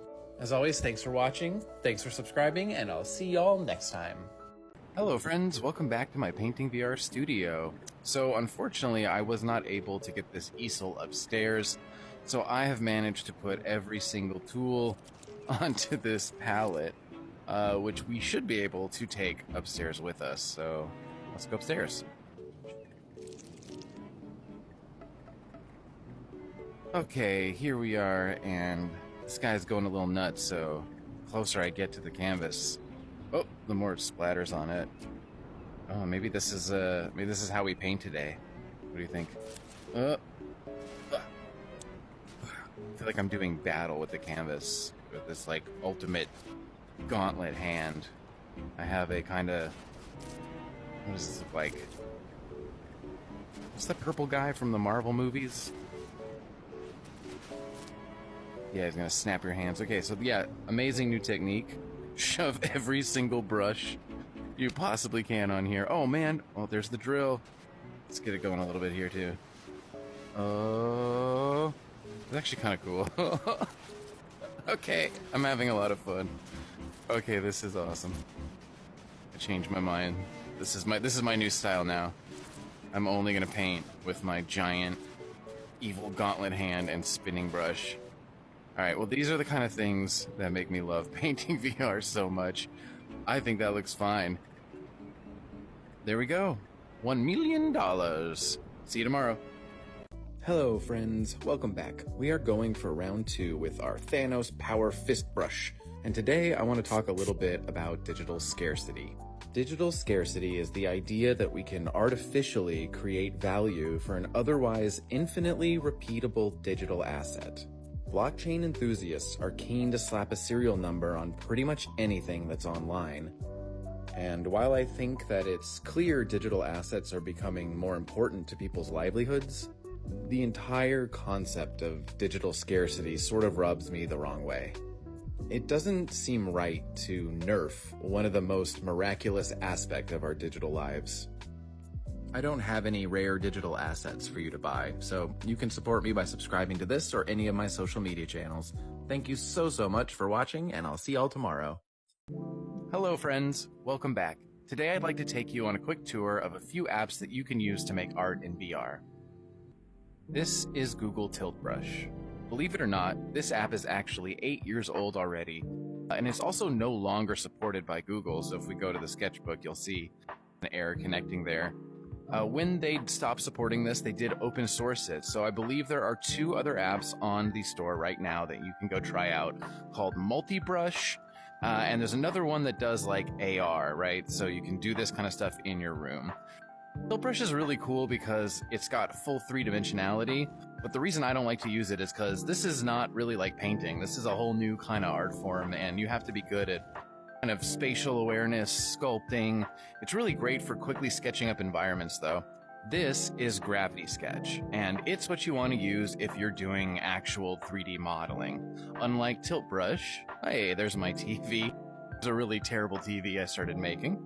As always, thanks for watching, thanks for subscribing, and I'll see y'all next time. Hello friends, welcome back to my Painting VR studio. So unfortunately I was not able to get this easel upstairs, so I have managed to put every single tool onto this pallet, which we should be able to take upstairs with us, so let's go upstairs. Okay, here we are, and this guy's going a little nuts, so the closer I get to the canvas, oh, the more it splatters on it. Oh, maybe this is how we paint today. What do you think? I feel like I'm doing battle with the canvas with this like ultimate gauntlet hand. I have a kind of, what does this look like? What's the purple guy from the Marvel movies? Yeah, he's gonna snap your hands. Okay, so yeah, amazing new technique. Shove every single brush you possibly can on here. Oh man, oh there's the drill. Let's get it going a little bit here too. Oh, it's actually kind of cool. Okay, I'm having a lot of fun. Okay, this is awesome. I changed my mind. This is my new style now. I'm only gonna paint with my giant evil gauntlet hand and spinning brush. Alright, well these are the kind of things that make me love painting VR so much. I think that looks fine. There we go. $1 million. See you tomorrow. Hello friends, welcome back. We are going for round 2 with our Thanos Power Fist Brush. And today I want to talk a little bit about digital scarcity. Digital scarcity is the idea that we can artificially create value for an otherwise infinitely repeatable digital asset. Blockchain enthusiasts are keen to slap a serial number on pretty much anything that's online. And while I think that it's clear digital assets are becoming more important to people's livelihoods, the entire concept of digital scarcity sort of rubs me the wrong way. It doesn't seem right to nerf one of the most miraculous aspects of our digital lives. I don't have any rare digital assets for you to buy, so you can support me by subscribing to this or any of my social media channels. Thank you so much for watching, and I'll see y'all tomorrow. Hello friends, welcome back. Today I'd like to take you on a quick tour of a few apps that you can use to make art in VR. This is Google Tilt Brush. Believe it or not, this app is actually 8 years old already, and it's also no longer supported by Google, so if we go to the sketchbook you'll see an error connecting there. When they stopped supporting this, they did open source it, so I believe there are 2 other apps on the store right now that you can go try out called Multibrush, and there's another one that does like AR, right? So you can do this kind of stuff in your room. Tilt Brush is really cool because it's got full 3-dimensionality, but the reason I don't like to use it is because this is not really like painting. This is a whole new kind of art form, and you have to be good at kind of spatial awareness, sculpting. It's really great for quickly sketching up environments though. This is Gravity Sketch, and it's what you want to use if you're doing actual 3D modeling. Unlike Tilt Brush, hey, there's my TV. It's a really terrible TV I started making.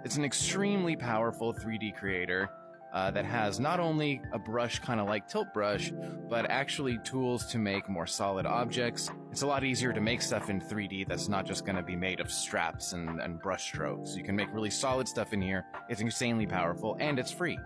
It's an extremely powerful 3D creator that has not only a brush kind of like Tilt Brush, but actually tools to make more solid objects. It's a lot easier to make stuff in 3D that's not just going to be made of straps and brush strokes. You can make really solid stuff in here. It's insanely powerful, and it's free.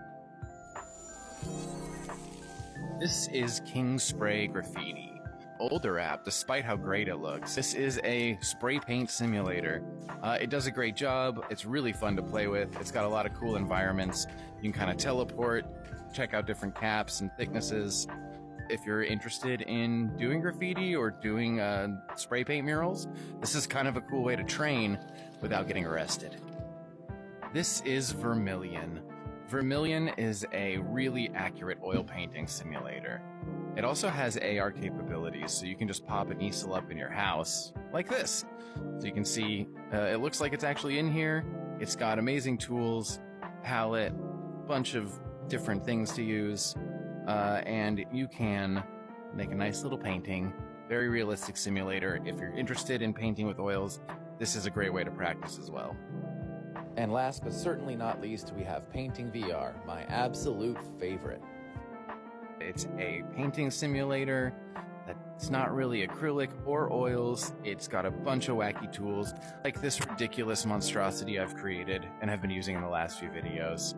This is King Spray Graffiti. Older app, despite how great it looks. This is a spray paint simulator. It does a great job. It's really fun to play with. It's got a lot of cool environments. You can kind of teleport, check out different caps and thicknesses. If you're interested in doing graffiti or doing spray paint murals, this is kind of a cool way to train without getting arrested. This is Vermilion. Vermilion is a really accurate oil painting simulator. It also has AR capabilities, so you can just pop an easel up in your house, like this. So you can see, it looks like it's actually in here. It's got amazing tools, palette, bunch of different things to use, and you can make a nice little painting. Very realistic simulator. If you're interested in painting with oils, this is a great way to practice as well. And last but certainly not least, we have Painting VR, my absolute favorite. It's a painting simulator that's not really acrylic or oils. It's got a bunch of wacky tools, like this ridiculous monstrosity I've created and have been using in the last few videos.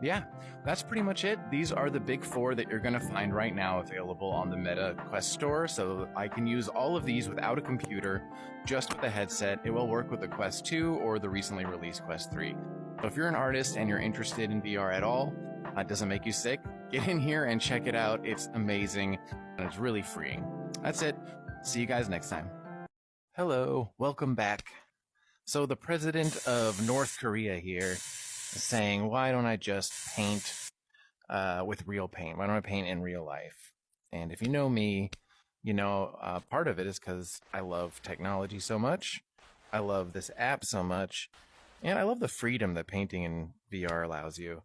Yeah, that's pretty much it. These are the big 4 that you're going to find right now available on the Meta Quest store, so I can use all of these without a computer, just with a headset. It will work with the Quest 2 or the recently released Quest 3. So if you're an artist and you're interested in VR at all, it doesn't make you sick, get in here and check it out. It's amazing, and it's really freeing. That's it. See you guys next time. Hello, welcome back. So the president of North Korea here saying, why don't I just paint with real paint? Why don't I paint in real life? And if you know me, you know part of it is because I love technology so much. I love this app so much. And I love the freedom that painting in VR allows you.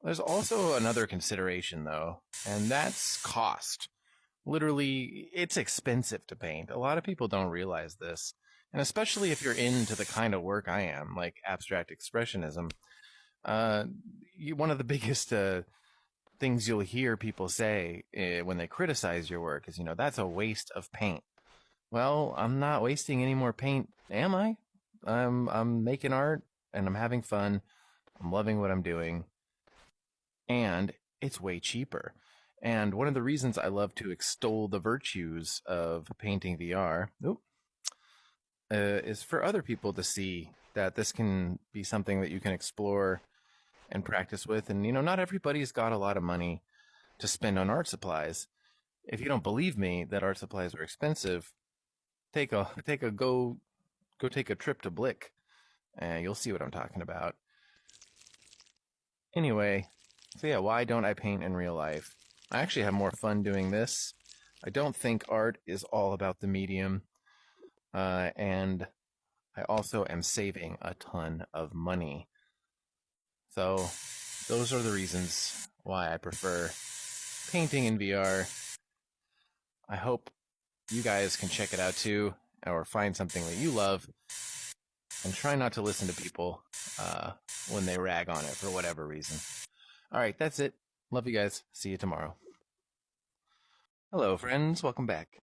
There's also another consideration, though, and that's cost. Literally, it's expensive to paint. A lot of people don't realize this. And especially if you're into the kind of work I am, like abstract expressionism, one of the biggest things you'll hear people say when they criticize your work is, that's a waste of paint. Well, I'm not wasting any more paint, am I? I'm making art and I'm having fun. I'm loving what I'm doing. And it's way cheaper. And one of the reasons I love to extol the virtues of painting VR is for other people to see that this can be something that you can explore and practice with. And, not everybody's got a lot of money to spend on art supplies. If you don't believe me that art supplies are expensive, go take a trip to Blick, and you'll see what I'm talking about. Anyway, so yeah, why don't I paint in real life? I actually have more fun doing this. I don't think art is all about the medium, and I also am saving a ton of money. So those are the reasons why I prefer painting in VR. I hope you guys can check it out too, or find something that you love, and try not to listen to people when they rag on it for whatever reason. All right, that's it. Love you guys. See you tomorrow. Hello, friends. Welcome back.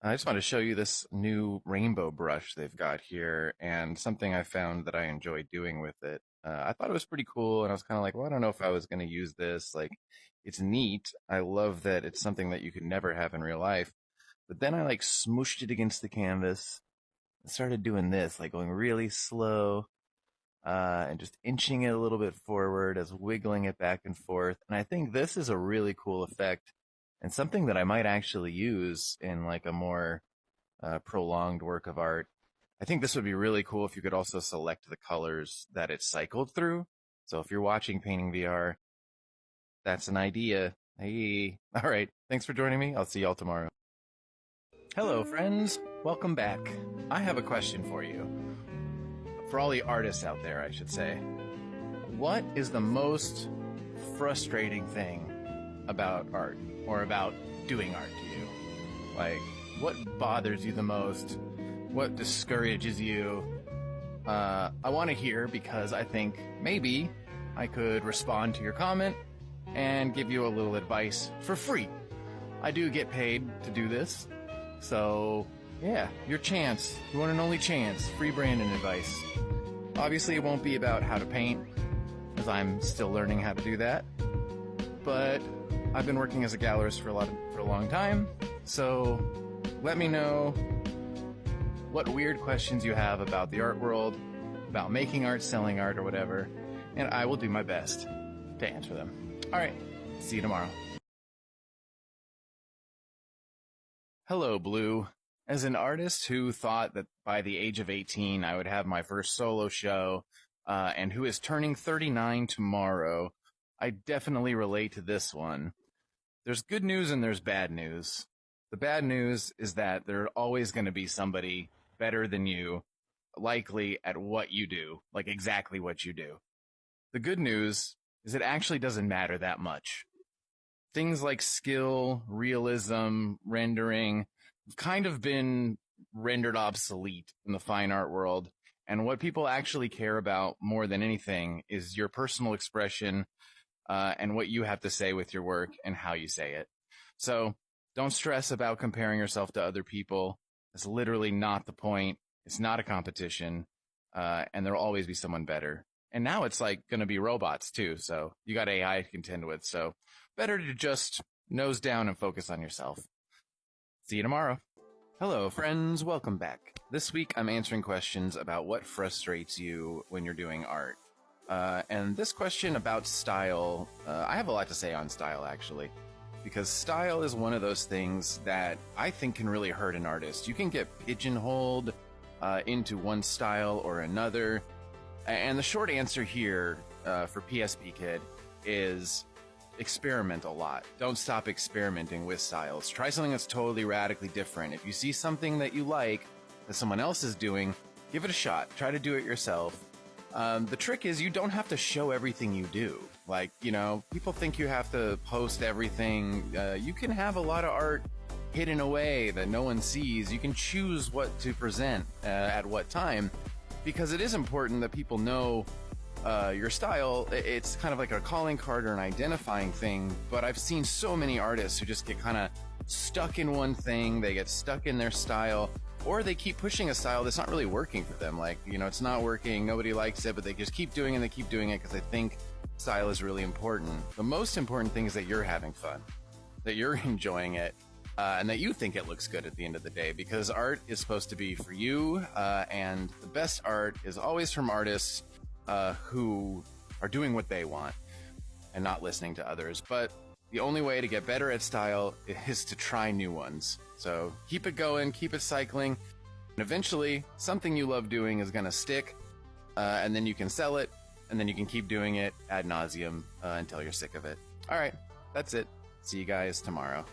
I just want to show you this new rainbow brush they've got here, and something I found that I enjoy doing with it. I thought it was pretty cool, and I was kind of like, well, I don't know if I was going to use this. Like, it's neat. I love that it's something that you could never have in real life. But then I smooshed it against the canvas and started doing this, going really slow, and just inching it a little bit forward as wiggling it back and forth. And I think this is a really cool effect and something that I might actually use in a more prolonged work of art. I think this would be really cool if you could also select the colors that it's cycled through. So if you're watching Painting VR, that's an idea. Hey, all right. Thanks for joining me. I'll see y'all tomorrow. Hello, friends. Welcome back. I have a question for you. For all the artists out there, I should say. What is the most frustrating thing about art, or about doing art to you? What bothers you the most? What discourages you? I want to hear, because I think maybe I could respond to your comment and give you a little advice for free. I do get paid to do this. So, yeah, your chance, your one and only chance, free Brandon advice. Obviously, it won't be about how to paint, because I'm still learning how to do that. but I've been working as a gallerist for a long time, so let me know what weird questions you have about the art world, about making art, selling art, or whatever, and I will do my best to answer them. All right, see you tomorrow. Hello, Blue. As an artist who thought that by the age of 18 I would have my first solo show, and who is turning 39 tomorrow, I definitely relate to this one. There's good news and there's bad news. The bad news is that there's always going to be somebody better than you, likely at what you do, like exactly what you do. The good news is it actually doesn't matter that much. Things like skill, realism, rendering have kind of been rendered obsolete in the fine art world. And what people actually care about more than anything is your personal expression, and what you have to say with your work and how you say it. So don't stress about comparing yourself to other people. It's literally not the point. It's not a competition. And there'll always be someone better. And now it's like going to be robots too. So you got AI to contend with. So better to just nose down and focus on yourself. See you tomorrow. Hello, friends. Welcome back. This week, I'm answering questions about what frustrates you when you're doing art. And this question about style, I have a lot to say on style, actually, because style is one of those things that I think can really hurt an artist. You can get pigeonholed into one style or another. And the short answer here for PSP Kid is experiment a lot. Don't stop experimenting with styles. Try something that's totally radically different. If you see something that you like that someone else is doing, give it a shot. Try to do it yourself. The trick is you don't have to show everything you do. Like, you know, people think you have to post everything. You can have a lot of art hidden away that no one sees. You can choose what to present at what time, because it is important that people know your style. It's kind of like a calling card or an identifying thing, but I've seen so many artists who just get kind of stuck in one thing. They get stuck in their style, or they keep pushing a style that's not really working for them. Like, you know, it's not working, nobody likes it, but they just keep doing it and they keep doing it because they think style is really important. The most important thing is that you're having fun, that you're enjoying it, and that you think it looks good at the end of the day, because art is supposed to be for you, and the best art is always from artists who are doing what they want and not listening to others. But the only way to get better at style is to try new ones. So keep it going, keep it cycling, and eventually something you love doing is going to stick, and then you can sell it, and then you can keep doing it ad nauseum until you're sick of it. All right, that's it. See you guys tomorrow.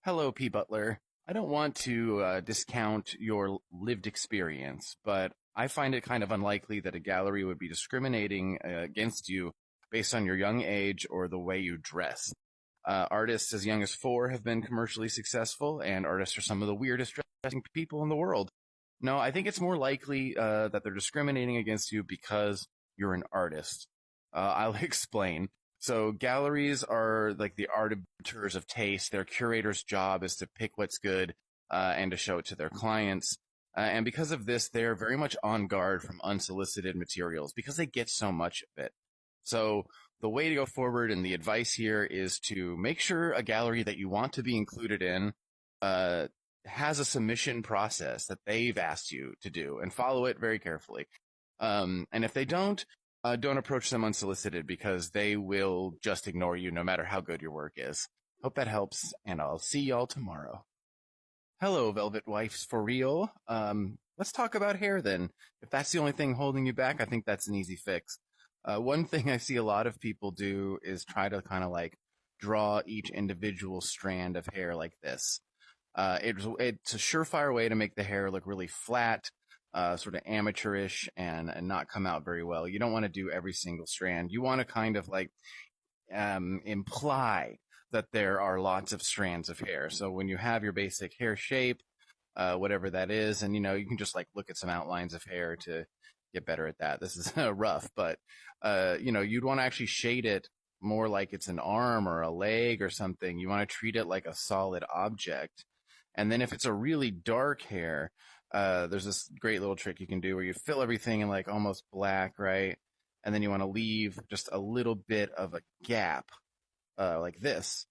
Hello, P. Butler. I don't want to discount your lived experience, but I find it kind of unlikely that a gallery would be discriminating against you based on your young age or the way you dress. Artists as young as 4 have been commercially successful, and artists are some of the weirdest dressing people in the world. No, I think it's more likely that they're discriminating against you because you're an artist. I'll explain. So galleries are like the arbiters of taste. Their curator's job is to pick what's good and to show it to their clients. And because of this, they're very much on guard from unsolicited materials because they get so much of it. So the way to go forward and the advice here is to make sure a gallery that you want to be included in has a submission process that they've asked you to do, and follow it very carefully. And if they don't approach them unsolicited, because they will just ignore you no matter how good your work is. Hope that helps, and I'll see y'all tomorrow. Hello, Velvet Wifes for real. Let's talk about hair then. If that's the only thing holding you back, I think that's an easy fix. One thing I see a lot of people do is try to kind of like draw each individual strand of hair like this. It's a surefire way to make the hair look really flat, sort of amateurish, and not come out very well. You don't want to do every single strand. You want to kind of like imply that there are lots of strands of hair. So when you have your basic hair shape, whatever that is, and you know, you can just like look at some outlines of hair to get better at that. This is rough, but you know, you'd want to actually shade it more like it's an arm or a leg or something. You want to treat it like a solid object. And then if it's a really dark hair, there's this great little trick you can do where you fill everything in like almost black, right? and then you want to leave just a little bit of a gap, like this,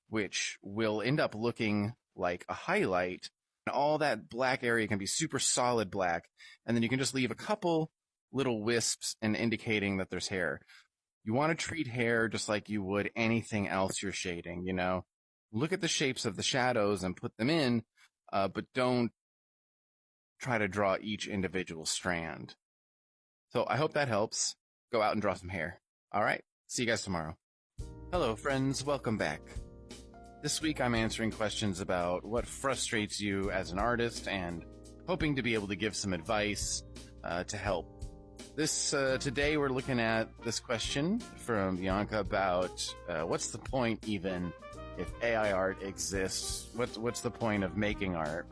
which will end up looking like a highlight. And all that black area can be super solid black, and then you can just leave a couple little wisps and indicating that there's hair. You want to treat hair just like you would anything else you're shading, you know? Look at the shapes of the shadows and put them in, but don't try to draw each individual strand. So I hope that helps. Go out and draw some hair. All right, see you guys tomorrow. Hello, friends. Welcome back. This week I'm answering questions about what frustrates you as an artist and hoping to be able to give some advice to help. Today we're looking at this question from Bianca about what's the point even if AI art exists? What's the point of making art?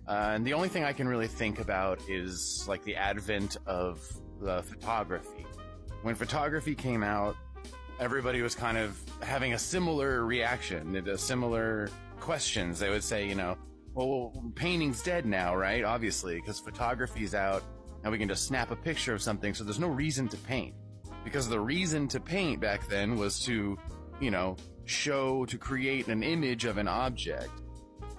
And the only thing I can really think about is like the advent of the photography. When photography came out, everybody was kind of having a similar reaction, similar questions. They would say, you know, well, painting's dead now, right? Obviously, because photography's out and we can just snap a picture of something, so there's no reason to paint. Because the reason to paint back then was to, you know, to create an image of an object.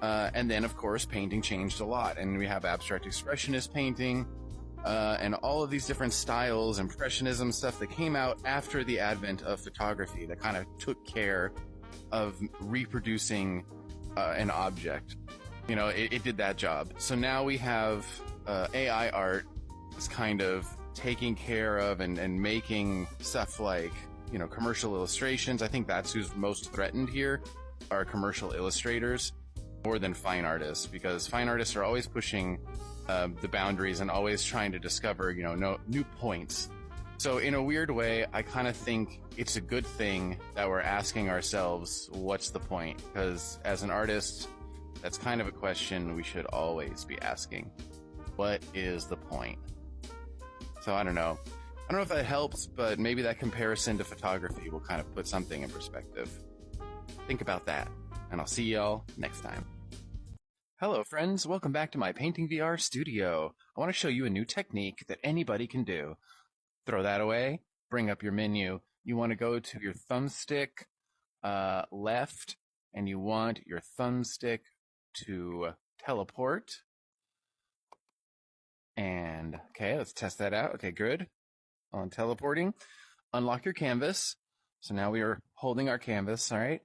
And then, of course, painting changed a lot. And we have abstract expressionist painting, and all of these different styles, impressionism stuff that came out after the advent of photography that kind of took care of reproducing an object. You know, it did that job. So now we have AI art is kind of taking care of and making stuff like, you know, commercial illustrations. I think that's who's most threatened here, are commercial illustrators more than fine artists, because fine artists are always pushing the boundaries and always trying to discover, you know, new points. So in a weird way, I kind of think it's a good thing that we're asking ourselves, what's the point? Because as an artist, that's kind of a question we should always be asking. What is the point? So I don't know. I don't know if that helps, but maybe that comparison to photography will kind of put something in perspective. Think about that, and I'll see y'all next time. Hello, friends. Welcome back to my Painting VR studio. I want to show you a new technique that anybody can do. Throw that away, bring up your menu. You want to go to your thumbstick left, and you want your thumbstick to teleport. And, okay, let's test that out. Okay, good. On teleporting, unlock your canvas. So now we are holding our canvas, all right?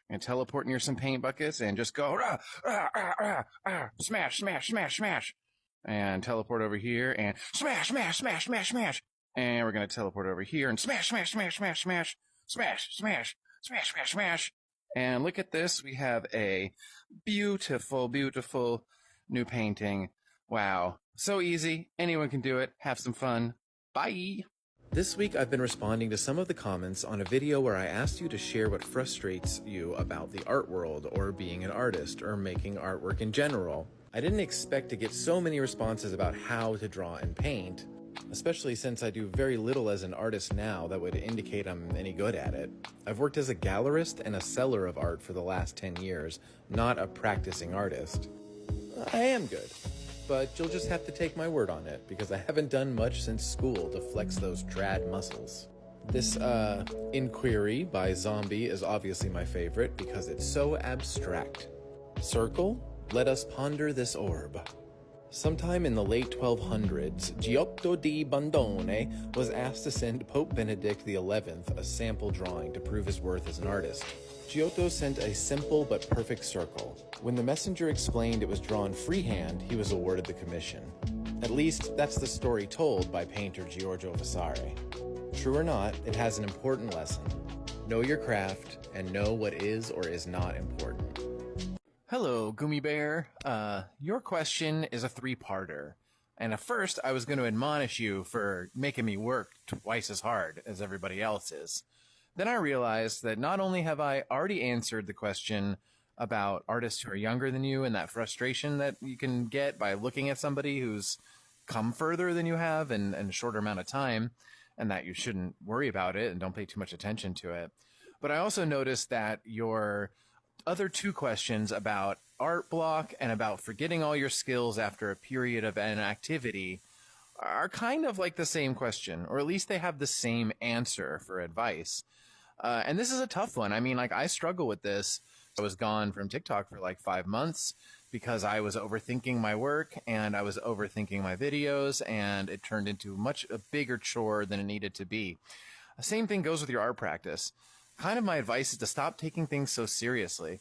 And teleport near some paint buckets and just go, rah, rah, rah, rah, rah, smash, smash, smash, smash. And teleport over here and smash, smash, smash, smash, smash. And we're going to teleport over here and smash, smash, smash, smash, smash, smash, smash, smash, smash, smash. And look at this. We have a beautiful, beautiful new painting. Wow. So easy. Anyone can do it. Have some fun. Bye. This week I've been responding to some of the comments on a video where I asked you to share what frustrates you about the art world, or being an artist, or making artwork in general. I didn't expect to get so many responses about how to draw and paint, especially since I do very little as an artist now that would indicate I'm any good at it. I've worked as a gallerist and a seller of art for the last 10 years, not a practicing artist. I am good. But you'll just have to take my word on it, because I haven't done much since school to flex those trad muscles. This, inquiry by Zombie is obviously my favorite because it's so abstract. Circle, let us ponder this orb. Sometime in the late 1200s, Giotto di Bondone was asked to send Pope Benedict XI a sample drawing to prove his worth as an artist. Giotto sent a simple but perfect circle. When the messenger explained it was drawn freehand, he was awarded the commission. At least, that's the story told by painter Giorgio Vasari. True or not, it has an important lesson. Know your craft, and know what is or is not important. Hello, Gummy Bear. Your question is a three-parter. And at first, I was going to admonish you for making me work twice as hard as everybody else is. Then I realized that not only have I already answered the question about artists who are younger than you and that frustration that you can get by looking at somebody who's come further than you have in a shorter amount of time, and that you shouldn't worry about it and don't pay too much attention to it. But I also noticed that your other two questions about art block and about forgetting all your skills after a period of inactivity are kind of like the same question, or at least they have the same answer for advice. And this is a tough one. I mean, like, I struggle with this. I was gone from TikTok for like 5 months because I was overthinking my work and I was overthinking my videos, and it turned into a bigger chore than it needed to be. The same thing goes with your art practice. Kind of my advice is to stop taking things so seriously.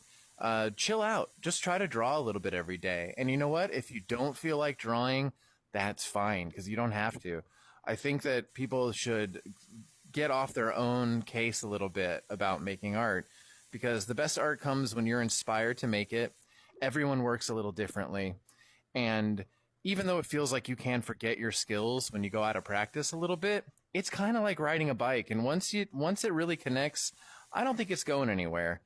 Chill out. Just try to draw a little bit every day. And you know what? If you don't feel like drawing, that's fine, because you don't have to. I think that people should get off their own case a little bit about making art, because the best art comes when you're inspired to make it. Everyone works a little differently. And even though it feels like you can forget your skills when you go out of practice a little bit, it's kind of like riding a bike. And once it really connects, I don't think it's going anywhere.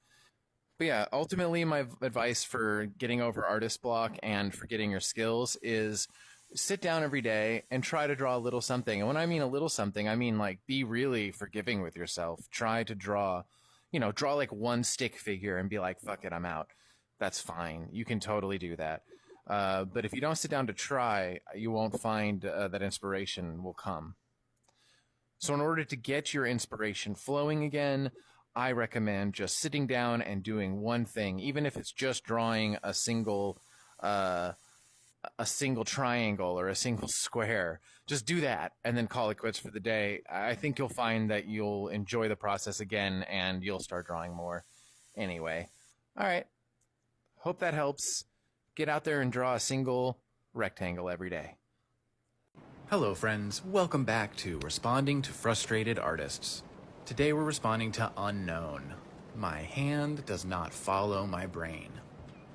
But yeah, ultimately my advice for getting over artist block and forgetting your skills is sit down every day and try to draw a little something. And when I mean a little something, I mean like be really forgiving with yourself. Try to draw like one stick figure and be like, fuck it, I'm out. That's fine. You can totally do that. But if you don't sit down to try, you won't find that inspiration will come. So in order to get your inspiration flowing again, I recommend just sitting down and doing one thing, even if it's just drawing a single triangle or a single square. Just do that and then call it quits for the day. I think you'll find that you'll enjoy the process again and you'll start drawing more. Anyway, all right. Hope that helps. Get out there and draw a single rectangle every day. Hello friends, welcome back to Responding to Frustrated Artists. Today we're responding to unknown. My hand does not follow my brain.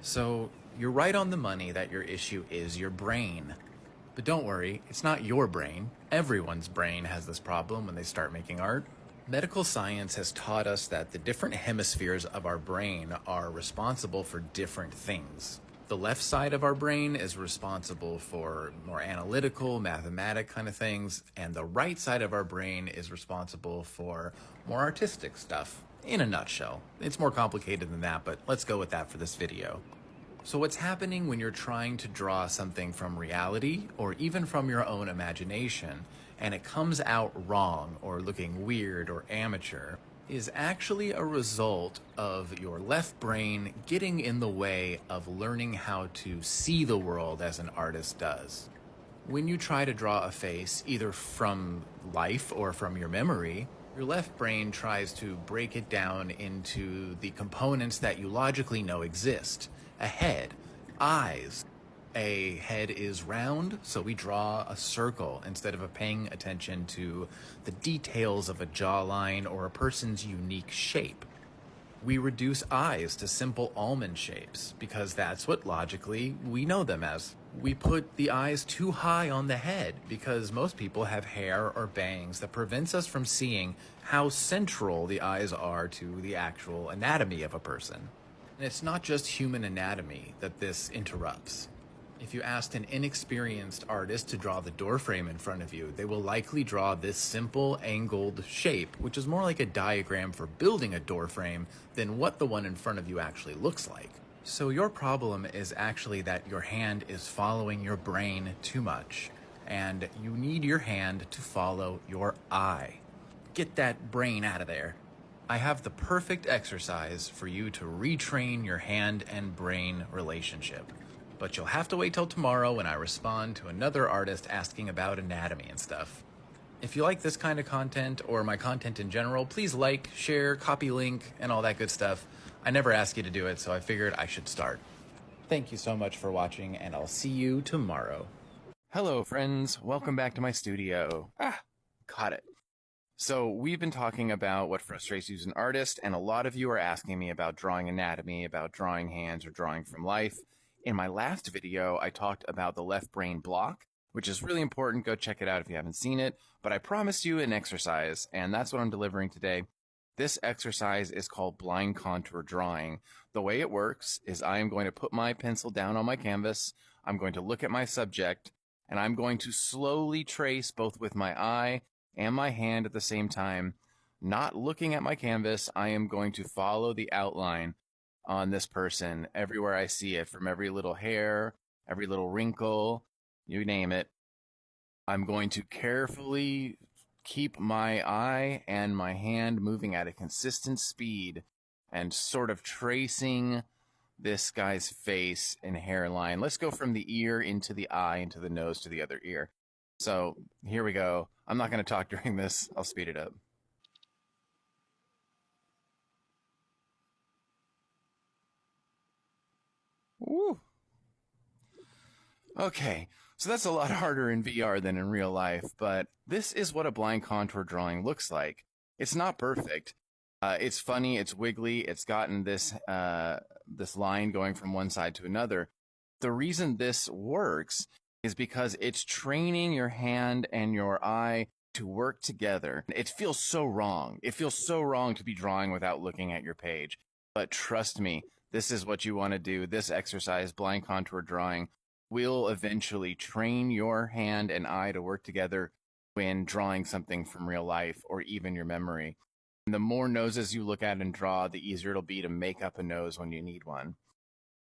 So you're right on the money that your issue is your brain. But don't worry, it's not your brain. Everyone's brain has this problem when they start making art. Medical science has taught us that the different hemispheres of our brain are responsible for different things. The left side of our brain is responsible for more analytical, mathematic kind of things, and the right side of our brain is responsible for more artistic stuff. In a nutshell. It's more complicated than that, but let's go with that for this video. So what's happening when you're trying to draw something from reality or even from your own imagination, and it comes out wrong or looking weird or amateur, is actually a result of your left brain getting in the way of learning how to see the world as an artist does. When you try to draw a face, either from life or from your memory, your left brain tries to break it down into the components that you logically know exist. A head, eyes. A head is round, so we draw a circle instead of paying attention to the details of a jawline or a person's unique shape. We reduce eyes to simple almond shapes because that's what logically we know them as. We put the eyes too high on the head because most people have hair or bangs that prevents us from seeing how central the eyes are to the actual anatomy of a person. And it's not just human anatomy that this interrupts. If you asked an inexperienced artist to draw the door frame in front of you, they will likely draw this simple angled shape, which is more like a diagram for building a door frame than what the one in front of you actually looks like. So your problem is actually that your hand is following your brain too much, and you need your hand to follow your eye. Get that brain out of there. I have the perfect exercise for you to retrain your hand and brain relationship. But you'll have to wait till tomorrow when I respond to another artist asking about anatomy and stuff. If you like this kind of content or my content in general, please like, share, copy link, and all that good stuff. I never ask you to do it, so I figured I should start. Thank you so much for watching, and I'll see you tomorrow. Hello, friends. Welcome back to my studio. Caught it. So we've been talking about what frustrates you as an artist, and a lot of you are asking me about drawing anatomy, about drawing hands, or drawing from life. In my last video, I talked about the left brain block, which is really important. Go check it out if you haven't seen it. But I promised you an exercise, and that's what I'm delivering today. This exercise is called blind contour drawing. The way it works is I am going to put my pencil down on my canvas. I'm going to look at my subject, and I'm going to slowly trace both with my eye and my hand at the same time. Not looking at my canvas, I am going to follow the outline on this person everywhere I see it, from every little hair, every little wrinkle, you name it. I'm going to carefully keep my eye and my hand moving at a consistent speed and sort of tracing this guy's face and hairline. Let's go from the ear into the eye, into the nose, to the other ear. So here we go. I'm not going to talk during this. I'll speed it up. Woo. Okay, so that's a lot harder in VR than in real life, but this is what a blind contour drawing looks like. It's not perfect. It's funny, it's wiggly, it's gotten this this line going from one side to another. The reason this works is because it's training your hand and your eye to work together. It feels so wrong. It feels so wrong to be drawing without looking at your page. But trust me, this is what you want to do. This exercise, blind contour drawing, will eventually train your hand and eye to work together when drawing something from real life or even your memory. And the more noses you look at and draw, the easier it'll be to make up a nose when you need one.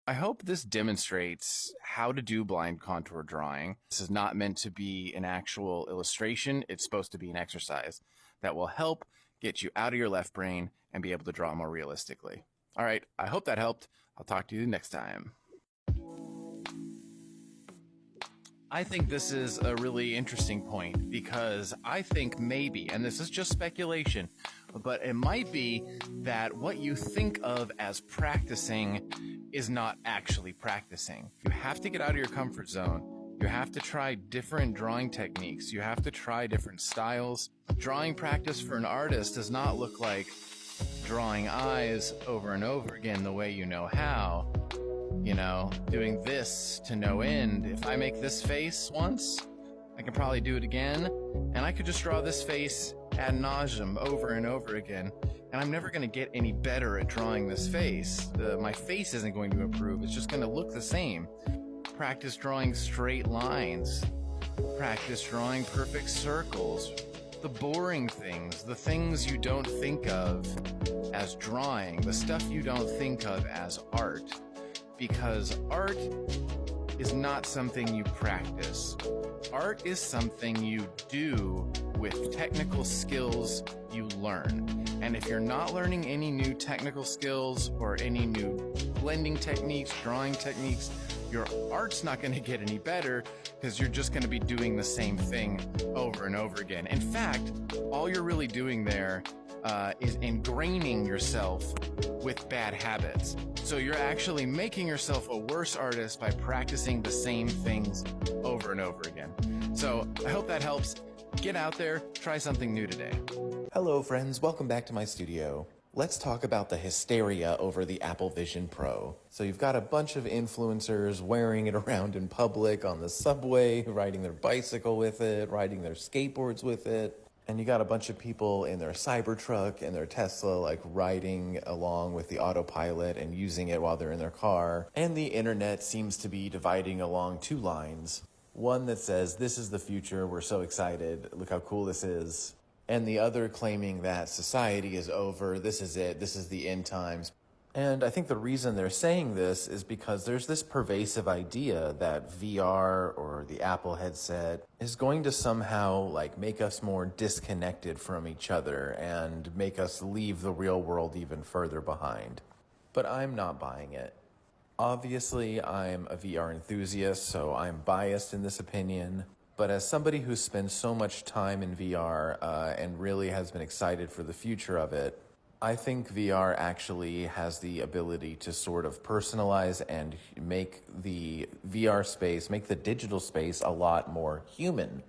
I hope this demonstrates how to do blind contour drawing. This is not meant to be an actual illustration. It's supposed to be an exercise that will help get you out of your left brain and be able to draw more realistically. All right, I hope that helped. I'll talk to you next time. I think this is a really interesting point because I think maybe, and this is just speculation, but it might be that what you think of as practicing is not actually practicing. You have to get out of your comfort zone. You have to try different drawing techniques. You have to try different styles. Drawing practice for an artist does not look like drawing eyes over and over again the way you know how. You know, doing this to no end. If I make this face once, I can probably do it again, and I could just draw this face ad nauseum over and over again, and I'm never going to get any better at drawing this face. My face isn't going to improve. It's just going to look the same. Practice drawing straight lines. Practice drawing perfect circles. The boring things, the things you don't think of as drawing, the stuff you don't think of as art. Because art is not something you practice. Art is something you do with technical skills you learn. And if you're not learning any new technical skills or any new blending techniques, drawing techniques, your art's not going to get any better because you're just going to be doing the same thing over and over again. In fact, all you're really doing there is ingraining yourself with bad habits. So you're actually making yourself a worse artist by practicing the same things over and over again. So I hope that helps. Get out there, try something new today. Hello friends, welcome back to my studio. Let's talk about the hysteria over the Apple Vision Pro. So you've got a bunch of influencers wearing it around in public, on the subway, riding their bicycle with it, riding their skateboards with it. And you got a bunch of people in their Cybertruck and their Tesla, like riding along with the autopilot and using it while they're in their car. And the internet seems to be dividing along two lines. One that says, this is the future, we're so excited, look how cool this is. And the other claiming that society is over, this is it, this is the end times. And I think the reason they're saying this is because there's this pervasive idea that VR or the Apple headset is going to somehow like make us more disconnected from each other and make us leave the real world even further behind. But I'm not buying it. Obviously, I'm a VR enthusiast, so I'm biased in this opinion. But as somebody who spends so much time in VR and really has been excited for the future of it, I think VR actually has the ability to sort of personalize and make the VR space, make the digital space a lot more human.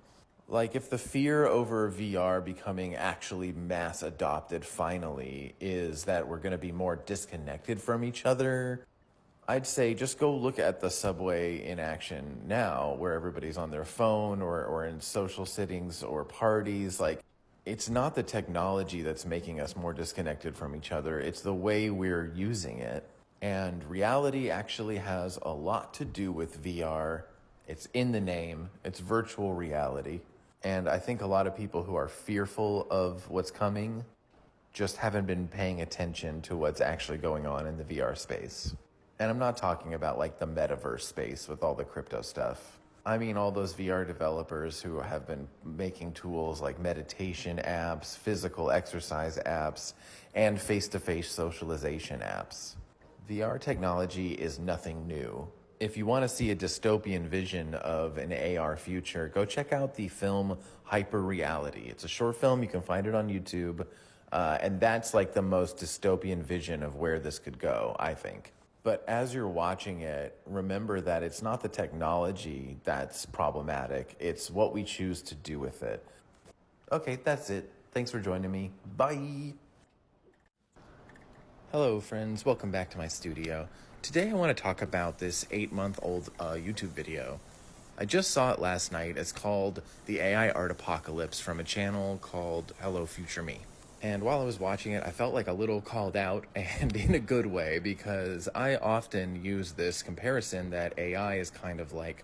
Like if the fear over VR becoming actually mass adopted finally is that we're going to be more disconnected from each other, I'd say just go look at the subway in action now where everybody's on their phone or in social settings or parties. Like, it's not the technology that's making us more disconnected from each other. It's the way we're using it. And reality actually has a lot to do with VR. It's in the name. It's virtual reality. And I think a lot of people who are fearful of what's coming just haven't been paying attention to what's actually going on in the VR space. And I'm not talking about like the metaverse space with all the crypto stuff. I mean all those VR developers who have been making tools like meditation apps, physical exercise apps, and face-to-face socialization apps. VR technology is nothing new. If you want to see a dystopian vision of an AR future, go check out the film Hyper Reality. It's a short film, you can find it on YouTube, and that's like the most dystopian vision of where this could go, I think. But as you're watching it, remember that it's not the technology that's problematic, it's what we choose to do with it. Okay, that's it. Thanks for joining me. Bye! Hello, friends. Welcome back to my studio. Today I want to talk about this 8-month-old YouTube video. I just saw it last night. It's called The AI Art Apocalypse from a channel called Hello Future Me. And while I was watching it, I felt like a little called out, and in a good way, because I often use this comparison that AI is kind of like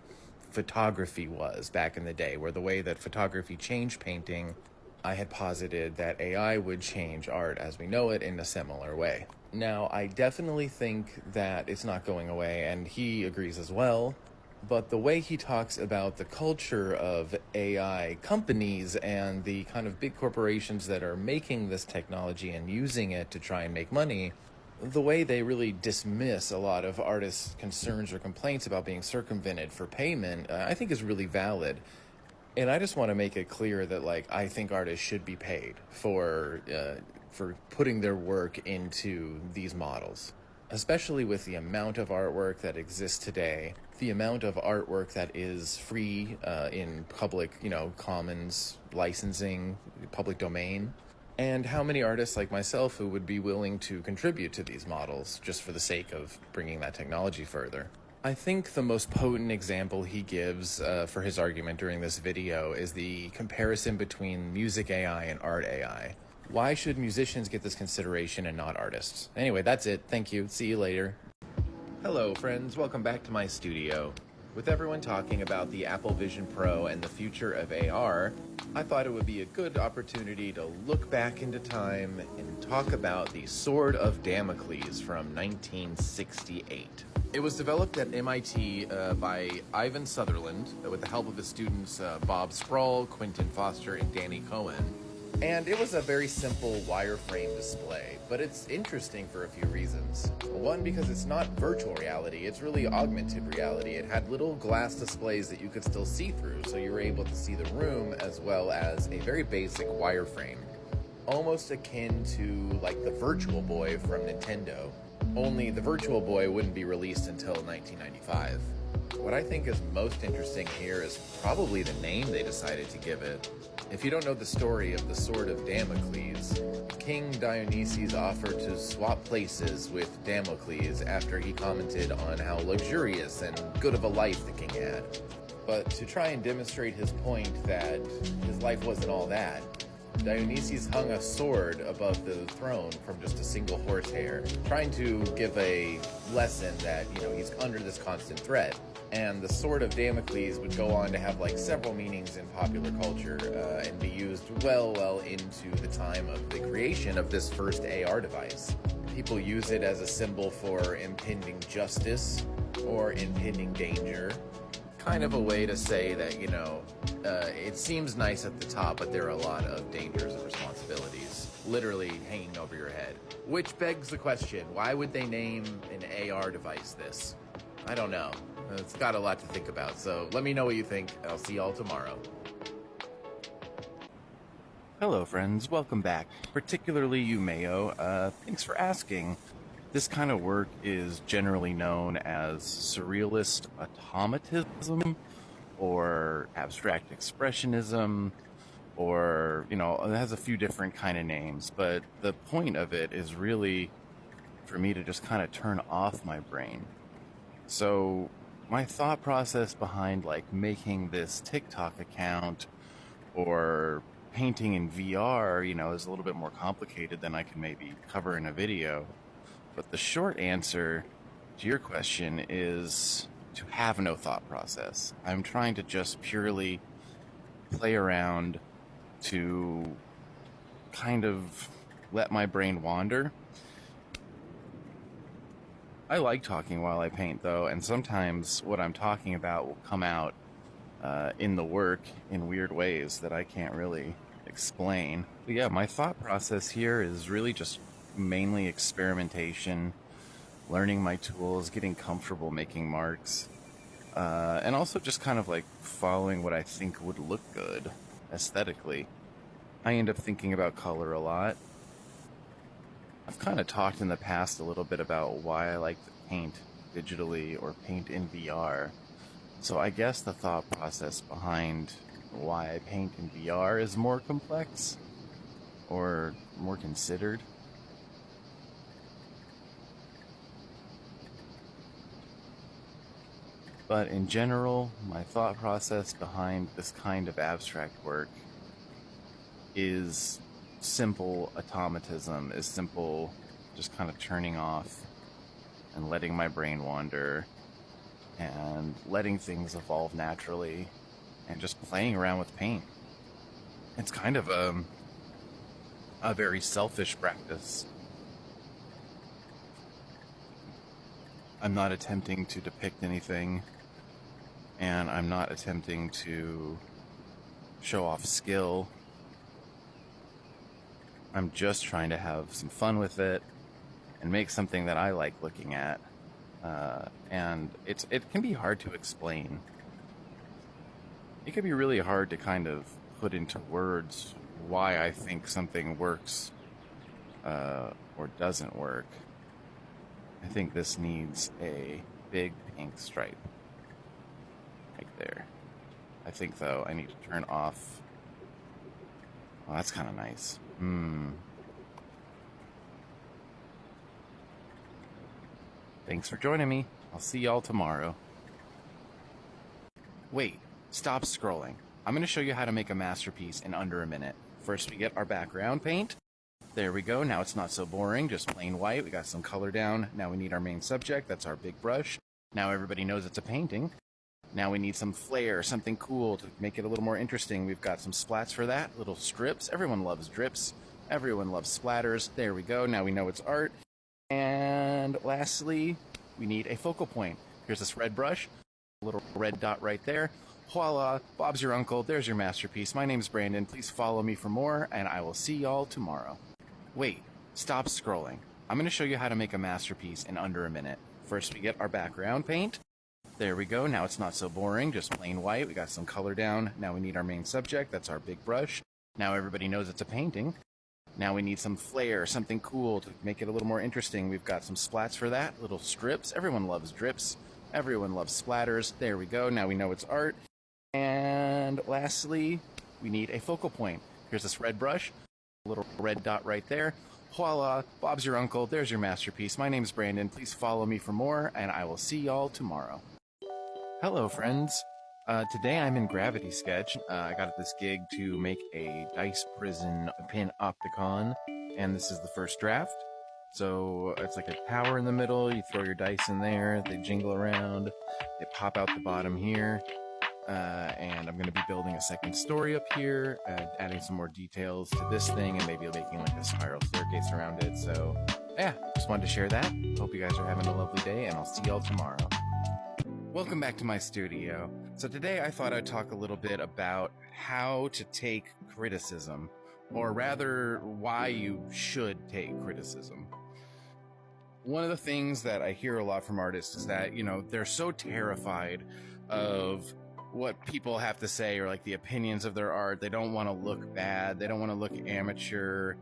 photography was back in the day, where the way that photography changed painting, I had posited that AI would change art as we know it in a similar way. Now, I definitely think that it's not going away, and he agrees as well. But the way he talks about the culture of AI companies and the kind of big corporations that are making this technology and using it to try and make money, the way they really dismiss a lot of artists' concerns or complaints about being circumvented for payment, I think is really valid. And I just want to make it clear that, like, I think artists should be paid for putting their work into these models, especially with the amount of artwork that exists today, the amount of artwork that is free in public, commons licensing, public domain, and how many artists like myself who would be willing to contribute to these models just for the sake of bringing that technology further. I think the most potent example he gives for his argument during this video is the comparison between music AI and art AI. Why should musicians get this consideration and not artists? Anyway, that's it. Thank you. See you later. Hello, friends. Welcome back to my studio. With everyone talking about the Apple Vision Pro and the future of AR, I thought it would be a good opportunity to look back into time and talk about the Sword of Damocles from 1968. It was developed at MIT by Ivan Sutherland with the help of his students Bob Sproul, Quentin Foster, and Danny Cohen. And it was a very simple wireframe display, but it's interesting for a few reasons. One, because it's not virtual reality, it's really augmented reality. It had little glass displays that you could still see through, so you were able to see the room as well as a very basic wireframe. Almost akin to like the Virtual Boy from Nintendo, only the Virtual Boy wouldn't be released until 1995. What I think is most interesting here is probably the name they decided to give it. If you don't know the story of the Sword of Damocles, King Dionysus offered to swap places with Damocles after he commented on how luxurious and good of a life the king had. But to try and demonstrate his point that his life wasn't all that, Dionysus hung a sword above the throne from just a single horsehair, trying to give a lesson that, he's under this constant threat. And the Sword of Damocles would go on to have like several meanings in popular culture and be used well into the time of the creation of this first AR device. People use it as a symbol for impending justice or impending danger. Kind of a way to say that, it seems nice at the top, but there are a lot of dangers and responsibilities literally hanging over your head. Which begs the question, why would they name an AR device this? I don't know. It's got a lot to think about, so let me know what you think. I'll see y'all tomorrow. Hello, friends. Welcome back. Particularly you, Mayo. Thanks for asking. This kind of work is generally known as surrealist automatism or abstract expressionism, or, it has a few different kind of names, but the point of it is really for me to just kind of turn off my brain. So my thought process behind like making this TikTok account or painting in VR, is a little bit more complicated than I can maybe cover in a video. But the short answer to your question is to have no thought process. I'm trying to just purely play around to kind of let my brain wander. I like talking while I paint, though, and sometimes what I'm talking about will come out in the work in weird ways that I can't really explain. But yeah, my thought process here is really just mainly experimentation, learning my tools, getting comfortable making marks, and also just kind of like following what I think would look good aesthetically. I end up thinking about color a lot. I've kind of talked in the past a little bit about why I like to paint digitally or paint in VR. So I guess the thought process behind why I paint in VR is more complex or more considered. But in general, my thought process behind this kind of abstract work is simple automatism, is simple just kind of turning off and letting my brain wander and letting things evolve naturally and just playing around with paint. It's kind of a very selfish practice. I'm not attempting to depict anything, and I'm not attempting to show off skill. I'm just trying to have some fun with it and make something that I like looking at. And it can be hard to explain. It can be really hard to kind of put into words why I think something works or doesn't work. I think this needs a big pink stripe right there. I think, though, I need to turn off. Oh, that's kind of nice. Thanks for joining me. I'll see y'all tomorrow. Wait, stop scrolling. I'm going to show you how to make a masterpiece in under a minute. First, we get our background paint. There we go. Now it's not so boring, just plain white. We got some color down. Now we need our main subject. That's our big brush. Now everybody knows it's a painting. Now we need some flair, something cool to make it a little more interesting. We've got some splats for that, little strips. Everyone loves drips. Everyone loves splatters. There we go. Now we know it's art. And lastly, we need a focal point. Here's this red brush, a little red dot right there. Voila, Bob's your uncle. There's your masterpiece. My name's Brandon. Please follow me for more, and I will see y'all tomorrow. Wait, stop scrolling. I'm going to show you how to make a masterpiece in under a minute. First, we get our background paint. There we go. Now it's not so boring, just plain white. We got some color down. Now we need our main subject. That's our big brush. Now everybody knows it's a painting. Now we need some flair, something cool to make it a little more interesting. We've got some splats for that, little strips. Everyone loves drips. Everyone loves splatters. There we go. Now we know it's art. And lastly, we need a focal point. Here's this red brush, a little red dot right there. Voila, Bob's your uncle. There's your masterpiece. My name's Brandon. Please follow me for more, and I will see y'all tomorrow. Hello, friends. Today I'm in Gravity Sketch. I got this gig to make a dice prison pin opticon, and this is the first draft. So it's like a tower in the middle. You throw your dice in there, they jingle around, they pop out the bottom here. And I'm going to be building a second story up here, adding some more details to this thing, and maybe making like a spiral staircase around it. So yeah, just wanted to share that. Hope you guys are having a lovely day, and I'll see y'all tomorrow. Welcome back to my studio. So today I thought I'd talk a little bit about how to take criticism, or rather why you should take criticism. One of the things that I hear a lot from artists is that, you know, they're so terrified of what people have to say, or like the opinions of their art. They don't want to look bad. They don't want to look amateur,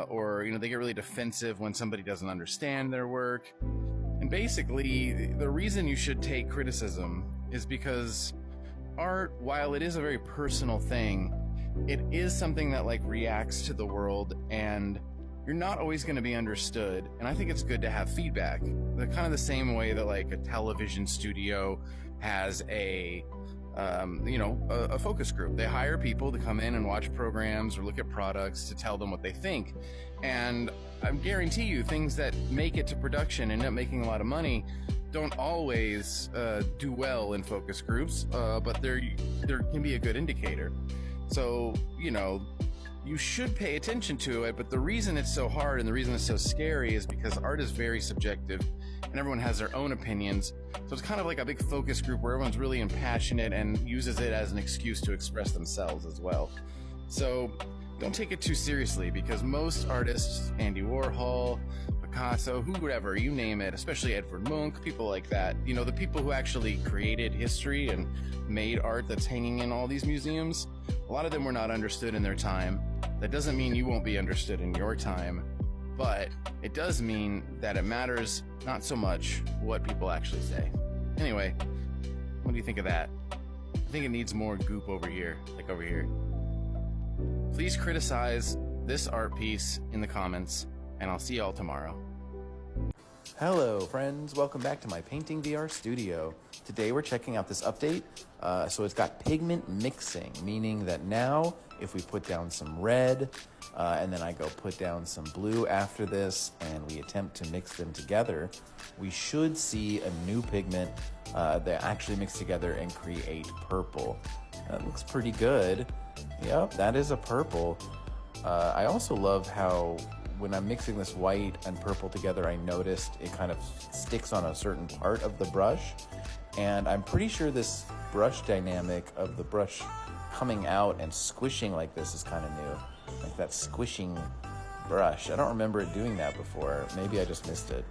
or, you know, they get really defensive when somebody doesn't understand their work. And basically, the reason you should take criticism is because art, while it is a very personal thing, it is something that like reacts to the world, and you're not always going to be understood. And I think it's good to have feedback. The kind of the same way that like a television studio has a focus group. They hire people to come in and watch programs or look at products to tell them what they think. And I guarantee you, things that make it to production and end up making a lot of money don't always do well in focus groups, but there can be a good indicator. So, you know, you should pay attention to it, but the reason it's so hard and the reason it's so scary is because art is very subjective, and everyone has their own opinions. So it's kind of like a big focus group where everyone's really impassionate and uses it as an excuse to express themselves as well. So don't take it too seriously, because most artists, Andy Warhol, Picasso, whoever, you name it, especially Edvard Munch, people like that, you know, the people who actually created history and made art that's hanging in all these museums, a lot of them were not understood in their time. That doesn't mean you won't be understood in your time, but it does mean that it matters not so much what people actually say. Anyway, what do you think of that? I think it needs more goop over here, like over here. Please criticize this art piece in the comments, and I'll see y'all tomorrow. Hello friends, welcome back to my Painting VR studio. Today we're checking out this update. So it's got pigment mixing, meaning that now if we put down some red and then I go put down some blue after this and we attempt to mix them together, we should see a new pigment that actually mix together and create purple. That looks pretty good. Yep, that is a purple. I also love how when I'm mixing this white and purple together, I noticed it kind of sticks on a certain part of the brush. And I'm pretty sure this brush dynamic of the brush coming out and squishing like this is kind of new. Like that squishing brush. I don't remember it doing that before. Maybe I just missed it.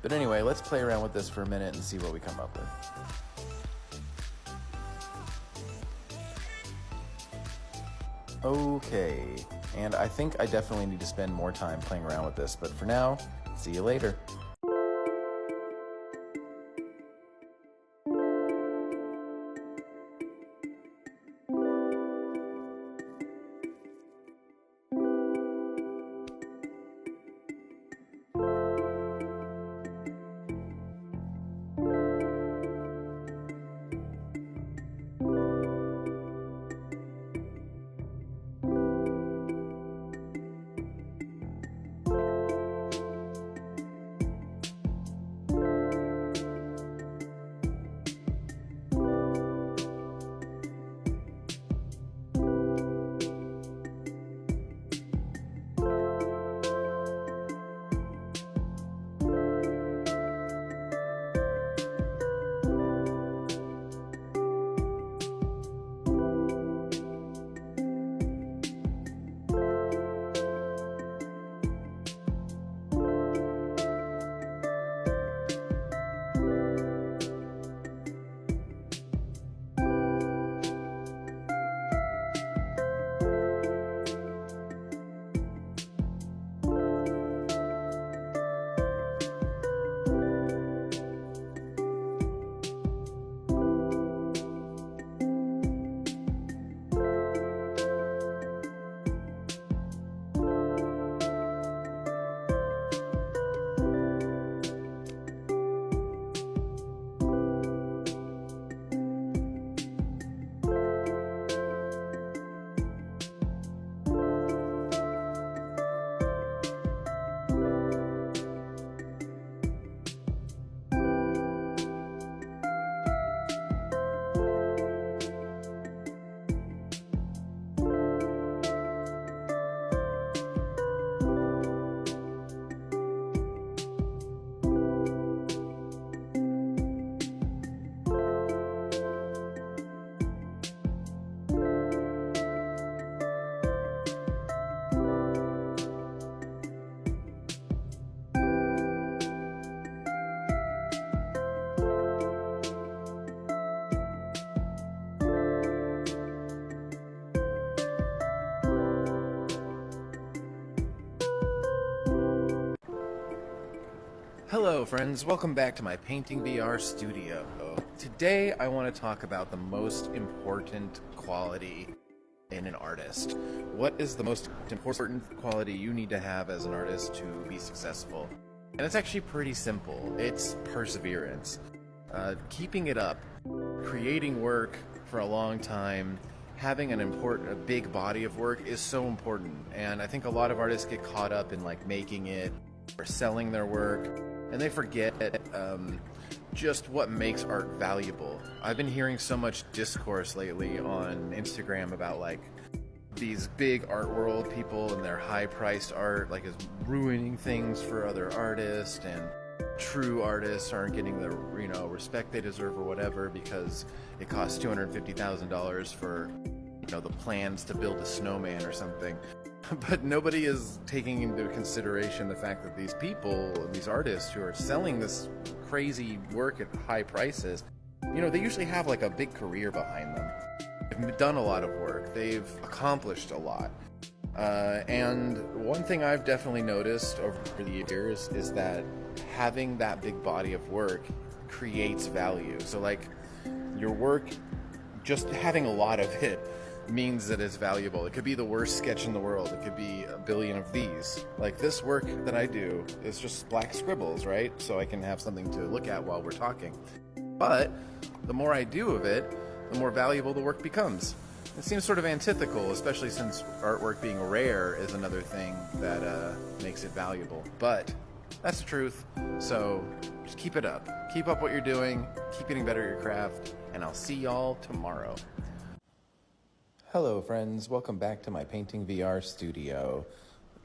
But anyway, let's play around with this for a minute and see what we come up with. Okay, and I think I definitely need to spend more time playing around with this, but for now, see you later. Hello friends, welcome back to my Painting VR studio. Today I want to talk about the most important quality in an artist. What is the most important quality you need to have as an artist to be successful? And it's actually pretty simple. It's perseverance. Keeping it up, creating work for a long time, having a big body of work is so important. And I think a lot of artists get caught up in like making it or selling their work, and they forget just what makes art valuable. I've been hearing so much discourse lately on Instagram about like these big art world people and their high-priced art like is ruining things for other artists, and true artists aren't getting the respect they deserve or whatever because it costs $250,000 for the plans to build a snowman or something. But nobody is taking into consideration the fact that these people, these artists who are selling this crazy work at high prices, they usually have like a big career behind them. They've done a lot of work. They've accomplished a lot. And one thing I've definitely noticed over the years is that having that big body of work creates value. So like your work, just having a lot of it means that it's valuable. It could be the worst sketch in the world. It could be a billion of these. Like this work that I do is just black scribbles, right? So I can have something to look at while we're talking. But the more I do of it, the more valuable the work becomes. It seems sort of antithetical, especially since artwork being rare is another thing that makes it valuable. But that's the truth. So just keep it up. Keep up what you're doing. Keep getting better at your craft. And I'll see y'all tomorrow. Hello, friends. Welcome back to my Painting VR studio.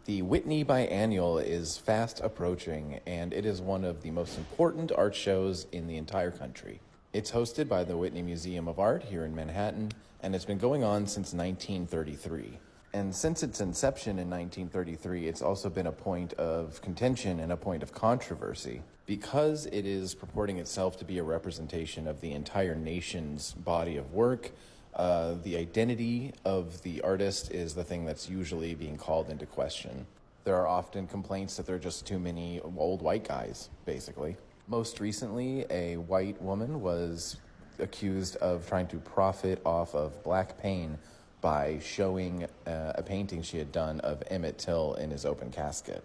The Whitney Biennial is fast approaching, and it is one of the most important art shows in the entire country. It's hosted by the Whitney Museum of Art here in Manhattan, and it's been going on since 1933. And since its inception in 1933, it's also been a point of contention and a point of controversy. Because it is purporting itself to be a representation of the entire nation's body of work, the identity of the artist is the thing that's usually being called into question. There are often complaints that there are just too many old white guys, basically. Most recently, a white woman was accused of trying to profit off of black pain by showing a painting she had done of Emmett Till in his open casket.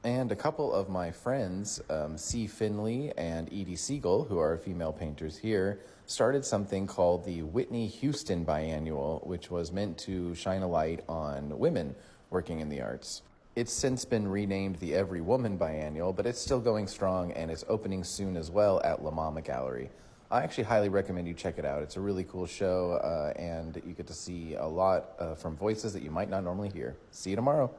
And a couple of my friends, C. Finley and Edie Siegel, who are female painters here, started something called the Whitney Houston Biennial, which was meant to shine a light on women working in the arts. It's since been renamed the Every Woman Biennial, but it's still going strong, and it's opening soon as well at La Mama Gallery. I actually highly recommend you check it out. It's a really cool show, and you get to see a lot from voices that you might not normally hear. See you tomorrow.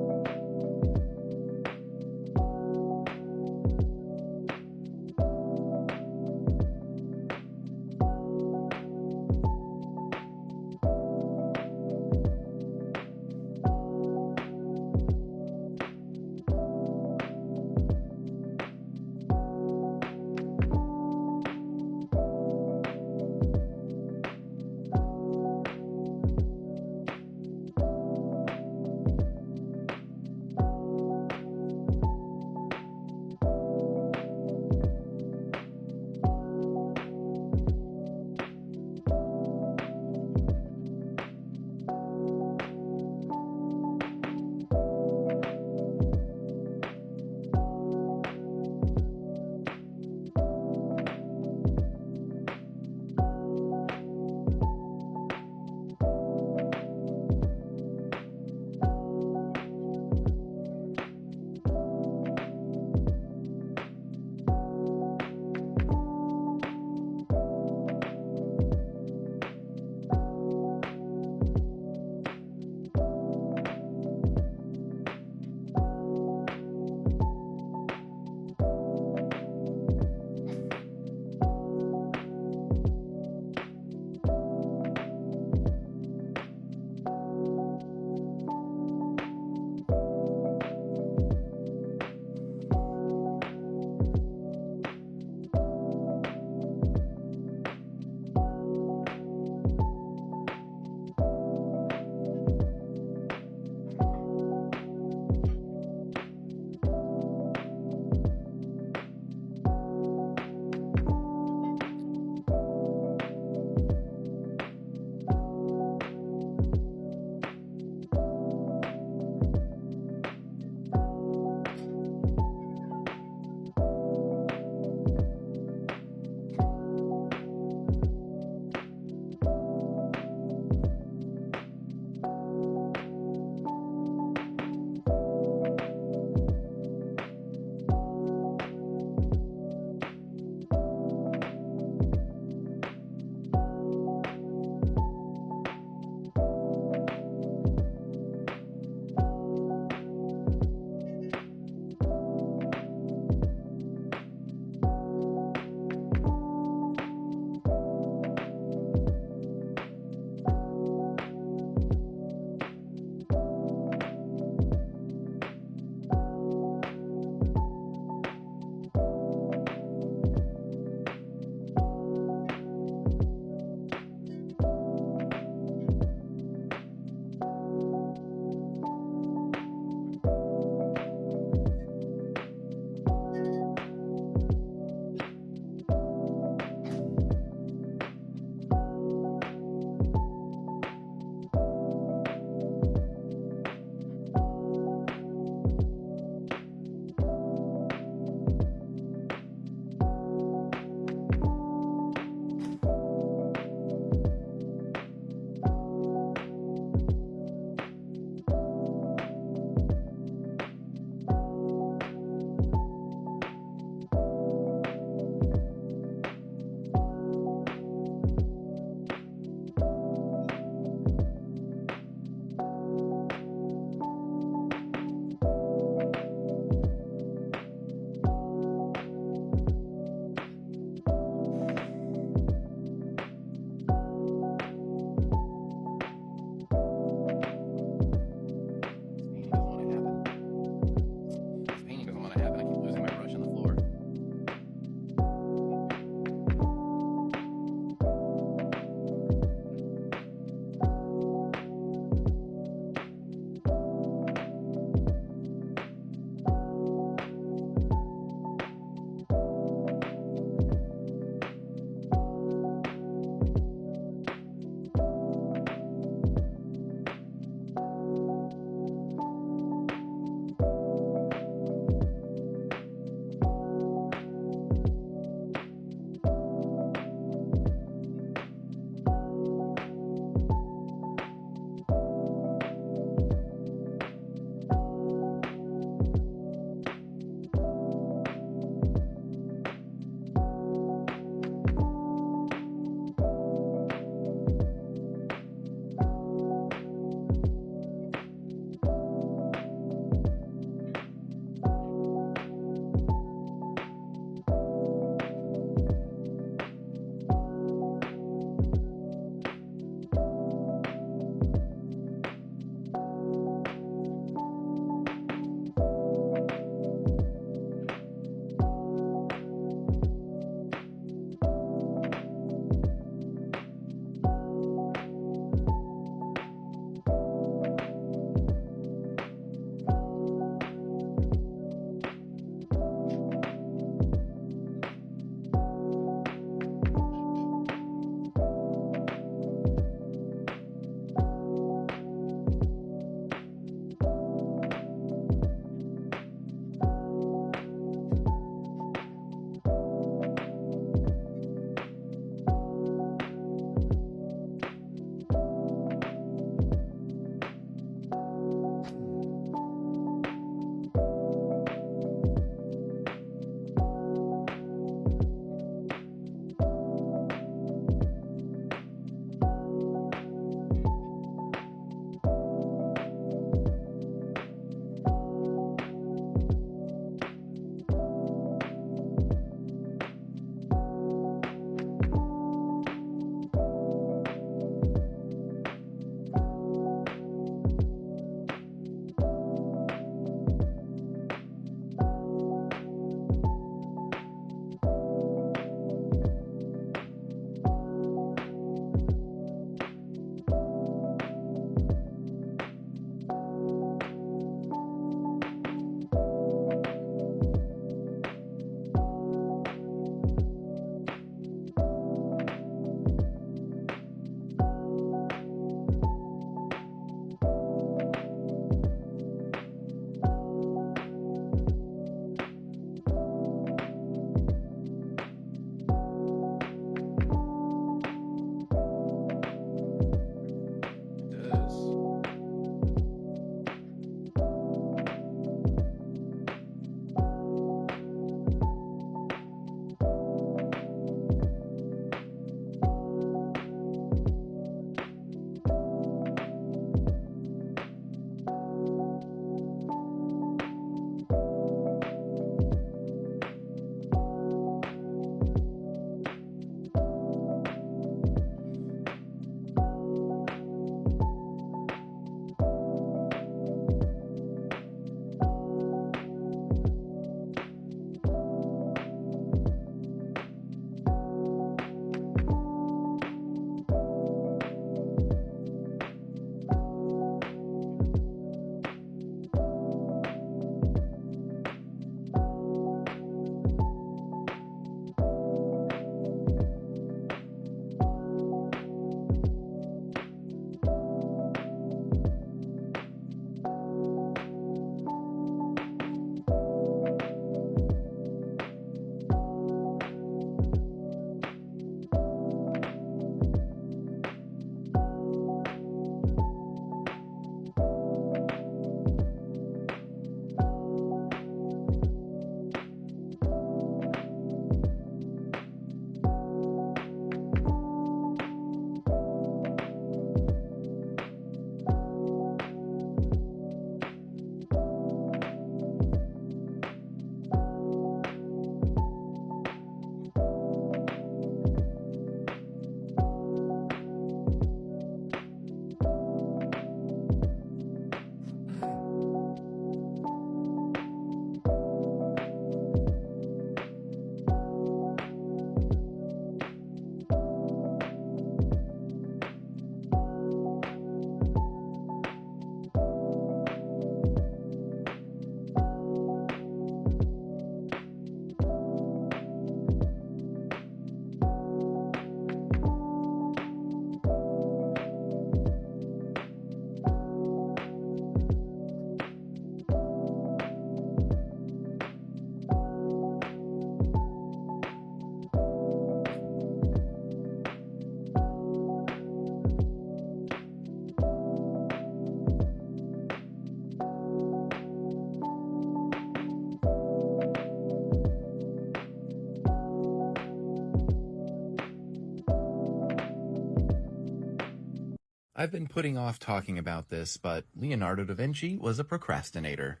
I've been putting off talking about this, but Leonardo da Vinci was a procrastinator.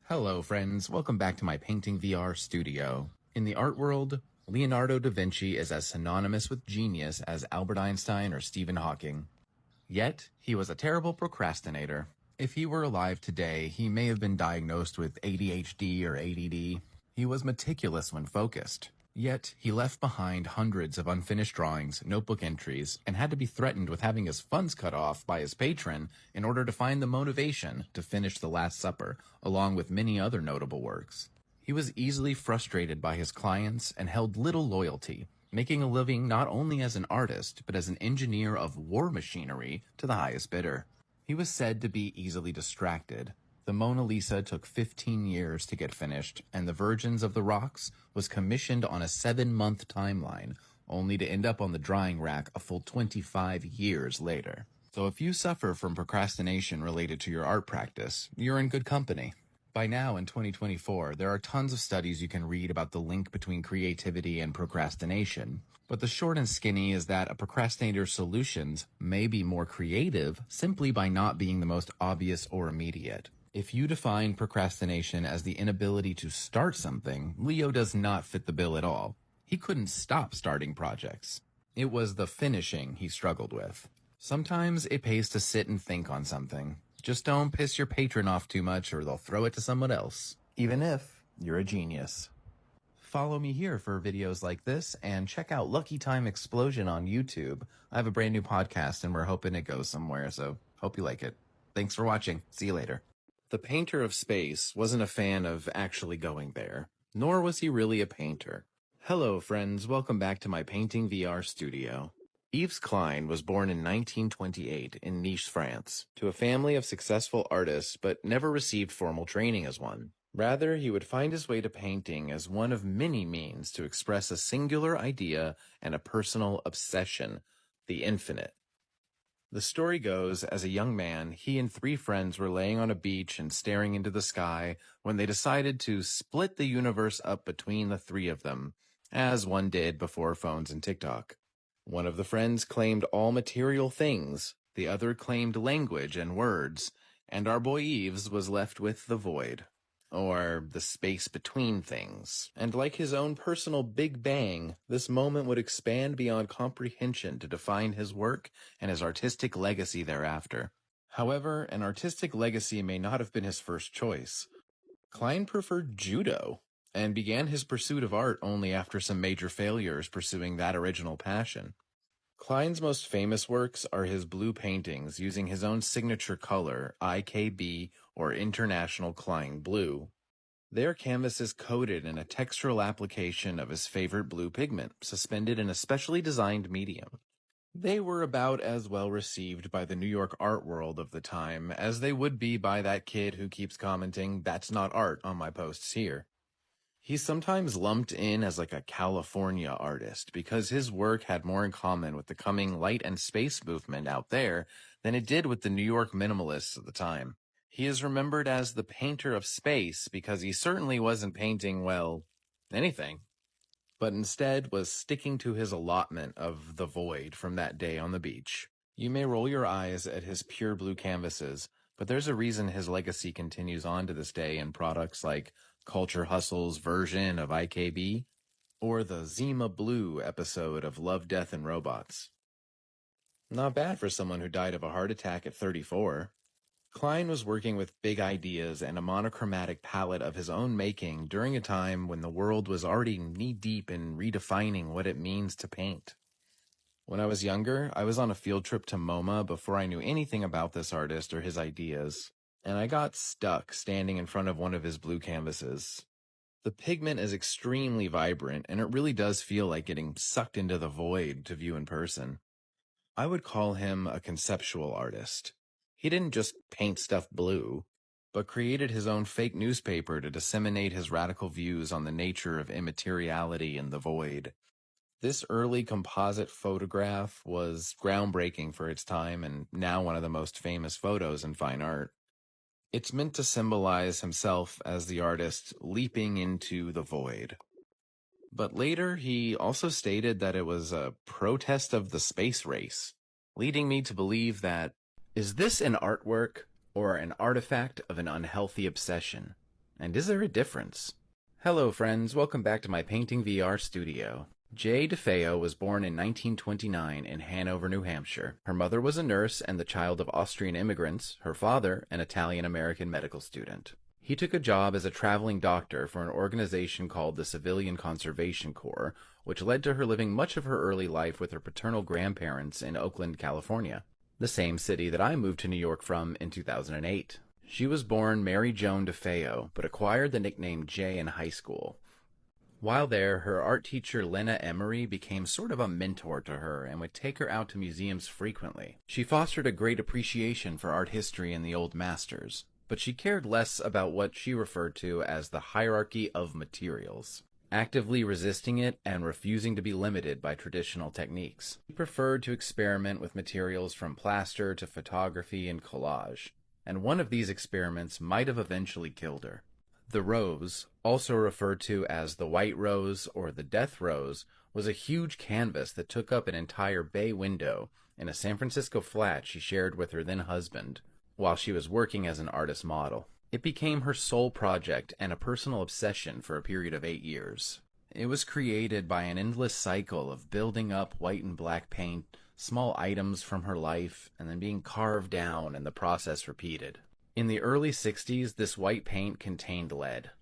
Hello, friends. Welcome back to my Painting VR studio. In the art world, Leonardo da Vinci is as synonymous with genius as Albert Einstein or Stephen Hawking. Yet, he was a terrible procrastinator. If he were alive today, he may have been diagnosed with ADHD or ADD. He was meticulous when focused. Yet, he left behind hundreds of unfinished drawings, notebook entries, and had to be threatened with having his funds cut off by his patron in order to find the motivation to finish The Last Supper, along with many other notable works. He was easily frustrated by his clients and held little loyalty, making a living not only as an artist, but as an engineer of war machinery to the highest bidder. He was said to be easily distracted. The Mona Lisa took 15 years to get finished, and The Virgins of the Rocks was commissioned on a 7-month timeline, only to end up on the drying rack a full 25 years later. So if you suffer from procrastination related to your art practice, you're in good company. By now, in 2024, there are tons of studies you can read about the link between creativity and procrastination. But the short and skinny is that a procrastinator's solutions may be more creative simply by not being the most obvious or immediate. If you define procrastination as the inability to start something, Leo does not fit the bill at all. He couldn't stop starting projects. It was the finishing he struggled with. Sometimes it pays to sit and think on something. Just don't piss your patron off too much or they'll throw it to someone else, even if you're a genius. Follow me here for videos like this and check out Lucky Time Explosion on YouTube. I have a brand new podcast and we're hoping it goes somewhere, so hope you like it. Thanks for watching. See you later. The painter of space wasn't a fan of actually going there, nor was he really a painter. Hello, friends. Welcome back to my Painting VR studio. Yves Klein was born in 1928 in Nice, France, to a family of successful artists but never received formal training as one. Rather, he would find his way to painting as one of many means to express a singular idea and a personal obsession, the infinite. The story goes, as a young man, he and 3 friends were laying on a beach and staring into the sky when they decided to split the universe up between the 3 of them, as one did before phones and TikTok. One of the friends claimed all material things, the other claimed language and words, and our boy Yves was left with the void, or the space between things. And like his own personal Big Bang, this moment would expand beyond comprehension to define his work and his artistic legacy thereafter. However, an artistic legacy may not have been his first choice. Klein preferred judo, and began his pursuit of art only after some major failures pursuing that original passion. Klein's most famous works are his blue paintings using his own signature color, IKB, or International Klein Blue. Their canvases coated in a textural application of his favorite blue pigment, suspended in a specially designed medium. They were about as well received by the New York art world of the time as they would be by that kid who keeps commenting, "That's not art," on my posts here. He's sometimes lumped in as like a California artist because his work had more in common with the coming light and space movement out there than it did with the New York minimalists of the time. He is remembered as the painter of space because he certainly wasn't painting, well, anything, but instead was sticking to his allotment of the void from that day on the beach. You may roll your eyes at his pure blue canvases, but there's a reason his legacy continues on to this day in products like Culture Hustle's version of IKB, or the Zima Blue episode of Love, Death, and Robots. Not bad for someone who died of a heart attack at 34. Klein was working with big ideas and a monochromatic palette of his own making during a time when the world was already knee-deep in redefining what it means to paint. When I was younger, I was on a field trip to MoMA before I knew anything about this artist or his ideas, and I got stuck standing in front of one of his blue canvases. The pigment is extremely vibrant, and it really does feel like getting sucked into the void to view in person. I would call him a conceptual artist. He didn't just paint stuff blue, but created his own fake newspaper to disseminate his radical views on the nature of immateriality and the void. This early composite photograph was groundbreaking for its time and now one of the most famous photos in fine art. It's meant to symbolize himself as the artist leaping into the void. But later, he also stated that it was a protest of the space race, leading me to believe that Is this an artwork or an artifact of an unhealthy obsession? And is there a difference? Hello friends, welcome back to my Painting VR studio. Jay DeFeo was born in 1929 in Hanover, New Hampshire. Her mother was a nurse and the child of Austrian immigrants, her father an Italian-American medical student. He took a job as a traveling doctor for an organization called the Civilian Conservation Corps, which led to her living much of her early life with her paternal grandparents in Oakland, California, the same city that I moved to New York from in 2008. She was born Mary Joan DeFeo, but acquired the nickname Jay in high school. While there, her art teacher Lena Emery became sort of a mentor to her and would take her out to museums frequently. She fostered a great appreciation for art history and the old masters, but she cared less about what she referred to as the hierarchy of materials, actively resisting it and refusing to be limited by traditional techniques. She preferred to experiment with materials from plaster to photography and collage, and one of these experiments might have eventually killed her. The rose, also referred to as the white rose or the death rose, was a huge canvas that took up an entire bay window in a San Francisco flat she shared with her then husband while she was working as an artist model. It became her sole project and a personal obsession for a period of 8 years. It was created by an endless cycle of building up white and black paint, small items from her life, and then being carved down and the process repeated. In the early 60s, this white paint contained lead,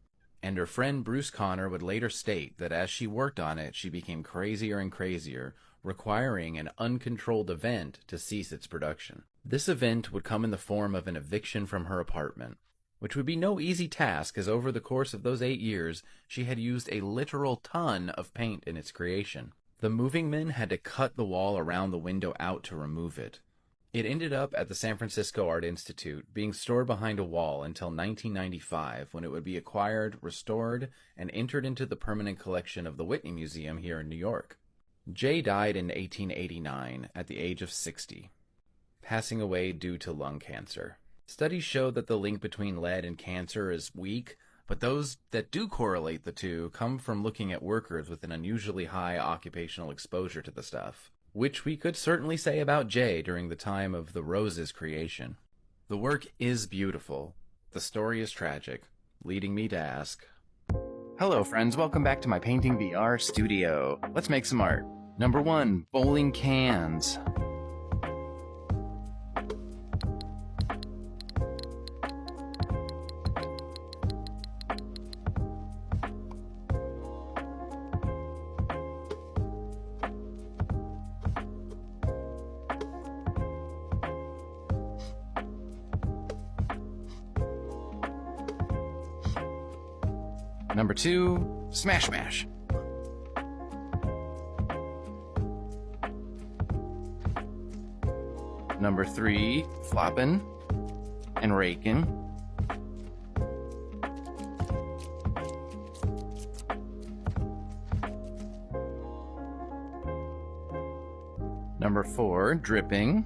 and her friend Bruce Connor would later state that as she worked on it, she became crazier and crazier, requiring an uncontrolled event to cease its production. This event would come in the form of an eviction from her apartment, which would be no easy task as over the course of those 8 years, she had used a literal ton of paint in its creation. The moving men had to cut the wall around the window out to remove it. It ended up at the San Francisco Art Institute, being stored behind a wall until 1995, when it would be acquired, restored, and entered into the permanent collection of the Whitney Museum here in New York. Jay died in 1889 at the age of 60, passing away due to lung cancer. Studies show that the link between lead and cancer is weak, but those that do correlate the two come from looking at workers with an unusually high occupational exposure to the stuff, which we could certainly say about Jay during the time of the rose's creation. The work is beautiful. The story is tragic, leading me to ask, Hello friends, welcome back to my Painting VR studio. Let's make some art. Number 1, bowling cans. Number 2, smash mash. Number 3, floppin' and raking. Number 4, dripping.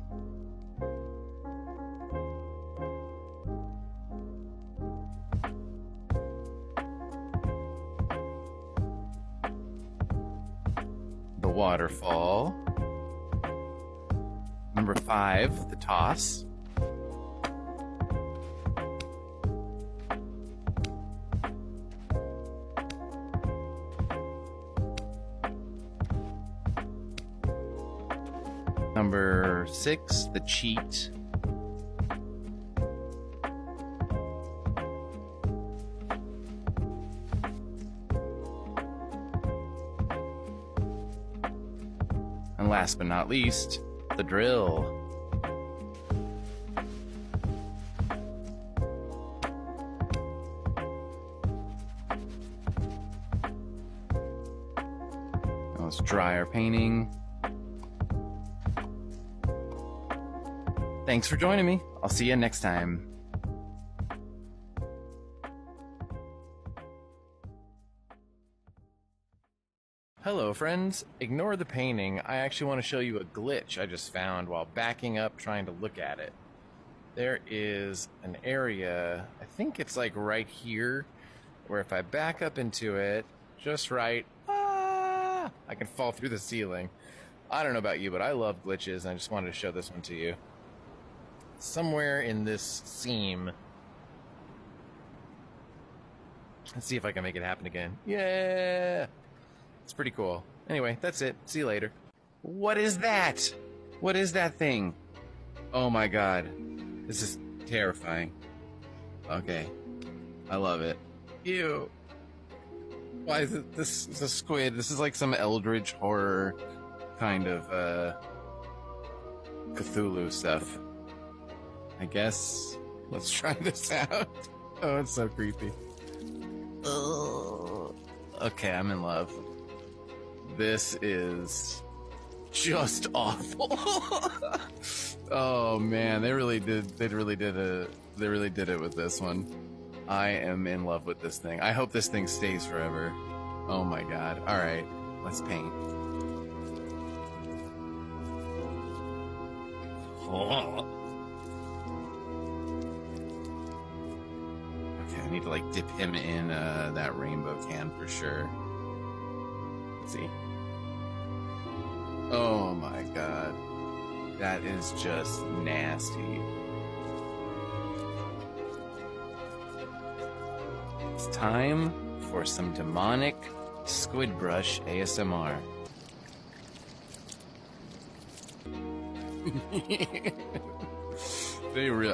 The waterfall. Number 5, the toss. Number 6, the cheat. And last but not least, the drill. Now let's dry our painting. Thanks for joining me. I'll see you next time. Hello friends, ignore the painting. I actually want to show you a glitch I just found while backing up trying to look at it. There is an area, I think it's like right here, where if I back up into it, just right, I can fall through the ceiling. I don't know about you, but I love glitches and I just wanted to show this one to you. somewhere in this seam. Let's see if I can make it happen again. Yeah! It's pretty cool. Anyway, that's it. See you later. What is that? What is that thing? Oh my god. This is terrifying. Okay. I love it. Ew. Why is it this is a squid? This is like some eldritch horror kind of Cthulhu stuff. I guess. Let's try this out. Oh, it's so creepy. Ugh. Okay, I'm in love. This is just awful. Oh man, they really did it with this one. I am in love with this thing. I hope this thing stays forever. Oh my god. All right, let's paint. Oh. Okay, I need to like dip him in that rainbow can for sure. Let's see. Oh my god. That is just nasty. It's time for some demonic squid brush ASMR.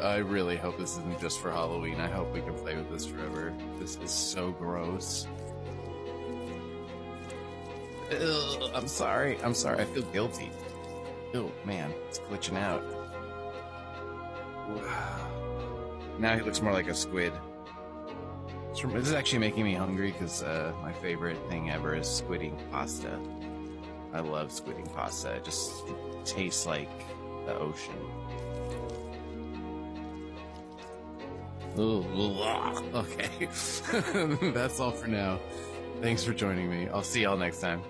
I really hope this isn't just for Halloween. I hope we can play with this forever. This is so gross. Ugh, I'm sorry. I feel guilty. Oh man, it's glitching out. Now he looks more like a squid. This is actually making me hungry because my favorite thing ever is squidding pasta. I love squidding pasta. It just tastes like the ocean. Okay. That's all for now. Thanks for joining me. I'll see y'all next time.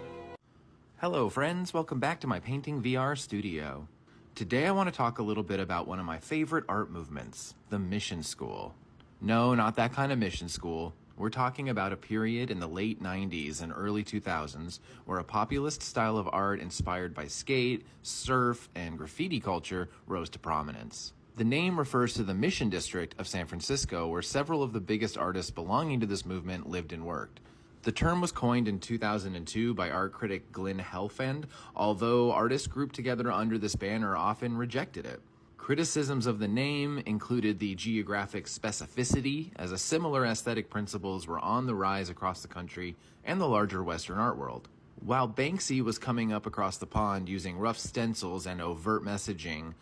Hello friends, welcome back to my Painting VR studio. Today I want to talk a little bit about one of my favorite art movements, the mission school. No, not that kind of mission school. We're talking about a period in the late 90s and early 2000s where a populist style of art inspired by skate, surf, and graffiti culture rose to prominence. The name refers to the Mission District of San Francisco, where several of the biggest artists belonging to this movement lived and worked. The term was coined in 2002 by art critic Glenn Helfand, although artists grouped together under this banner often rejected it. Criticisms of the name included the geographic specificity, as a similar aesthetic principles were on the rise across the country and the larger Western art world. While Banksy was coming up across the pond using rough stencils and overt messaging,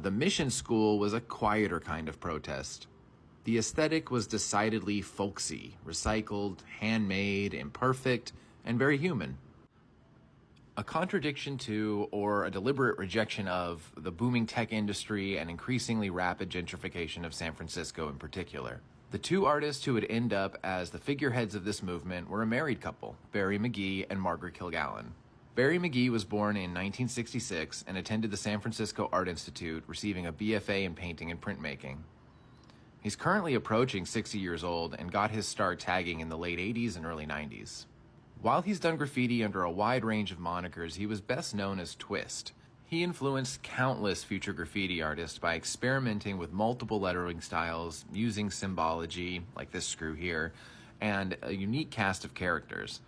the Mission School was a quieter kind of protest. The aesthetic was decidedly folksy, recycled, handmade, imperfect, and very human. A contradiction to, or a deliberate rejection of, the booming tech industry and increasingly rapid gentrification of San Francisco in particular. The two artists who would end up as the figureheads of this movement were a married couple, Barry McGee and Margaret Kilgallen. Barry McGee was born in 1966 and attended the San Francisco Art Institute, receiving a BFA in painting and printmaking. He's currently approaching 60 years old and got his start tagging in the late 80s and early 90s. While he's done graffiti under a wide range of monikers, he was best known as Twist. He influenced countless future graffiti artists by experimenting with multiple lettering styles, using symbology, like this screw here, and a unique cast of characters.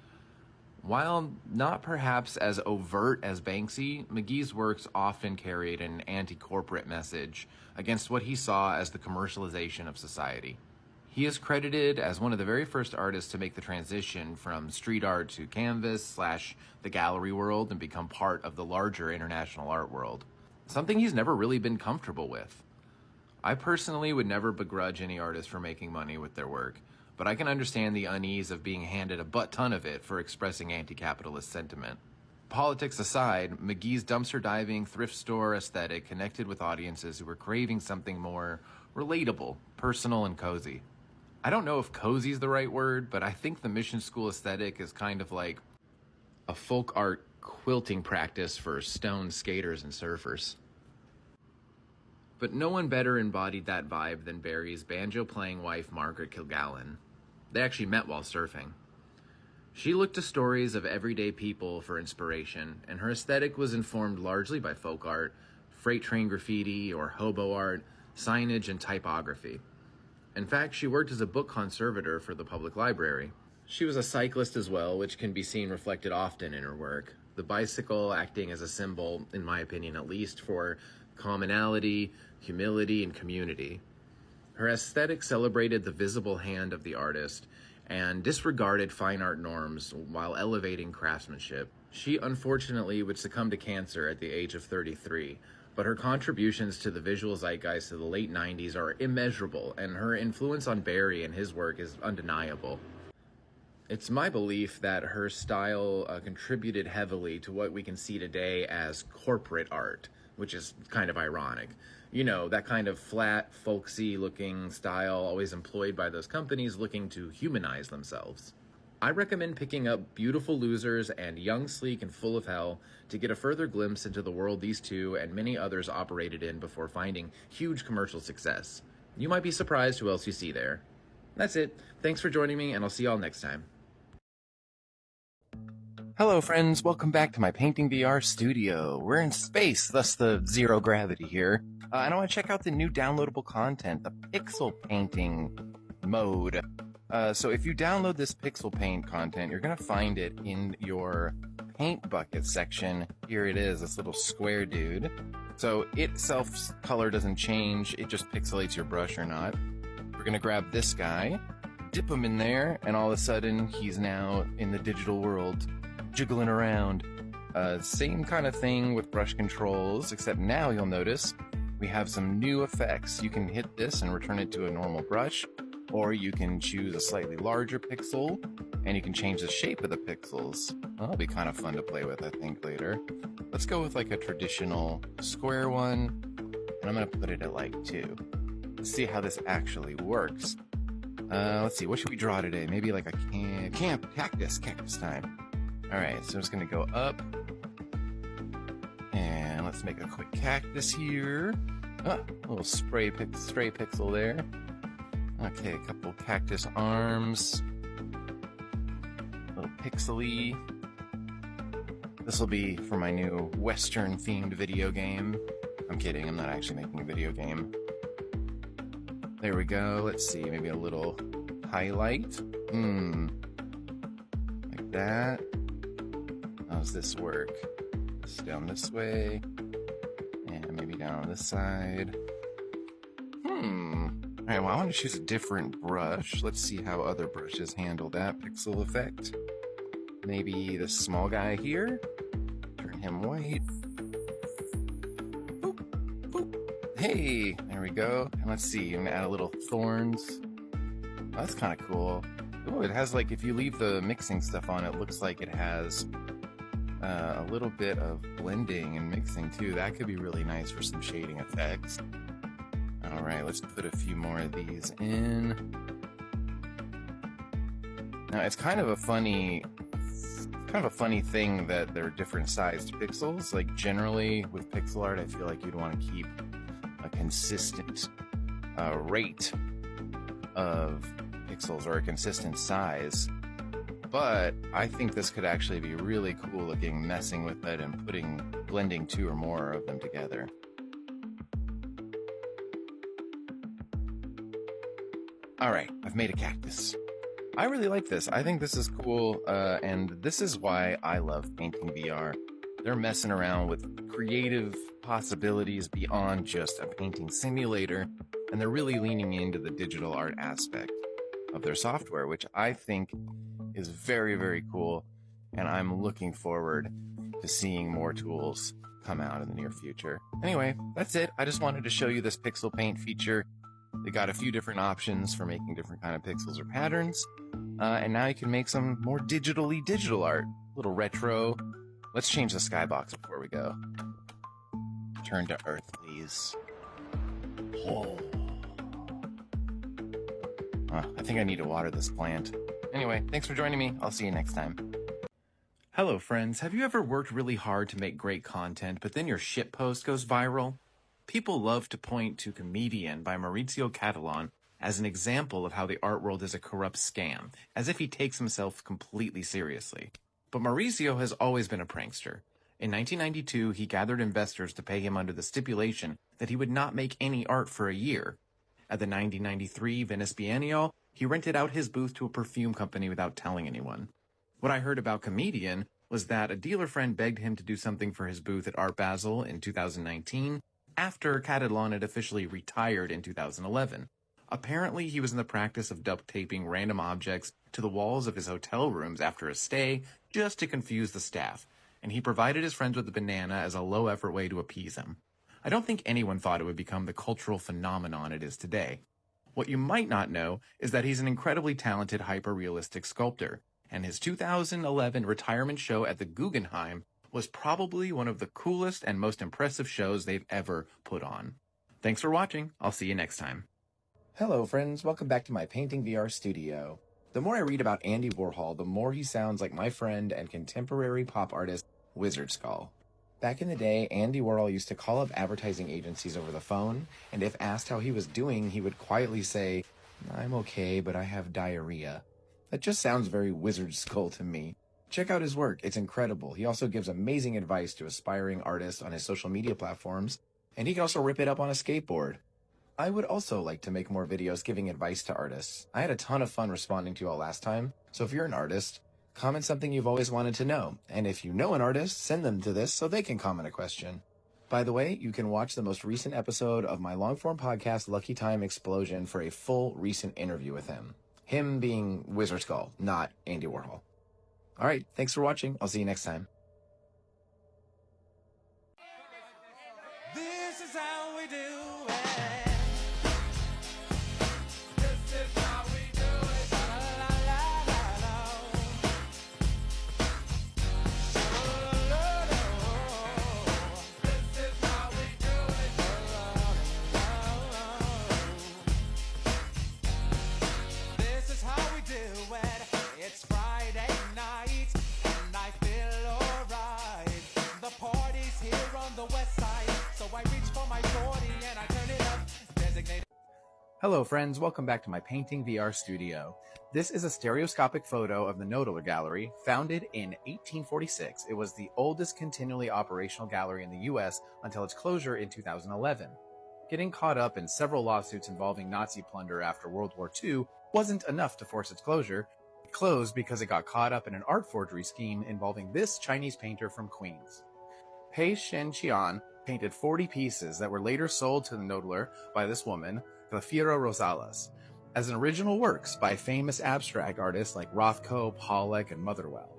While not perhaps as overt as Banksy, McGee's works often carried an anti-corporate message against what he saw as the commercialization of society. He is credited as one of the very first artists to make the transition from street art to canvas / the gallery world and become part of the larger international art world, something he's never really been comfortable with. I personally would never begrudge any artist for making money with their work, but I can understand the unease of being handed a butt-ton of it for expressing anti-capitalist sentiment. Politics aside, McGee's dumpster diving thrift store aesthetic connected with audiences who were craving something more relatable, personal, and cozy. I don't know if cozy is the right word, but I think the Mission School aesthetic is kind of like a folk art quilting practice for stone skaters and surfers. But no one better embodied that vibe than Barry's banjo-playing wife, Margaret Kilgallen. They actually met while surfing. She looked to stories of everyday people for inspiration, and her aesthetic was informed largely by folk art, freight train graffiti, or hobo art, signage, and typography. In fact, she worked as a book conservator for the public library. She was a cyclist as well, which can be seen reflected often in her work. The bicycle acting as a symbol, in my opinion at least, for commonality, humility, and community. Her aesthetic celebrated the visible hand of the artist and disregarded fine art norms while elevating craftsmanship. She unfortunately would succumb to cancer at the age of 33, but her contributions to the visual zeitgeist of the late 90s are immeasurable, and her influence on Barry and his work is undeniable. It's my belief that her style contributed heavily to what we can see today as corporate art, which is kind of ironic. You know, that kind of flat, folksy looking style always employed by those companies looking to humanize themselves. I recommend picking up Beautiful Losers and Young, Sleek, and Full of Hell to get a further glimpse into the world these two and many others operated in before finding huge commercial success. You might be surprised who else you see there. That's it. Thanks for joining me, and I'll see y'all next time. Hello, friends. Welcome back to my Painting VR studio. We're in space, thus the zero gravity here. And I want to check out the new downloadable content, the pixel painting mode. So if you download this pixel paint content, you're going to find it in your paint bucket section. Here it is, this little square dude. So itself's color doesn't change, it just pixelates your brush or not. We're going to grab this guy, dip him in there, and all of a sudden he's now in the digital world, jiggling around. Same kind of thing with brush controls, except now you'll notice we have some new effects. You can hit this and return it to a normal brush, or you can choose a slightly larger pixel, and you can change the shape of the pixels. That'll be kind of fun to play with, I think, later. Let's go with like a traditional square one, and I'm going to put it at like 2. Let's see how this actually works. Let's see, what should we draw today? Maybe like a cactus time. All right, so I'm just going to go up, and let's make a quick cactus here. Oh, a little stray pixel there. Okay, a couple cactus arms. A little pixely. This will be for my new Western-themed video game. I'm kidding, I'm not actually making a video game. There we go. Let's see, maybe a little highlight. Like that. How does this work? Just down this way. And maybe down on this side. Alright, well, I want to choose a different brush. Let's see how other brushes handle that pixel effect. Maybe this small guy here. Turn him white. Boop, boop. Hey, there we go. And let's see, I'm gonna add a little thorns. Oh, that's kind of cool. Oh, it has like, if you leave the mixing stuff on, it looks like it has a little bit of blending and mixing too. That could be really nice for some shading effects. All right, let's put a few more of these in. Now, it's kind of a funny thing that they're different sized pixels. Like generally with pixel art, I feel like you'd want to keep a consistent rate of pixels or a consistent size. But I think this could actually be really cool looking, messing with it and blending 2 or more of them together. All right, I've made a cactus. I really like this. I think this is cool, and this is why I love Painting VR. They're messing around with creative possibilities beyond just a painting simulator, and they're really leaning into the digital art aspect of their software, which I think is very, very cool, and I'm looking forward to seeing more tools come out in the near future. Anyway, that's it. I just wanted to show you this pixel paint feature. They got a few different options for making different kind of pixels or patterns, and now you can make some more digitally digital art. A little retro. Let's change the skybox before we go. Turn to Earth, please. Oh. I think I need to water this plant. Anyway, thanks for joining me. I'll see you next time. Hello, friends. Have you ever worked really hard to make great content, but then your shitpost goes viral? People love to point to Comedian by Maurizio Cattelan as an example of how the art world is a corrupt scam, as if he takes himself completely seriously. But Maurizio has always been a prankster. In 1992, he gathered investors to pay him under the stipulation that he would not make any art for a year. At the 1993 Venice Biennial, he rented out his booth to a perfume company without telling anyone. What I heard about Comedian was that a dealer friend begged him to do something for his booth at Art Basel in 2019, after Catalan had officially retired in 2011. Apparently, he was in the practice of duct taping random objects to the walls of his hotel rooms after a stay, just to confuse the staff, and he provided his friends with a banana as a low-effort way to appease them. I don't think anyone thought it would become the cultural phenomenon it is today. What you might not know is that he's an incredibly talented hyper-realistic sculptor, and his 2011 retirement show at the Guggenheim was probably one of the coolest and most impressive shows they've ever put on. Thanks for watching. I'll see you next time. Hello, friends. Welcome back to my Painting VR studio. The more I read about Andy Warhol, the more he sounds like my friend and contemporary pop artist, Wisecarver. Back in the day, Andy Warhol used to call up advertising agencies over the phone, and if asked how he was doing, he would quietly say, "I'm okay, but I have diarrhea." That just sounds very Wisecarver to me. Check out his work. It's incredible. He also gives amazing advice to aspiring artists on his social media platforms, and he can also rip it up on a skateboard. I would also like to make more videos giving advice to artists. I had a ton of fun responding to you all last time, so if you're an artist, comment something you've always wanted to know. And if you know an artist, send them to this so they can comment a question. By the way, you can watch the most recent episode of my long-form podcast, Lucky Time Explosion, for a full recent interview with him. Him being Wisecarver, not Andy Warhol. All right, thanks for watching. I'll see you next time. This is how we do it. It's Friday night, and I feel alright. The party's here on the west side, so I reach for my 40 and I turn it up. Designated. Hello, friends. Welcome back to my Painting VR studio. This is a stereoscopic photo of the Knoedler Gallery, founded in 1846. It was the oldest continually operational gallery in the U.S. until its closure in 2011. Getting caught up in several lawsuits involving Nazi plunder after World War II wasn't enough to force its closure. It closed because it got caught up in an art forgery scheme involving this Chinese painter from Queens. Pei Shen-qian painted 40 pieces that were later sold to the Knoedler by this woman, Glafira Rosales, as an original works by famous abstract artists like Rothko, Pollock, and Motherwell.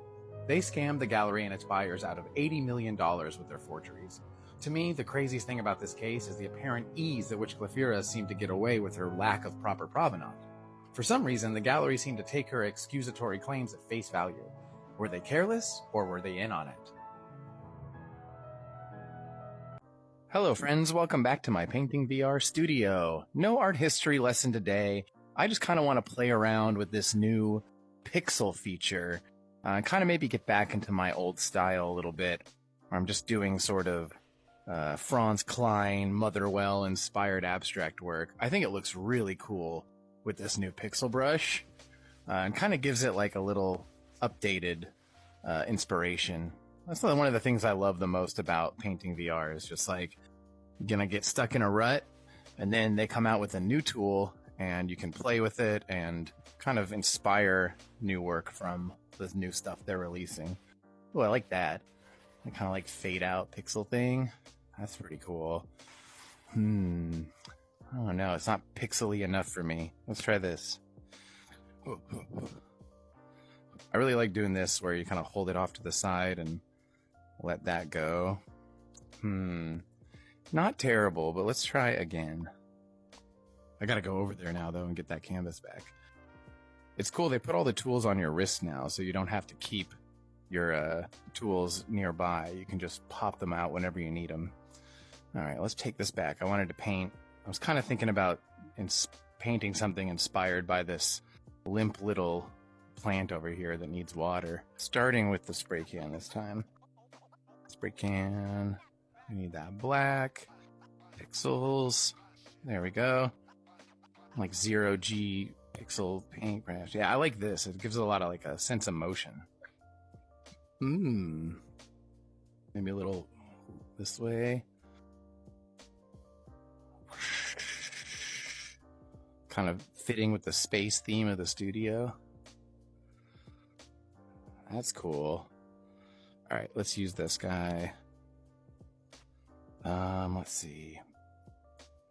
They scammed the gallery and its buyers out of $80 million with their forgeries. To me, the craziest thing about this case is the apparent ease at which Glafira seemed to get away with her lack of proper provenance. For some reason, the gallery seemed to take her excusatory claims at face value. Were they careless, or were they in on it? Hello, friends. Welcome back to my Painting VR studio. No art history lesson today. I just kind of want to play around with this new pixel feature. Kind of maybe get back into my old style a little bit. I'm just doing sort of Franz Klein, Motherwell-inspired abstract work. I think it looks really cool with this new pixel brush, and kind of gives it like a little updated inspiration. That's one of the things I love the most about Painting VR is just like, you're gonna get stuck in a rut, and then they come out with a new tool, and you can play with it and kind of inspire new work from the new stuff they're releasing. Oh, I like that. I kind of like fade out pixel thing. That's pretty cool. I don't know. It's not pixely enough for me. Let's try this. I really like doing this where you kind of hold it off to the side and let that go. Not terrible, but let's try again. I gotta go over there now, though, and get that canvas back. It's cool. They put all the tools on your wrist now, so you don't have to keep your tools nearby. You can just pop them out whenever you need them. All right, let's take this back. I wanted to paint. I was kind of thinking about painting something inspired by this limp little plant over here that needs water. Starting with the spray can this time. Spray can. We need that black. Pixels. There we go. Like 0G pixel paintbrush. Yeah, I like this. It gives it a lot of like a sense of motion. Maybe a little this way. Kind of fitting with the space theme of the studio. That's cool. All right, let's use this guy. Let's see.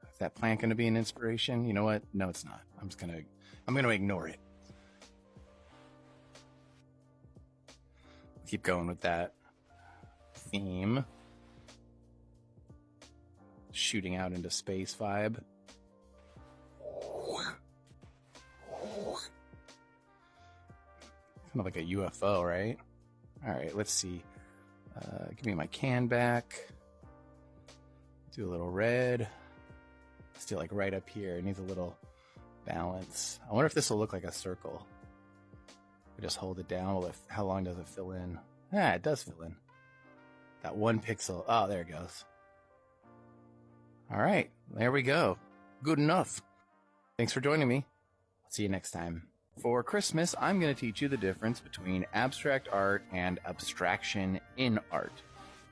Is that plant going to be an inspiration? You know what? No, it's not. I'm going to ignore it. Keep going with that theme. Shooting out into space vibe. Kind of like a UFO, right? All right, let's see. Give me my can back. Do a little red. Let's do like right up here. It needs a little balance. I wonder if this will look like a circle. We just hold it down. How long does it fill in? Yeah, it does fill in. That 1 pixel. Oh, there it goes. All right, there we go. Good enough. Thanks for joining me. I'll see you next time. For Christmas, I'm going to teach you the difference between abstract art and abstraction in art.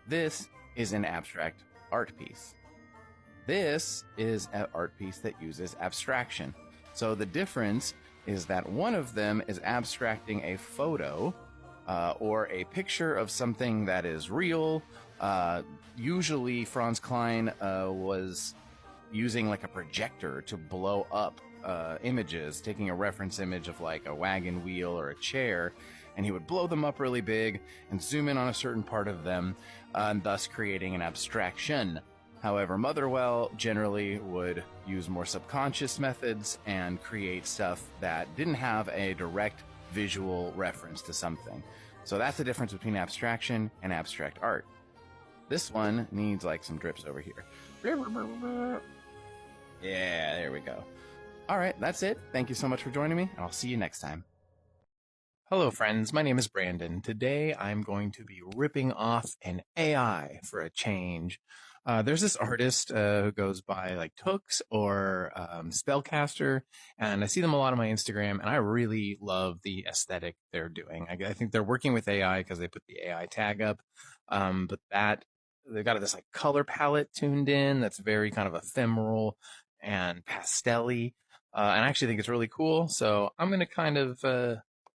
This is an abstract art piece. This is an art piece that uses abstraction. So the difference is that one of them is abstracting a photo or a picture of something that is real. Usually Franz Klein was using like a projector to blow up images, taking a reference image of like a wagon wheel or a chair, and he would blow them up really big and zoom in on a certain part of them, and thus creating an abstraction. However, Motherwell generally would use more subconscious methods and create stuff that didn't have a direct visual reference to something. So that's the difference between abstraction and abstract art. This one needs like some drips over here. Yeah, there we go. All right, that's it. Thank you so much for joining me, and I'll see you next time. Hello, friends. My name is Brandon. Today, I'm going to be ripping off an AI for a change. There's this artist who goes by like Tooks or Spellcaster, and I see them a lot on my Instagram, and I really love the aesthetic they're doing. I think they're working with AI because they put the AI tag up, but they've got this like color palette tuned in that's very kind of ephemeral and pastel-y, and I actually think it's really cool. So I'm going to kind of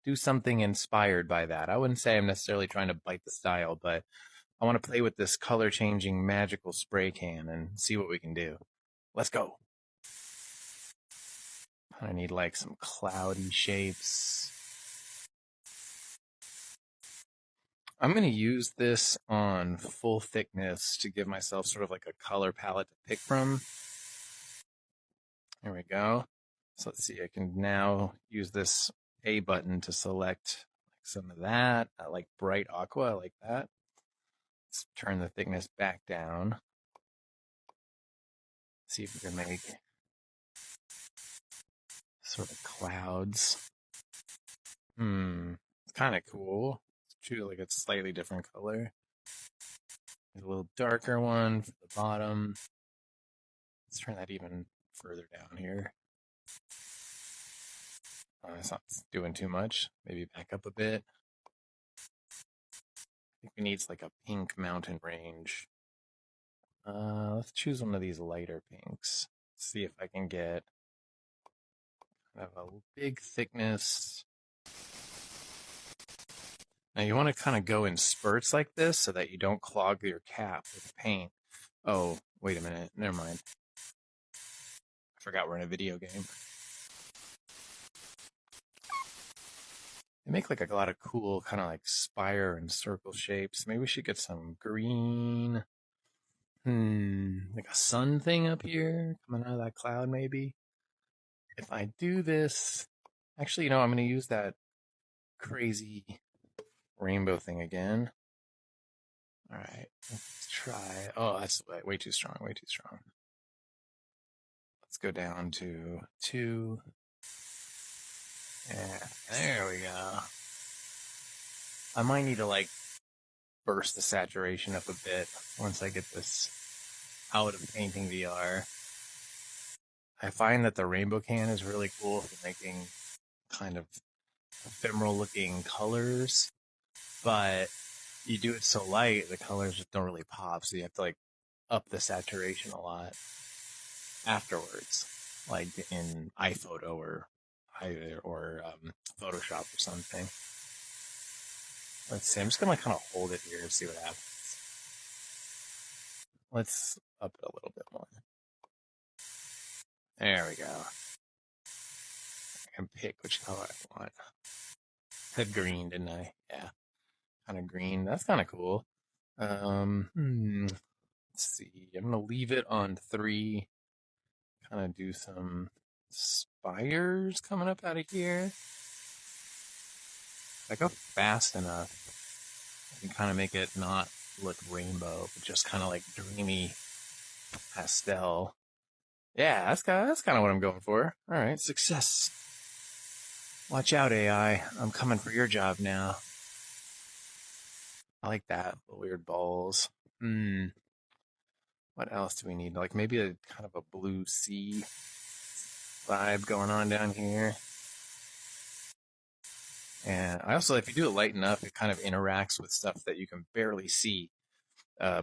do something inspired by that. I wouldn't say I'm necessarily trying to bite the style, but I want to play with this color changing magical spray can and see what we can do. Let's go. I need like some cloudy shapes. I'm going to use this on full thickness to give myself sort of like a color palette to pick from. There we go. So let's see, I can now use this A button to select like some of that. I like bright aqua, I like that. Let's turn the thickness back down. See if we can make sort of clouds. It's kind of cool. It's true, like it's slightly different color. There's a little darker one for the bottom. Let's turn that even further down here. It's not doing too much. Maybe back up a bit. I think we need like a pink mountain range. Let's choose one of these lighter pinks. See if I can get kind of a big thickness. Now you want to kind of go in spurts like this so that you don't clog your cap with paint. Oh, wait a minute. Never mind. I forgot we're in a video game. They make like a lot of cool kind of like spire and circle shapes. Maybe we should get some green. Like a sun thing up here coming out of that cloud maybe. If I do this, actually, you know, I'm going to use that crazy rainbow thing again. All right, let's try. Oh, that's way too strong, way too strong. Let's go down to 2. Yeah, there we go. I might need to like burst the saturation up a bit once I get this out of painting VR. I find that the rainbow can is really cool for making kind of ephemeral looking colors, but you do it so light, the colors just don't really pop. So you have to like up the saturation a lot afterwards, like in iPhoto or Photoshop or something. Let's see. I'm just gonna like kind of hold it here and see what happens. Let's up it a little bit more. There we go. I can pick which color I want. Said green, didn't I? Yeah, kind of green. That's kind of cool. Let's see. I'm gonna leave it on 3. Kind of do some spires coming up out of here. If I go fast enough, I can kind of make it not look rainbow, but just kind of like dreamy pastel. Yeah, that's kind of what I'm going for. All right, success. Watch out, AI. I'm coming for your job now. I like that. The weird balls. What else do we need? Like maybe a kind of a blue sea vibe going on down here. And I also, if you do it light enough, it kind of interacts with stuff that you can barely see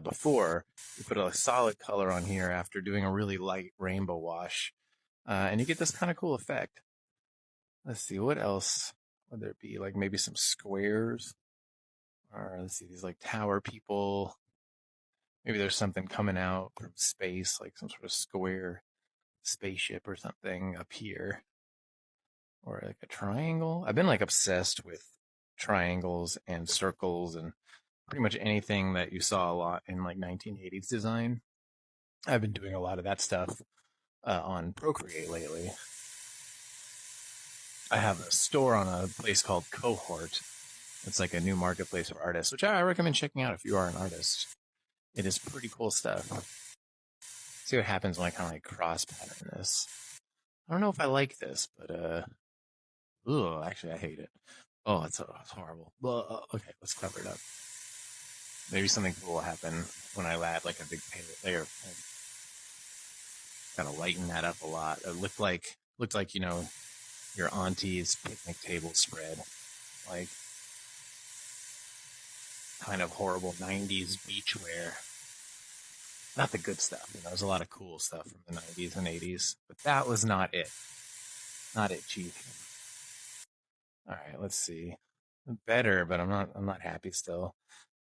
before. You put a solid color on here after doing a really light rainbow wash. And you get this kind of cool effect. Let's see, what else would there be? Like maybe some squares. Or let's see, these like tower people. Maybe there's something coming out from space, like some sort of square spaceship or something up here. Or like a triangle. I've been like obsessed with triangles and circles and pretty much anything that you saw a lot in like 1980s design. I've been doing a lot of that stuff on Procreate lately. I have a store on a place called Cohort. It's like a new marketplace for artists, which I recommend checking out if you are an artist. It is pretty cool stuff. See what happens when I kind of like cross pattern this. I don't know if I like this, but actually I hate it. Oh, it's horrible. Okay, let's cover it up. Maybe something cool will happen when I add like a big layer of paint. Gotta lighten that up a lot. It looked like your auntie's picnic table spread, like kind of horrible 90s beachwear. Not the good stuff. There's a lot of cool stuff from the 90s and 80s, but that was not it. Not it, Chief. All right, let's see. Better, but I'm not happy still.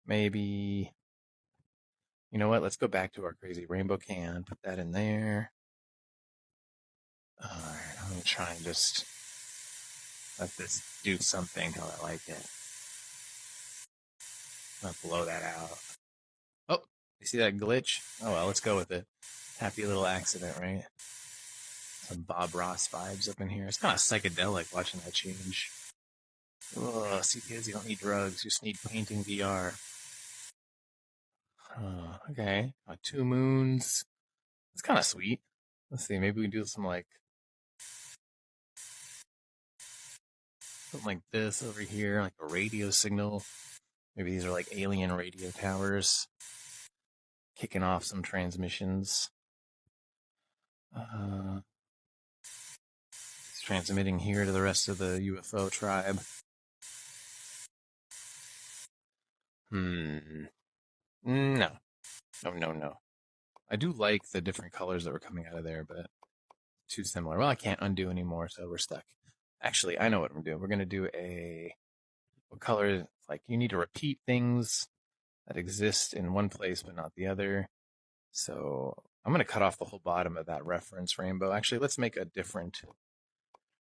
Maybe, you know what? Let's go back to our crazy rainbow can. Put that in there. All right, I'm gonna try and just let this do something how I like it. I'm gonna blow that out. Oh, you see that glitch? Oh well, let's go with it. Happy little accident, right? Some Bob Ross vibes up in here. It's kind of psychedelic watching that change. Oh, see kids, you don't need drugs. You just need painting VR. Okay. 2 moons. It's kind of sweet. Let's see. Maybe we can do some like something like this over here, like a radio signal. Maybe these are like alien radio towers kicking off some transmissions. It's transmitting here to the rest of the UFO tribe. No. I do like the different colors that were coming out of there, but too similar. Well, I can't undo anymore, so we're stuck. Actually, I know what I'm doing. We're going to do what color, like you need to repeat things that exist in one place but not the other. So I'm going to cut off the whole bottom of that reference rainbow. Actually, let's make a different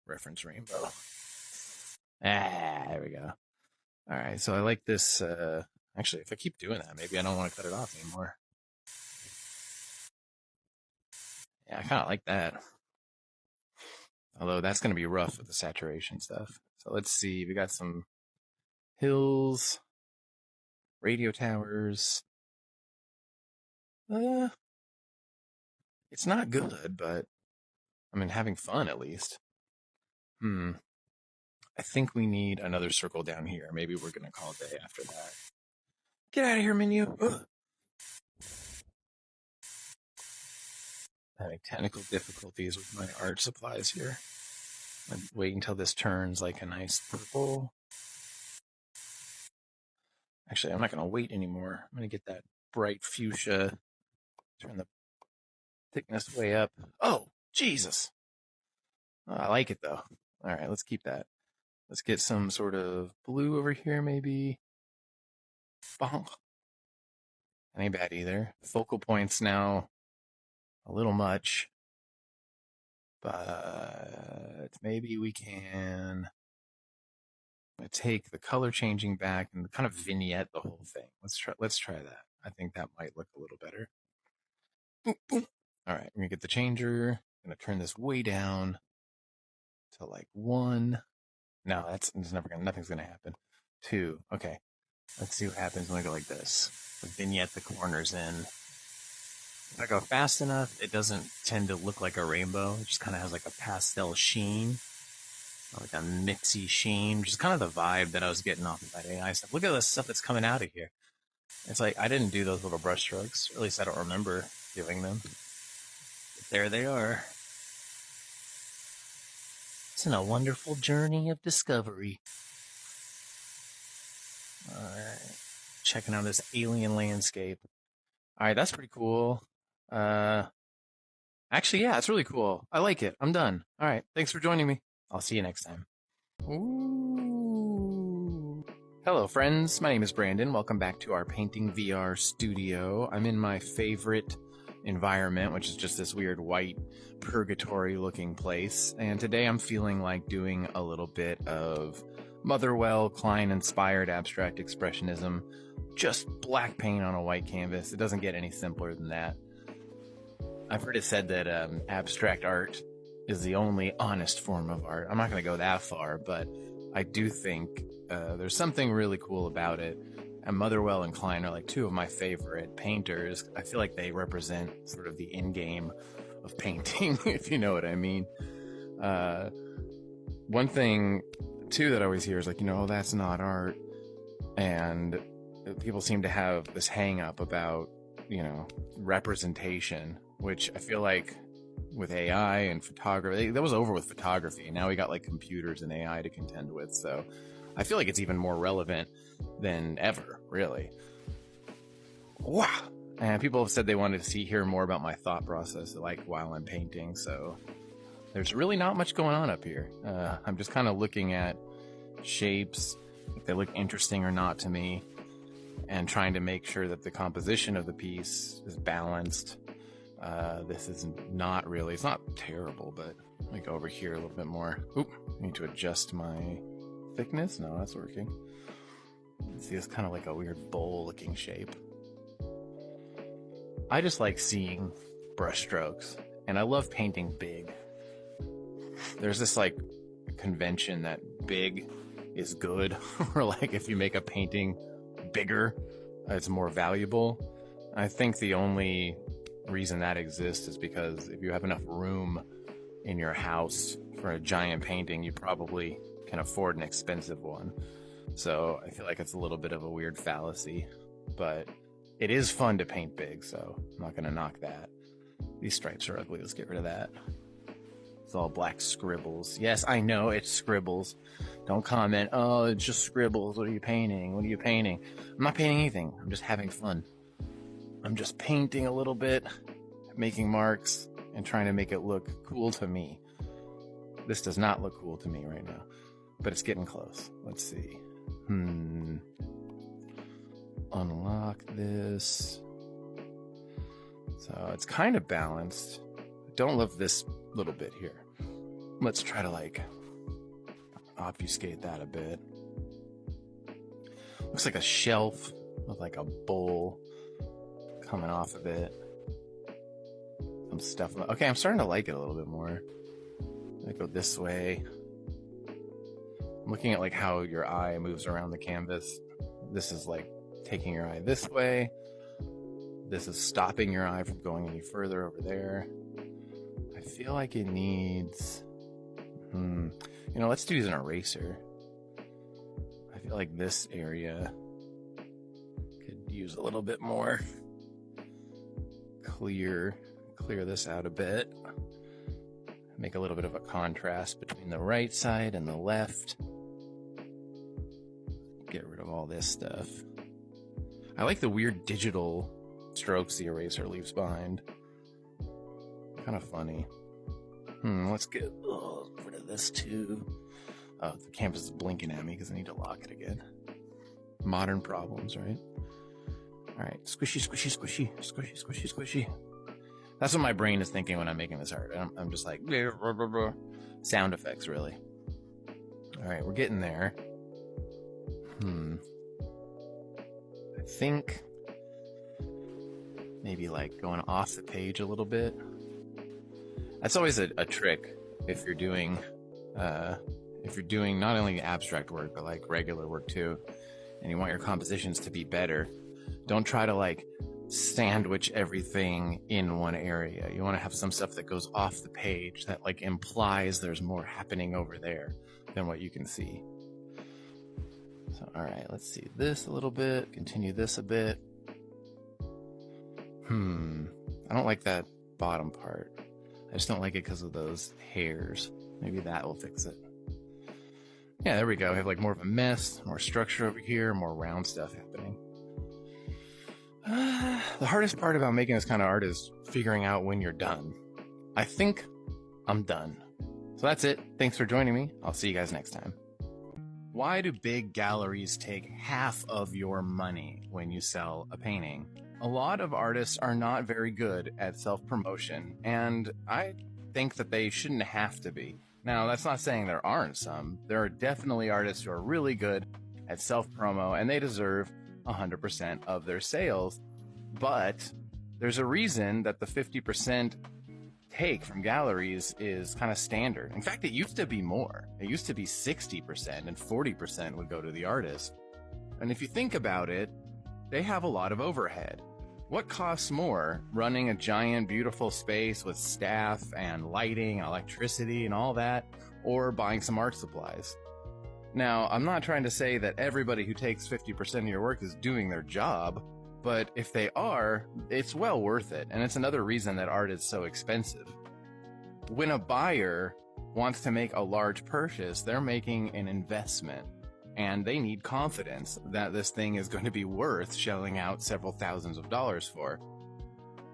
reference rainbow. There we go. All right, so I like this. Actually, if I keep doing that, maybe I don't want to cut it off anymore. Yeah, I kind of like that. Although that's going to be rough with the saturation stuff. So let's see. We got some hills, radio towers. It's not good, but I mean, having fun at least. I think we need another circle down here. Maybe we're going to call it a day after that. Get out of here, menu. Ugh. Having technical difficulties with my art supplies here. I'm waiting until this turns like a nice purple. Actually, I'm not going to wait anymore. I'm going to get that bright fuchsia, turn the thickness way up. Oh, Jesus. Oh, I like it, though. All right, let's keep that. Let's get some sort of blue over here, maybe. Bonk. That ain't bad either. Focal points now a little much. But maybe we can take the color changing back and kind of vignette the whole thing. Let's try that. I think that might look a little better. Boom, boom. All right, we're gonna get the changer. I'm gonna turn this way down to like 1. No, nothing's gonna happen. 2. Okay. Let's see what happens when I go like this. The vignette the corners in. If I go fast enough, it doesn't tend to look like a rainbow. It just kind of has like a pastel sheen, like a mixy sheen, which is kind of the vibe that I was getting off of that AI stuff. Look at the stuff that's coming out of here. It's like I didn't do those little brush strokes. Or at least I don't remember doing them. But there they are. It's been a wonderful journey of discovery. All right. Checking out this alien landscape. All right, that's pretty cool. Actually, yeah, it's really cool. I like it. I'm done. All right, thanks for joining me. I'll see you next time. Ooh. Hello, friends. My name is Brandon. Welcome back to our Painting VR studio. I'm in my favorite environment, which is just this weird white purgatory-looking place. And today I'm feeling like doing a little bit of Motherwell Klein-inspired abstract expressionism. Just black paint on a white canvas. It doesn't get any simpler than that. I've heard it said that abstract art is the only honest form of art. I'm not going to go that far, but I do think there's something really cool about it. And Motherwell and Klein are like two of my favorite painters. I feel like they represent sort of the end game of painting, if you know what I mean. One thing, too, that I always hear is like, oh, that's not art. And people seem to have this hang up about, representation, which I feel like with AI and photography, that was over with photography. Now we got like computers and AI to contend with. So I feel like it's even more relevant than ever, really. Wow. And people have said they wanted to hear more about my thought process, like while I'm painting. So there's really not much going on up here. I'm just kind of looking at shapes, if they look interesting or not to me, and trying to make sure that the composition of the piece is balanced. This is not really, it's not terrible, but let me go over here a little bit more. Oop, I need to adjust my thickness. No, that's working. See, it's kind of like a weird bowl looking shape. I just like seeing brush strokes, and I love painting big. There's this like convention that big is good, or like if you make a painting bigger, it's more valuable. I think the only reason that exists is because if you have enough room in your house for a giant painting, you probably can afford an expensive one. So I feel like it's a little bit of a weird fallacy, but it is fun to paint big, so I'm not gonna knock that. These stripes are ugly. Let's get rid of that. It's all black scribbles. Yes, I know it's scribbles. Don't comment, oh, it's just scribbles. What are you painting? What are you painting? I'm not painting anything. I'm just having fun. I'm just painting a little bit, making marks, and trying to make it look cool to me. This does not look cool to me right now, but it's getting close. Let's see. Unlock this. So it's kind of balanced. I don't love this little bit here. Let's try to like obfuscate that a bit. Looks like a shelf with like a bowl coming off of it. Some stuff. Okay, I'm starting to like it a little bit more. I go this way. I'm looking at like how your eye moves around the canvas. This is like taking your eye this way. This is stopping your eye from going any further over there. I feel like it needs, let's do an eraser. I feel like this area could use a little bit more. Clear this out a bit. Make a little bit of a contrast between the right side and the left. Get rid of all this stuff. I like the weird digital strokes the eraser leaves behind. Kind of funny. Let's get rid of this too. Oh, the canvas is blinking at me because I need to lock it again. Modern problems, right? All right, squishy, squishy, squishy, squishy, squishy, squishy. That's what my brain is thinking when I'm making this art. I'm just like, sound effects, really. All right, we're getting there. I think maybe like going off the page a little bit. That's always a trick if you're doing not only abstract work but like regular work too, and you want your compositions to be better. Don't try to like sandwich everything in one area. You want to have some stuff that goes off the page that like implies there's more happening over there than what you can see. So, all right, let's see this a little bit, continue this a bit. I don't like that bottom part. I just don't like it because of those hairs. Maybe that will fix it. Yeah, there we go. We have like more of a mess, more structure over here, more round stuff happening. The hardest part about making this kind of art is figuring out when you're done. I think I'm done. So that's it. Thanks for joining me. I'll see you guys next time. Why do big galleries take half of your money when you sell a painting? A lot of artists are not very good at self-promotion, and I think that they shouldn't have to be. Now, that's not saying there aren't some. There are definitely artists who are really good at self-promo, and they deserve 100% of their sales. But there's a reason that the 50% take from galleries is kind of standard. In fact, it used to be more. It used to be 60% and 40% would go to the artist. And if you think about it, they have a lot of overhead. What costs more, running a giant, beautiful space with staff and lighting, electricity, and all that, or buying some art supplies? Now, I'm not trying to say that everybody who takes 50% of your work is doing their job, but if they are, it's well worth it, and it's another reason that art is so expensive. When a buyer wants to make a large purchase, they're making an investment, and they need confidence that this thing is going to be worth shelling out several thousands of dollars for.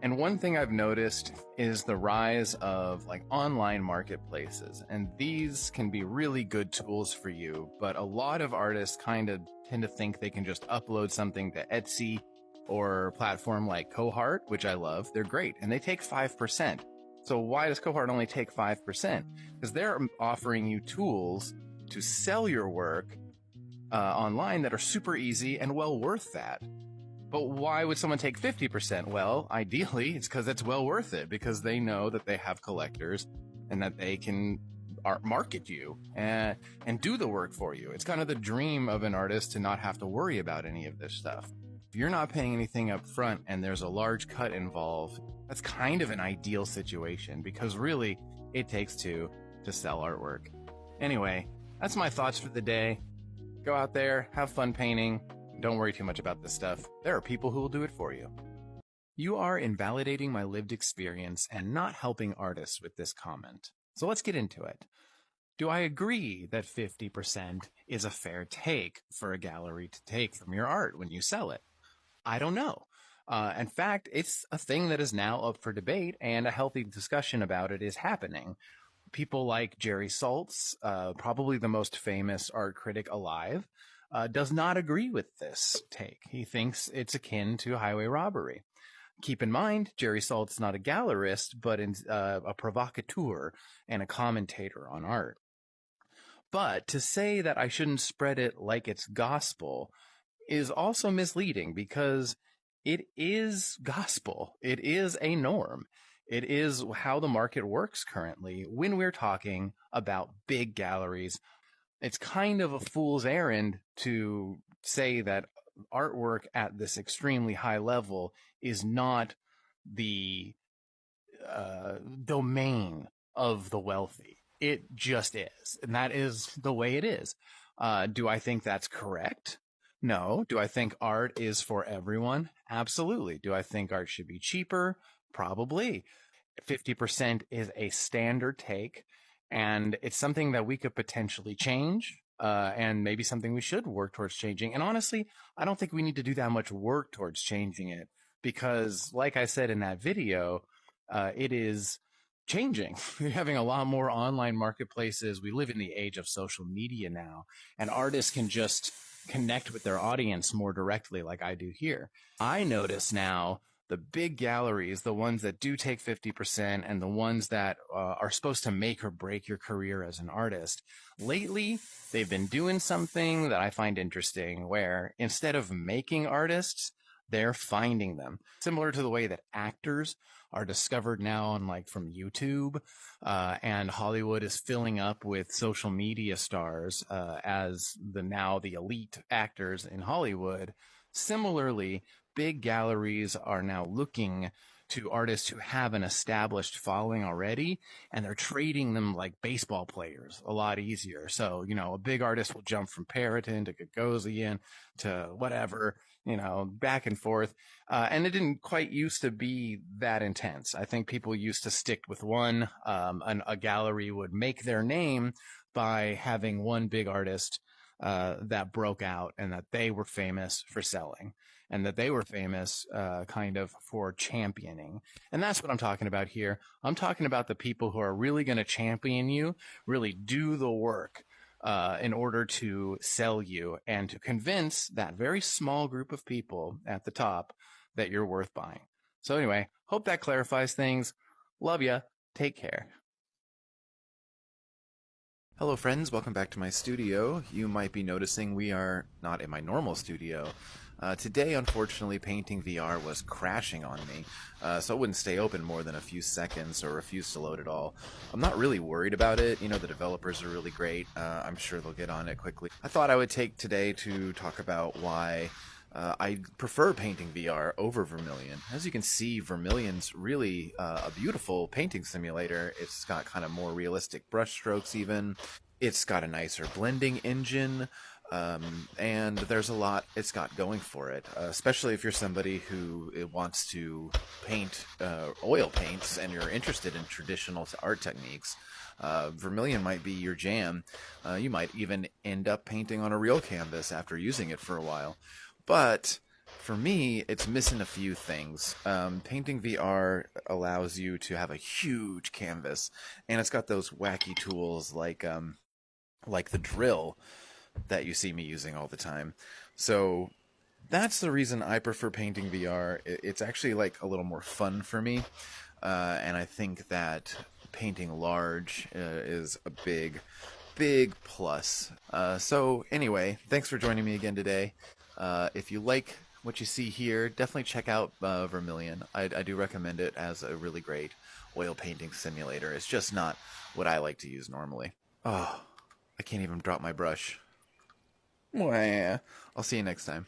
And one thing I've noticed is the rise of like online marketplaces, and these can be really good tools for you, but a lot of artists kind of tend to think they can just upload something to Etsy or a platform like Cohart, which I love. They're great, and they take 5%. So why does Cohart only take 5%? Because they're offering you tools to sell your work online that are super easy and well worth that. But why would someone take 50%? Well, ideally, it's because it's well worth it, because they know that they have collectors and that they can market you and do the work for you. It's kind of the dream of an artist to not have to worry about any of this stuff. If you're not paying anything up front and there's a large cut involved, that's kind of an ideal situation, because really it takes two to sell artwork. Anyway, that's my thoughts for the day. Go out there, have fun painting. Don't worry too much about this stuff. There are people who will do it for you. You are invalidating my lived experience and not helping artists with this comment. So let's get into it. Do I agree that 50% is a fair take for a gallery to take from your art when you sell it? I don't know. In fact, it's a thing that is now up for debate, and a healthy discussion about it is happening. People like Jerry Saltz, probably the most famous art critic alive, does not agree with this take. He thinks it's akin to highway robbery. Keep in mind, Jerry Saltz is not a gallerist, but a provocateur and a commentator on art. But to say that I shouldn't spread it like it's gospel is also misleading, because it is gospel. It is a norm. It is how the market works currently when we're talking about big galleries. It's kind of a fool's errand to say that artwork at this extremely high level is not the domain of the wealthy. It just is. And that is the way it is. Do I think that's correct? No. Do I think art is for everyone? Absolutely. Do I think art should be cheaper? Probably. 50% is a standard take, and it's something that we could potentially change. and maybe something we should work towards changing. And honestly, I don't think we need to do that much work towards changing it because, like I said in that video, it is changing. We're having a lot more online marketplaces. We live in the age of social media now, and artists can just connect with their audience more directly, like I do here. I notice now the big galleries, the ones that do take 50% and the ones that are supposed to make or break your career as an artist, lately they've been doing something that I find interesting where instead of making artists, they're finding them. Similar to the way that actors are discovered now on like from YouTube, and Hollywood is filling up with social media stars as the elite actors in Hollywood. Similarly, big galleries are now looking to artists who have an established following already, and they're trading them like baseball players a lot easier. So, a big artist will jump from Periton to Gagosian to whatever, back and forth. And it didn't quite used to be that intense. I think people used to stick with one. A gallery would make their name by having one big artist that broke out and that they were famous for selling and that they were famous kind of for championing. And that's what I'm talking about here. I'm talking about the people who are really going to champion you, really do the work in order to sell you and to convince that very small group of people at the top that you're worth buying. So anyway, hope that clarifies things. Love ya. Take care. Hello friends, welcome back to my studio. You might be noticing we are not in my normal studio. Today, unfortunately, Painting VR was crashing on me, so it wouldn't stay open more than a few seconds or refused to load at all. I'm not really worried about it. The developers are really great. I'm sure they'll get on it quickly. I thought I would take today to talk about why I prefer Painting VR over Vermilion. As you can see, Vermilion's really a beautiful painting simulator. It's got kind of more realistic brush strokes even. It's got a nicer blending engine. And there's a lot it's got going for it, especially if you're somebody who wants to paint oil paints and you're interested in traditional art techniques. Vermilion might be your jam. You might even end up painting on a real canvas after using it for a while. But for me, it's missing a few things. Painting VR allows you to have a huge canvas, and it's got those wacky tools like the drill that you see me using all the time. So that's the reason I prefer Painting VR. It's actually like a little more fun for me, and I think that painting large is a big plus. So anyway, thanks for joining me again today. If you like what you see here, definitely check out Vermilion. I do recommend it as a really great oil painting simulator. It's just not what I like to use normally. Oh, I can't even drop my brush. I'll see you next time.